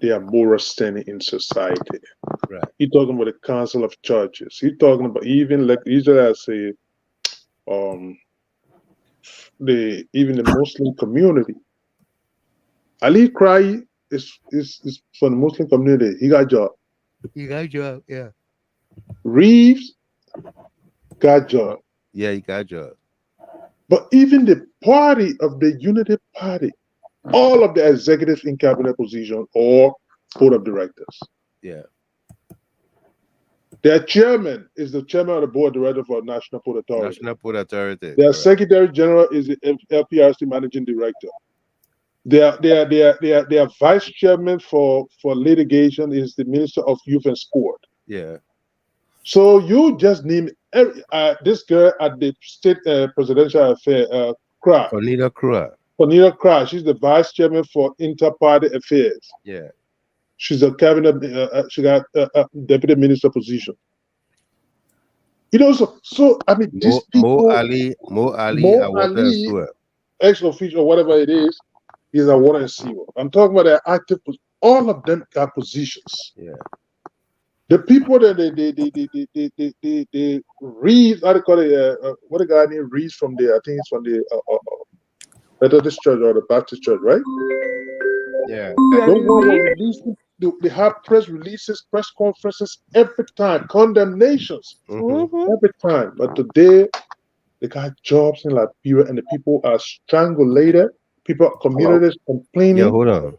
[SPEAKER 16] their moral standing in society.
[SPEAKER 1] Right.
[SPEAKER 16] You're talking about the Council of Churches. You're talking about even like usually I say, even the Muslim community. Ali Krai is from the Muslim community. He got job.
[SPEAKER 1] He got job, yeah.
[SPEAKER 16] Reeves got job.
[SPEAKER 1] Yeah, he got job.
[SPEAKER 16] But even the party of the Unity Party, all of the executives in cabinet position or board of directors.
[SPEAKER 1] Yeah.
[SPEAKER 16] Their chairman is the chairman of the board of directors for National Port Authority.
[SPEAKER 1] National Port Authority.
[SPEAKER 16] Their secretary general is the LPRC managing director. Their vice chairman for litigation is the Minister of Youth and Sport.
[SPEAKER 1] Yeah.
[SPEAKER 16] So you just name this girl at the state presidential affair, Kra. Cornelia Kra. She's the vice chairman for inter-party affairs.
[SPEAKER 1] Yeah.
[SPEAKER 16] She's a cabinet. She got a deputy minister position. You know, so I mean, these people.
[SPEAKER 1] Mo Ali,
[SPEAKER 16] ex officio, whatever it is a water and sewer. I'm talking about their active. All of them got positions.
[SPEAKER 1] Yeah.
[SPEAKER 16] The people that they read, how they call it, what a guy named Reeves from the, I think it's from the Methodist Church or the Baptist Church, right?
[SPEAKER 1] Yeah.
[SPEAKER 16] They have press releases, press conferences every time, condemnations every time. But today, they got jobs in Liberia and the people are strangulated. People, communities complaining.
[SPEAKER 1] Yeah, hold on.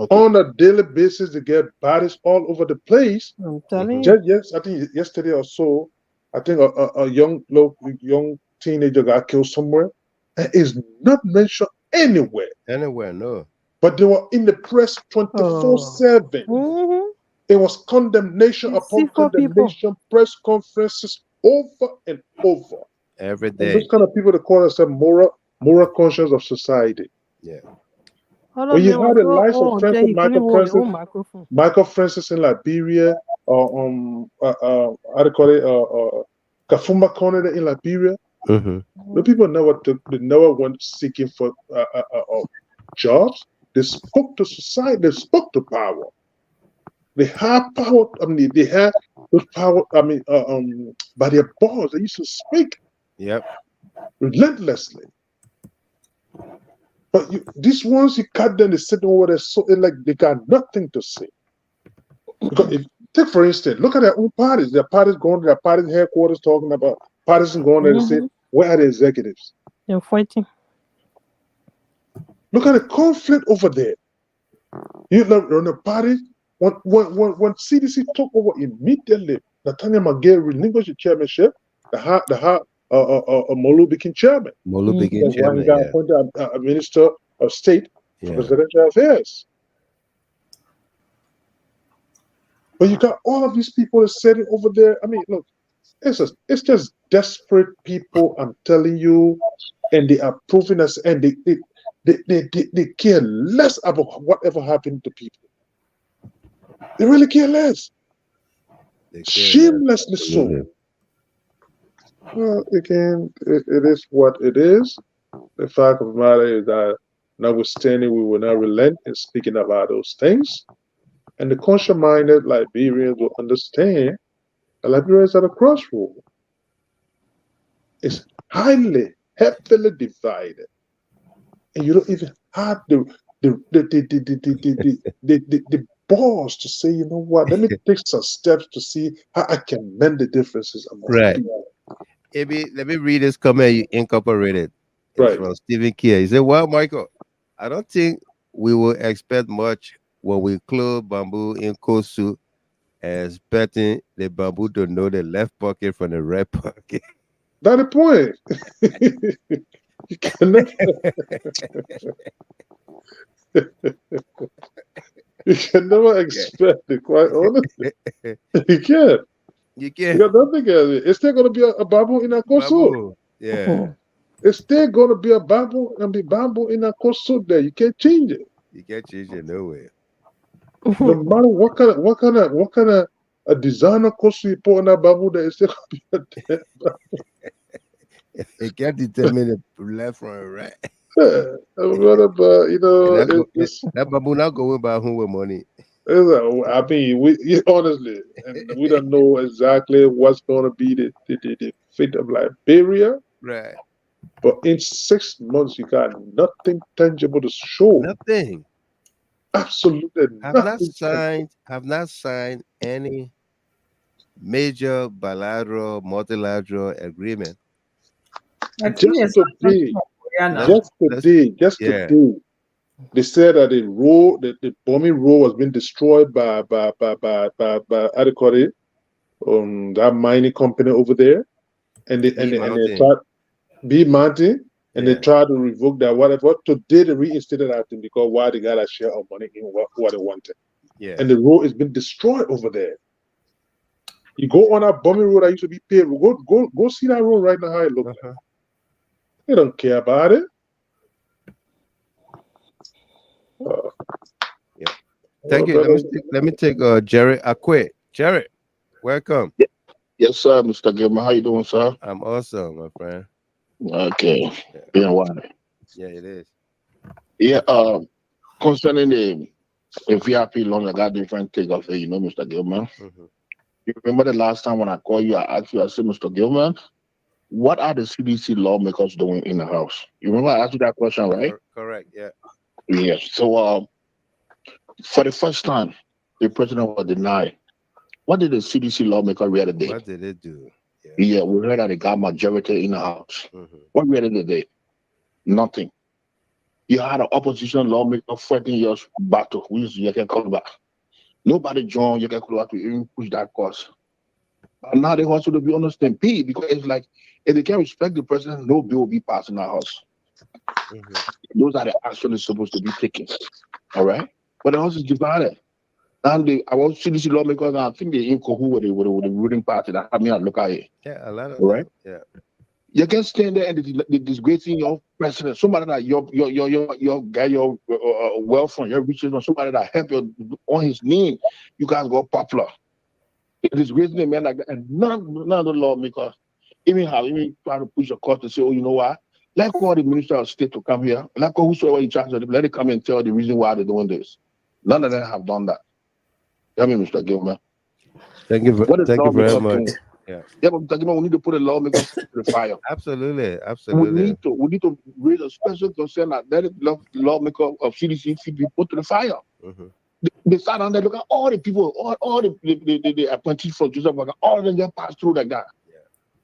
[SPEAKER 16] On a daily basis, they get bodies all over the place.
[SPEAKER 17] I'm telling you.
[SPEAKER 16] Yes, I think yesterday or so, I think a young teenager got killed somewhere. And it's not mentioned anywhere.
[SPEAKER 1] Anywhere, no.
[SPEAKER 16] But they were in the press 24/7. It was condemnation upon condemnation, press conferences over and over.
[SPEAKER 1] Every
[SPEAKER 16] And
[SPEAKER 1] day.
[SPEAKER 16] those kind of people that call themselves moral conscience of society.
[SPEAKER 1] Yeah.
[SPEAKER 16] When you had the likes of Michael Francis in Liberia, or how do you call it, Kafuma Conde in Liberia, the people they never went seeking for jobs. They spoke to society. They spoke to power. They had power. I mean, they had those power. I mean, by their boss, they used to speak.
[SPEAKER 1] Yep.
[SPEAKER 16] Relentlessly. But these ones, you cut them, they sit over there, so like they got nothing to say. Because take for instance, look at their own parties. Their parties going to their parties headquarters talking about parties going there to say, where are the executives?
[SPEAKER 17] They're fighting.
[SPEAKER 16] Look at the conflict over there. You know, on the parties, when CDC took over immediately, Nathaniel Magay relinquished the chairmanship, Molu became chairman.
[SPEAKER 1] Molu became chairman.
[SPEAKER 16] He got appointed a minister of state for presidential affairs. But you got all of these people sitting over there. I mean, look, it's just desperate people. I'm telling you, and they are proving us, and they care less about whatever happened to people. They really care less. Shamelessly so. Well, again, it is what it is. The fact of the matter is that notwithstanding, we will not relent in speaking about those things. And the conscious-minded Liberians will understand that Liberia is at a crossroad. It's heavily divided, and you don't even have the balls to say, you know what? Let me take some steps to see how I can mend the differences among
[SPEAKER 1] Right.
[SPEAKER 16] people.
[SPEAKER 1] Maybe let me read this comment you incorporated. It's
[SPEAKER 16] Right.
[SPEAKER 1] from Stephen Kier. He said, "Well, Michael, I don't think we will expect much when we close bamboo in Kosu, as betting the bamboo to know the left pocket from the right pocket."
[SPEAKER 16] That's the point. You cannot. You can never expect it, quite honestly. You can't.
[SPEAKER 1] You can't.
[SPEAKER 16] You got nothing at it. It's still going to be a bamboo in a Kosu.
[SPEAKER 1] Bamboo. Yeah.
[SPEAKER 16] It's still going to be a bamboo and be bamboo in a Kosu there. You can't change it.
[SPEAKER 1] You can't change it nowhere.
[SPEAKER 16] No matter what kind of a designer Kosu you put on that bamboo, there is still going to be a damn bamboo.
[SPEAKER 1] It can't determine the left from the right.
[SPEAKER 16] Yeah,
[SPEAKER 1] that bamboo not going back home with money.
[SPEAKER 16] I mean, honestly, and we don't know exactly what's going to be the fate of Liberia.
[SPEAKER 1] Right.
[SPEAKER 16] But in 6 months, you got nothing tangible to show.
[SPEAKER 1] Nothing.
[SPEAKER 16] Absolutely nothing.
[SPEAKER 1] Have not signed any major bilateral, multilateral agreement.
[SPEAKER 16] Just today, they said that the bombing road was being destroyed by how do you call it? That mining company over there, and they tried B Mountain, and they tried to revoke that whatever. Today they reinstated that thing because why they got a share of money in what they wanted.
[SPEAKER 1] Yeah.
[SPEAKER 16] And the road has been destroyed over there. You go on that bombing road that used to be paved. Go see that road right now how it looks like. They don't care about it.
[SPEAKER 1] Thank you. Let me take Jerry Akwe. Jerry, welcome.
[SPEAKER 4] Yes, sir, Mr. Gilman. How you doing, sir?
[SPEAKER 1] I'm awesome, my friend.
[SPEAKER 4] Okay. Yeah, why?
[SPEAKER 1] Yeah, it is.
[SPEAKER 4] Yeah, concerning the VIP loan, I got different take of it, Mr. Gilman. You remember the last time when I called you, I asked you, I said, Mr. Gilman, what are the CDC lawmakers doing in the House? You remember I asked you that question, right?
[SPEAKER 1] Correct, yeah.
[SPEAKER 4] Yes. So for the first time, the president was denied. What did the CDC lawmaker read today?
[SPEAKER 1] What did they do?
[SPEAKER 4] Yeah, we heard that they got majority in the House. What read today? Nothing. You had an opposition lawmaker fighting your battle, which you can call back. Nobody joined you can call back to even push that cause. But now they want you to be on the stampede because it's like if they can't respect the president, no bill will be passed in the House. Those are the actions supposed to be taken. All right? But the House is divided. And I want CDC lawmakers, I think they in cahoots with the ruling party. That I mean, look at it.
[SPEAKER 1] Yeah, a lot of
[SPEAKER 4] right.
[SPEAKER 1] Yeah.
[SPEAKER 4] You can stand there and they disgracing your president. Somebody that your guy, your wealth from your riches, somebody that help you on his name. You guys go popular. Disgracing a man like that, and none of the lawmakers even trying to push a court to say, oh, you know what? Let call the Minister of State to come here. Let call whosoever in charge of them. Let it come and tell the reason why they're doing this. None of them have done that. Tell me, Mr. Gilman.
[SPEAKER 1] Thank you very much. Yeah,
[SPEAKER 4] but Mr. Gilman, we need to put a lawmaker to the fire.
[SPEAKER 1] Absolutely.
[SPEAKER 4] We need to raise a special concern that the lawmaker of CDC should be put to the fire. They sat down there, look at all the people, all the appointees from Joseph, all of them just passed through like that.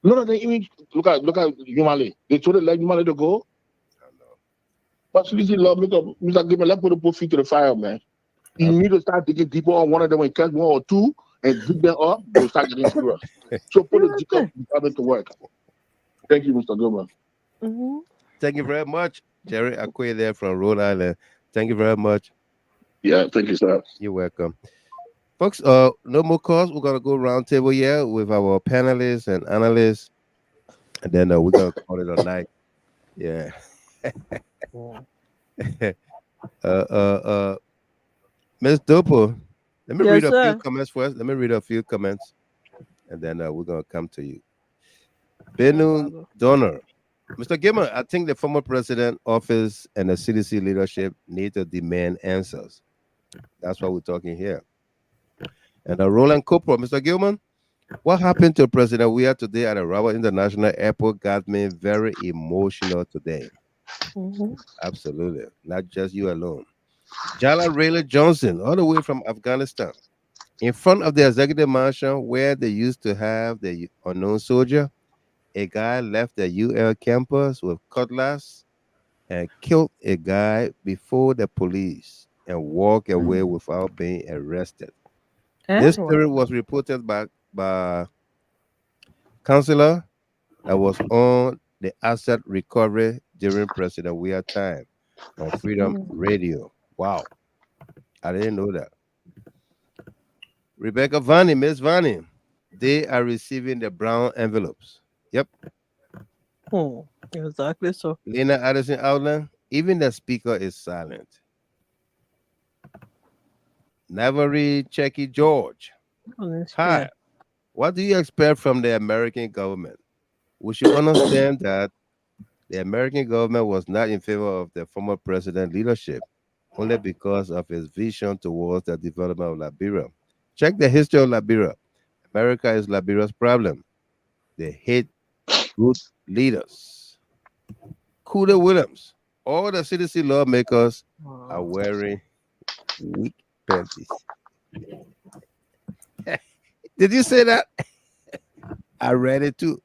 [SPEAKER 4] None of them even look at Yumale. They told them let Yumale to go. But CDC lawmaker, Mr. Gilman, let's put feet to the fire, man. You need to start digging deeper on one of them and catch one or two and dig them up, they'll start getting serious. So put the department to work. Thank you, Mr. Gilman.
[SPEAKER 1] Thank you very much, Jerry Akwe there from Rhode Island. Thank you very much.
[SPEAKER 4] Yeah, thank you, sir.
[SPEAKER 1] You're welcome. Folks, no more calls. We're gonna go round table here with our panelists and analysts, and then we're gonna call it a night. Yeah. Ms. Dopo, let me read a few comments first. Let me read a few comments, and then we're gonna come to you. Benu Donor, Mr. Gilman, I think the former president office and the CDC leadership need to demand answers. That's why we're talking here. And Roland Cooper, Mr. Gilman, what happened to President Weah today at the Robert International Airport got me very emotional today. Absolutely. Not just you alone. Jala Rayleigh Johnson, all the way from Afghanistan, in front of the executive mansion where they used to have the unknown soldier, a guy left the UL campus with cutlass and killed a guy before the police and walked away without being arrested. This story was reported by counselor that was on the asset recovery during President Weah time on Freedom Radio. Wow. I didn't know that. Rebecca Vanny, Miss Vanny, they are receiving the brown envelopes. Yep.
[SPEAKER 17] Exactly so.
[SPEAKER 1] Lena Addison Outland, even the speaker is silent. Navari Checky George. Hi. What do you expect from the American government? We should understand that the American government was not in favor of the former president leadership only because of his vision towards the development of Liberia. Check the history of Liberia. America is Liberia's problem. They hate good leaders. Kuda Williams, all the CDC lawmakers are wearing weak panties. Did you say that? I read it too.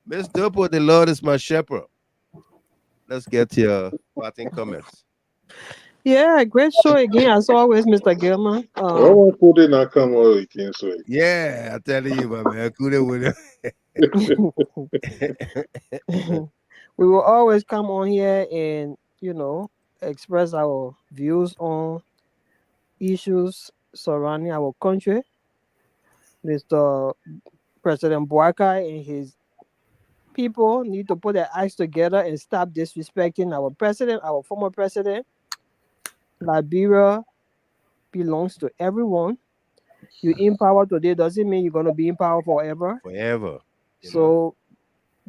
[SPEAKER 1] Miss Dopo, the Lord is my shepherd. Let's get your parting comments.
[SPEAKER 17] Yeah, great show again as always, Mr. Gilman.
[SPEAKER 16] Why could they not come on again? So
[SPEAKER 1] yeah, I'm telling you, my man.
[SPEAKER 17] We will always come on here and express our views on issues surrounding our country. Mr. President Weah and his people need to put their acts together and stop disrespecting our president, our former president. Liberia belongs to everyone. You in power today doesn't mean you're going to be in power forever.
[SPEAKER 1] Forever.
[SPEAKER 17] So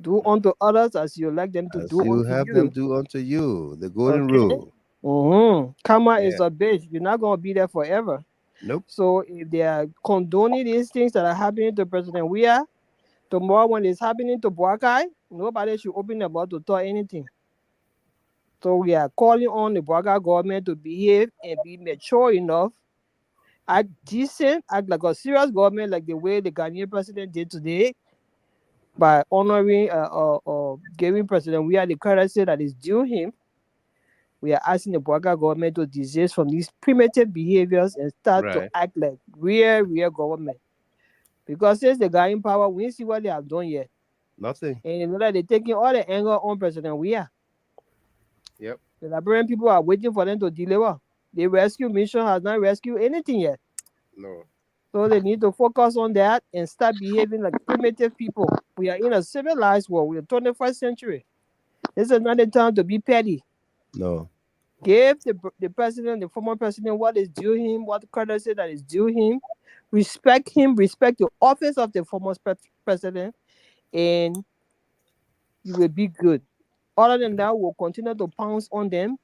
[SPEAKER 17] do unto others as you like them to do
[SPEAKER 1] you
[SPEAKER 17] unto
[SPEAKER 1] have
[SPEAKER 17] you.
[SPEAKER 1] them do unto you. The golden rule.
[SPEAKER 17] Karma is a bitch. You're not going to be there forever.
[SPEAKER 1] Nope.
[SPEAKER 17] So if they are condoning these things that are happening to President Weah, tomorrow when it's happening to Weah, nobody should open their mouth to talk anything. So we are calling on the Weah government to behave and be mature enough, act decent, act like a serious government, like the way the Ghanaian president did today, by honoring or giving President Weah the courtesy that is due him. We are asking the Weah government to desist from these primitive behaviors and start to act like real government. Because since they got in power, we didn't see what they have done yet.
[SPEAKER 1] Nothing.
[SPEAKER 17] And you know that they're taking all the anger on President Weah.
[SPEAKER 1] Yep.
[SPEAKER 17] The Liberian people are waiting for them to deliver. The rescue mission has not rescued anything yet.
[SPEAKER 1] No.
[SPEAKER 17] So they need to focus on that and start behaving like primitive people. We are in a civilized world. We're in the 21st century. This is not the time to be petty.
[SPEAKER 1] No.
[SPEAKER 17] Give the president, the former president, what is due him, what courtesy that is due him. Respect him, respect the office of the former president, and you will be good. Other than that, we'll continue to pounce on them.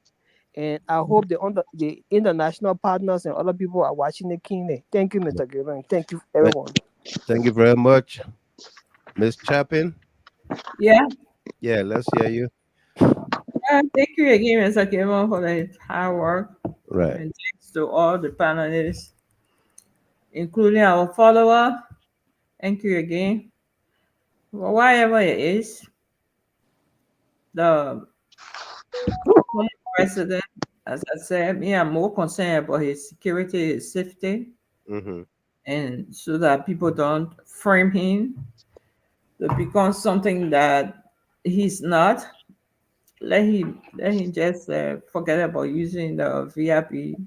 [SPEAKER 17] And I hope the international partners and other people are watching it keenly. Thank you, Mr. Gilman. Thank you, everyone.
[SPEAKER 1] Thank you very much. Miss Chapin?
[SPEAKER 11] Yeah.
[SPEAKER 1] Yeah, let's hear you.
[SPEAKER 11] Thank you again, Mr. Gilman, for the hard work.
[SPEAKER 1] Right.
[SPEAKER 11] And thanks to all the panelists, including our follower. Thank you again. Well, whatever it is, the former president, as I said, me, I'm more concerned about his security, his safety, and so that people don't frame him to become something that he's not. Let him just forget about using the VIP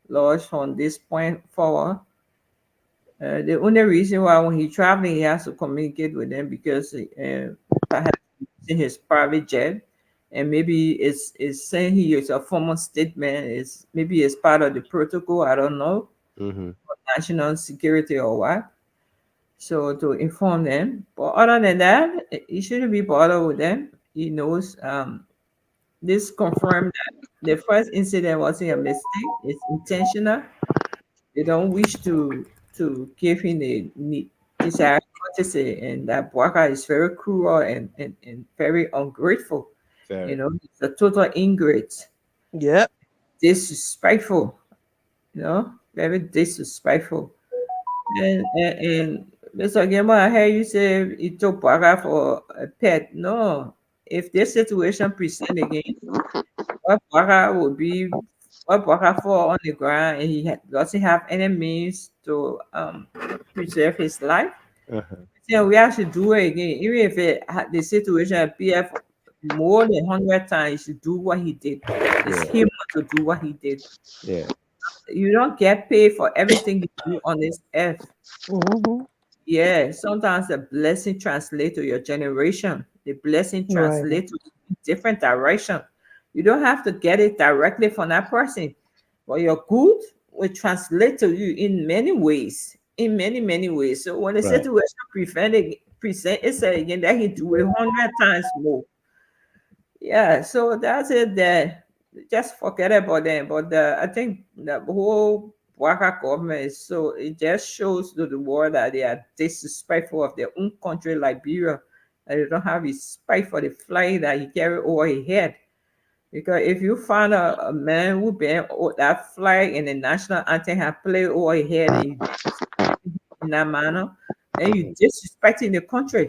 [SPEAKER 11] laws from this point forward. The only reason why when he's traveling, he has to communicate with them because perhaps in his private jet, and maybe it's saying he is a formal statement. Is maybe it's part of the protocol. I don't know, national security or what. So to inform them. But other than that, he shouldn't be bothered with them. He knows this confirmed that the first incident wasn't a mistake, it's intentional. They don't wish to give him the desired courtesy, and that Bwaka is very cruel and very ungrateful.
[SPEAKER 1] Very.
[SPEAKER 11] You know, he's a total ingrate.
[SPEAKER 17] Yep.
[SPEAKER 11] Disrespectful, you know, very disrespectful. And Mr. Gamble, I heard you say he took Bwaka for a pet. No, if this situation present again, what Bwaka would be, what Bwaka fall on the ground, and he doesn't have any means to preserve his life. Yeah, we have to do it again. Even if the situation appear more than 100 times, he should do what he did. It's him to do what he did.
[SPEAKER 1] Yeah.
[SPEAKER 11] You don't get paid for everything you do on this earth. Yeah, sometimes the blessing translates to your generation. The blessing translates to different direction. You don't have to get it directly from that person, but your good will translate to you in many ways. In many ways. So when the situation present itself again, that he do it 100 times more. Yeah, so that's it there. Just forget about them. But I think the whole Waka government is so, it just shows to the world that they are disrespectful of their own country, Liberia, and they don't have respect for the flag that he carry over his head. Because if you find a man who bear that flag and the national anthem have played over his head and you in that manner, then you disrespecting the country.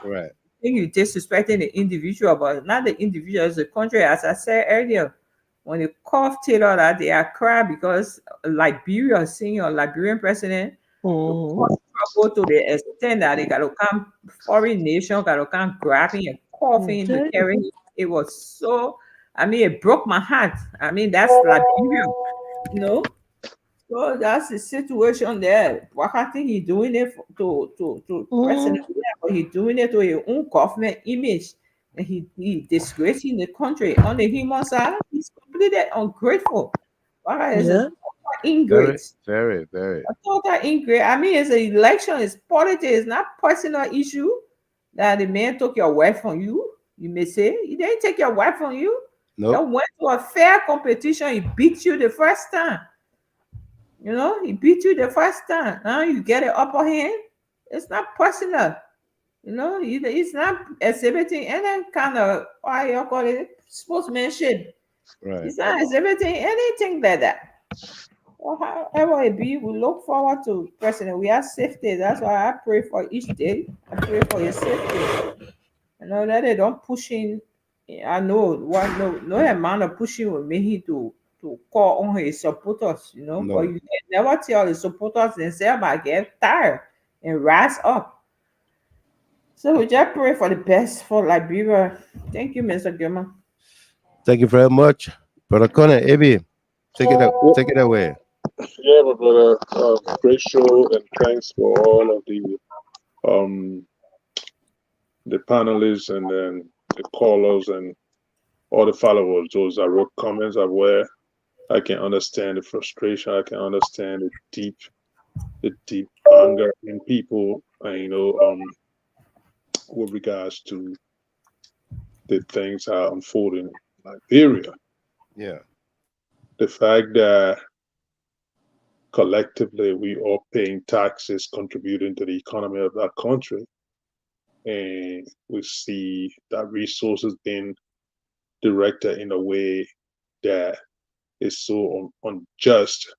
[SPEAKER 1] Right.
[SPEAKER 11] I think you disrespecting the individual, but not the individual, it's the country. As I said earlier, when they call Taylor that they are crying because Liberia, seeing a Liberian president, go to the extent that they got to come, foreign nation got to come grabbing and coughing to carry him. It was so, I mean, it broke my heart. I mean, that's Liberia, you know. So that's the situation there. Why think he's doing it to President Weah, but he's doing it to his own government image. And he disgracing the country. On the human side, he's completely ungrateful. Why is a ingrate?
[SPEAKER 1] Very.
[SPEAKER 11] A total ingrate. I mean, it's an election, it's politics, it's not personal issue that the man took your wife from you. You may say he didn't take your wife from you.
[SPEAKER 1] No.
[SPEAKER 11] You went to a fair competition, he beat you the first time. You know, he beat you the first time. Now you get an upper hand. It's not personal. You know, it's not exhibiting any kind of, why you call it, sportsmanship.
[SPEAKER 1] Right.
[SPEAKER 11] It's not exhibiting anything like that. Or however it be, we look forward to President Weah's safety. That's why I pray for each day. I pray for his safety. You know, that they don't push him. I know no amount of pushing will make him to call on his supporters, you know, but you can never tell the supporters themselves I get tired and rise up. So we just pray for the best for Liberia. Thank you, Mr. Gilman.
[SPEAKER 1] Thank you very much. Brother Connor, Abby, take it away.
[SPEAKER 16] Yeah, my brother, great show, and thanks for all of the panelists and then the callers and all the followers. Those that wrote comments are where I can understand the frustration. I can understand the deep anger in people, and you know, with regards to the things that are unfolding in Liberia.
[SPEAKER 1] Yeah.
[SPEAKER 16] The fact that collectively we are paying taxes, contributing to the economy of that country, and we see that resources being directed in a way that is so unjust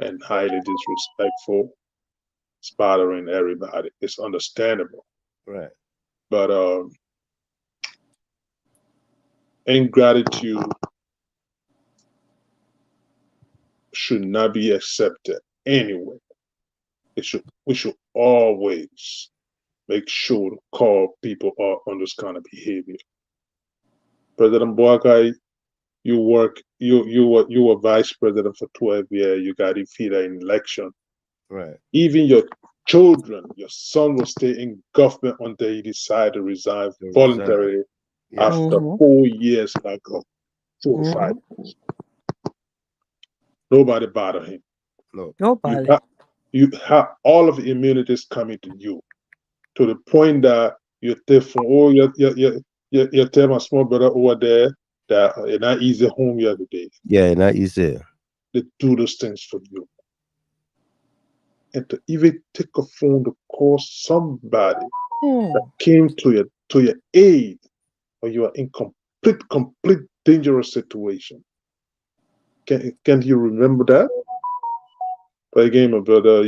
[SPEAKER 16] and highly disrespectful. It's bothering everybody. It's understandable.
[SPEAKER 1] Right.
[SPEAKER 16] But ingratitude should not be accepted anyway. We should always make sure to call people out on this kind of behavior. President Bwaka, you were vice president for 12 years. You got defeated in election.
[SPEAKER 1] Right.
[SPEAKER 16] Even your children, your son will stay in government until he decides to resign voluntarily after 4 years, like 4 or 5 years. Nobody bother him.
[SPEAKER 1] No.
[SPEAKER 17] Nobody.
[SPEAKER 16] you have all of the immunities coming to you, to the point that you take from you tell my small brother over there that it's not easy home the other day.
[SPEAKER 1] Yeah, not easy.
[SPEAKER 16] They do those things for you. And to even take a phone to call somebody that came to your aid, or you are in complete dangerous situation. Can you remember that? But again, my brother,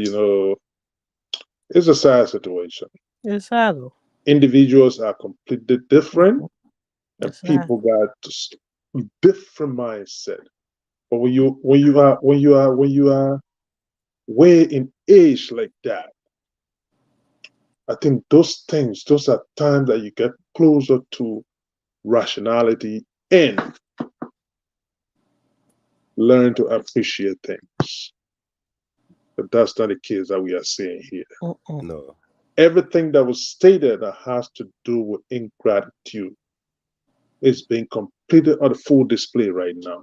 [SPEAKER 16] it's a sad situation.
[SPEAKER 17] It's sad.
[SPEAKER 16] Individuals are completely different, and people got different mindset. But when you are way in age like that, I think those are times that you get closer to rationality and learn to appreciate things. But that's not the case that we are seeing here.
[SPEAKER 1] No.
[SPEAKER 16] Everything that was stated that has to do with ingratitude is being completed on full display right now.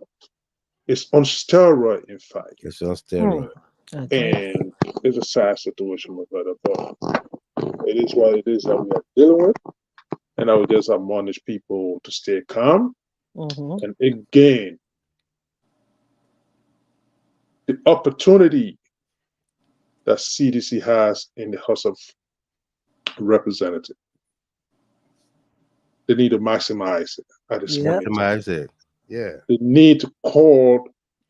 [SPEAKER 16] It's on steroid, in fact.
[SPEAKER 1] It's on steroid.
[SPEAKER 16] And it's a sad situation, my brother. But it is what it is that we are dealing with. And I would just admonish people to stay calm. And again, the opportunity that CDC has in the House of Representatives, they need to maximize it at this moment.
[SPEAKER 1] Maximize it. Yeah.
[SPEAKER 16] They need to call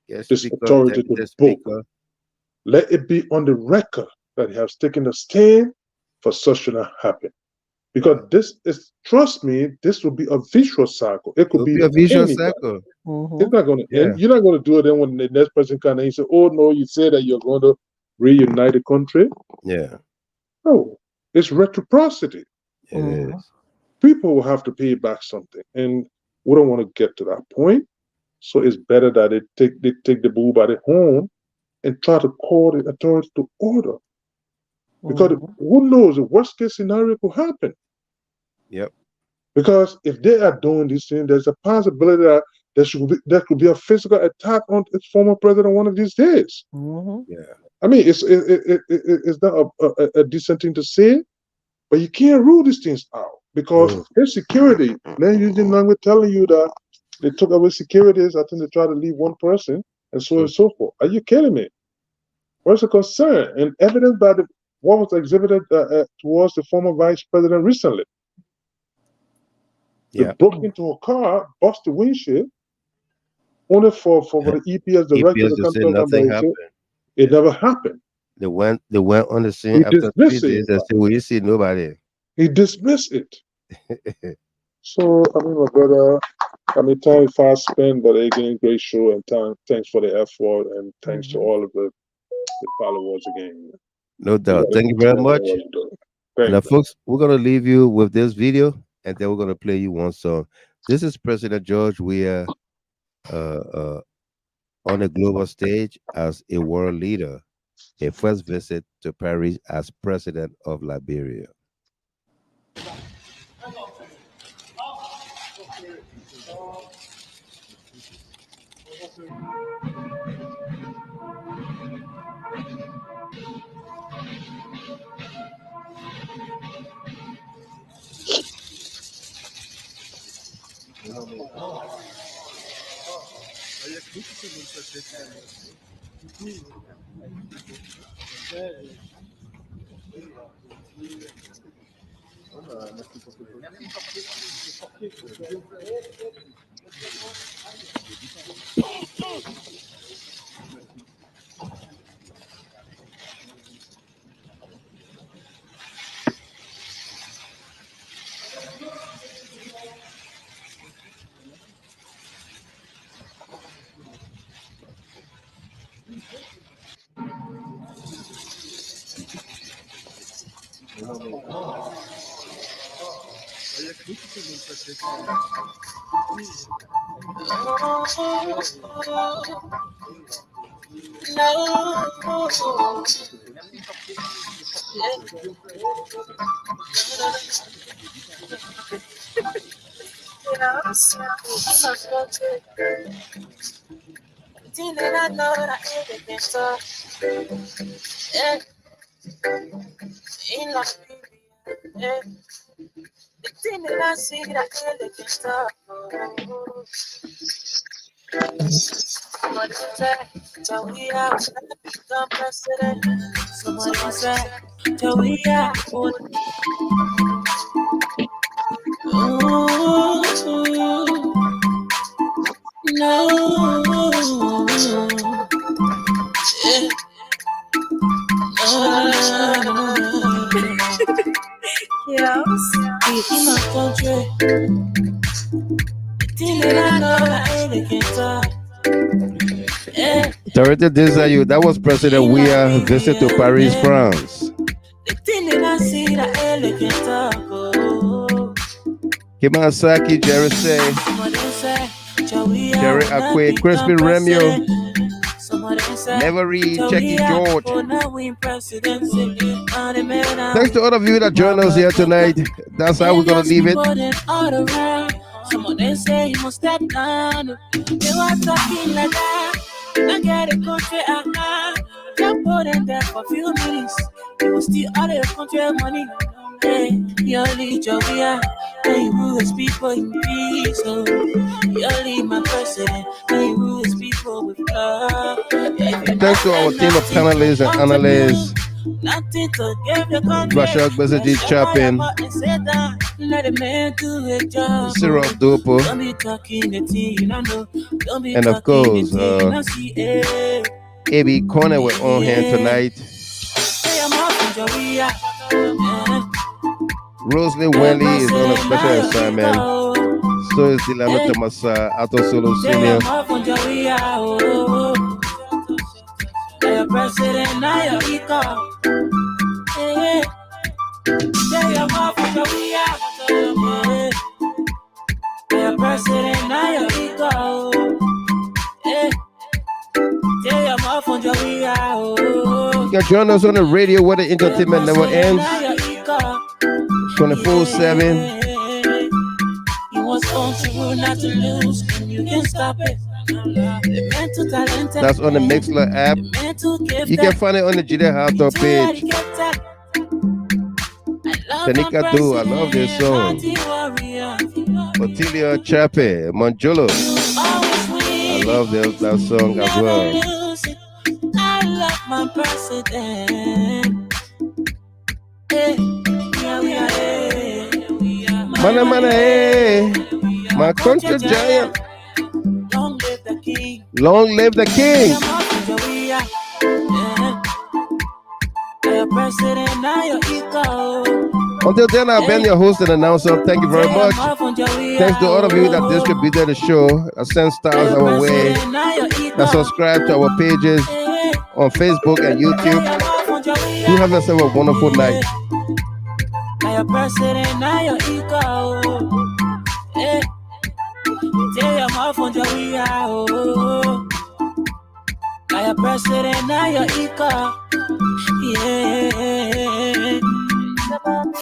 [SPEAKER 16] this authority to book. Let it be on the record that he has taken a stand for such to not happen. Because this is, trust me, this will be a vicious cycle. It could be
[SPEAKER 1] a vicious
[SPEAKER 16] anybody.
[SPEAKER 1] cycle.
[SPEAKER 16] It's not going to end. You're not going to do it then when the next person comes and say, oh no, you said that you're going to reunite the country.
[SPEAKER 1] Yeah.
[SPEAKER 16] No, it's reciprocity.
[SPEAKER 1] It is.
[SPEAKER 16] People will have to pay back something. And we don't want to get to that point. So it's better that they take the bull by the horn and try to call the authorities to order. Because who knows, the worst case scenario could happen.
[SPEAKER 1] Yep.
[SPEAKER 16] Because if they are doing these things, there's a possibility that there could be a physical attack on its former president one of these days.
[SPEAKER 1] Yeah.
[SPEAKER 16] I mean, it's not a decent thing to say, but you can't rule these things out because there's security. Then using language telling you that they took away securities. I think they tried to leave one person and so on and so forth. Are you kidding me? What's the concern? And evidence by what was exhibited towards the former vice president recently. They broke into a car, bust the windshield, only for the EPS director to come to
[SPEAKER 1] nothing happened.
[SPEAKER 16] It never happened.
[SPEAKER 1] They went on the scene after 3 days and said, "We didn't see nobody."
[SPEAKER 16] He dismissed it. So I mean, my brother, time fast spent, but again, great show and thanks for the effort and thanks to all of the followers again.
[SPEAKER 1] No doubt. Thank you very much. Now, folks, we're gonna leave you with this video, and then we're gonna play you one song. This is President George Weah on a global stage as a world leader, a first visit to Paris as president of Liberia.
[SPEAKER 10] Yeah. In Liberia, yeah. The thing that I see that elegant stuff. Somebody said, till we are become president. Somebody said, till we are. No. Yeah. Yes. In my country, the thing that I know that elegant stuff. Yeah.
[SPEAKER 1] Directed this at you. That was President Weah visit to Paris, France. Kimasaki, Jerry say, Jerry Akwe, Crispy Remio, Never Read, Checky George. Thanks to all of you that joined us here tonight. That's how we're going to leave it.
[SPEAKER 10] Someone they say you must step down. They were talking like that. I get a country, just put them there for a few minutes. You will steal all your country money. Hey, you lead your way out. Hey, you rule his people in peace. Oh, you lead my president. Hey, you rule his people with love.
[SPEAKER 1] Thanks to our team of panelists and analysts.
[SPEAKER 10] Nothing to give the country.
[SPEAKER 1] Bashak Besiji Chapin.
[SPEAKER 10] Let a man do his job.
[SPEAKER 1] Cyril Dopo.
[SPEAKER 10] Don't be talking the tea, you know. Don't be
[SPEAKER 1] And of course, A.B. Corner were on hand tonight. Rosalie Wendy is on a special assignment. So is Delano Tomasa, Ato Solo Senior.
[SPEAKER 10] President, now you're equal. President, now you're equal.
[SPEAKER 1] You can join us on the radio where the entertainment never ends. 24/7.
[SPEAKER 10] You want to not to lose, and you can stop it.
[SPEAKER 1] That's on the Mixler app. You can find it on the GD Hot page. Tanika Do, I love this song. Otilia Chape, Manjolo. I love that song as well.
[SPEAKER 10] I love my president.
[SPEAKER 1] Mana, hey. My country giant. Long live the king. Until then, I've been your host and announcer. Thank you very much. Thanks to all of you that distributed the show, that sent stars our way, that subscribe to our pages on Facebook and YouTube. You have yourself a wonderful night.
[SPEAKER 10] President, now you're equal. Yeah.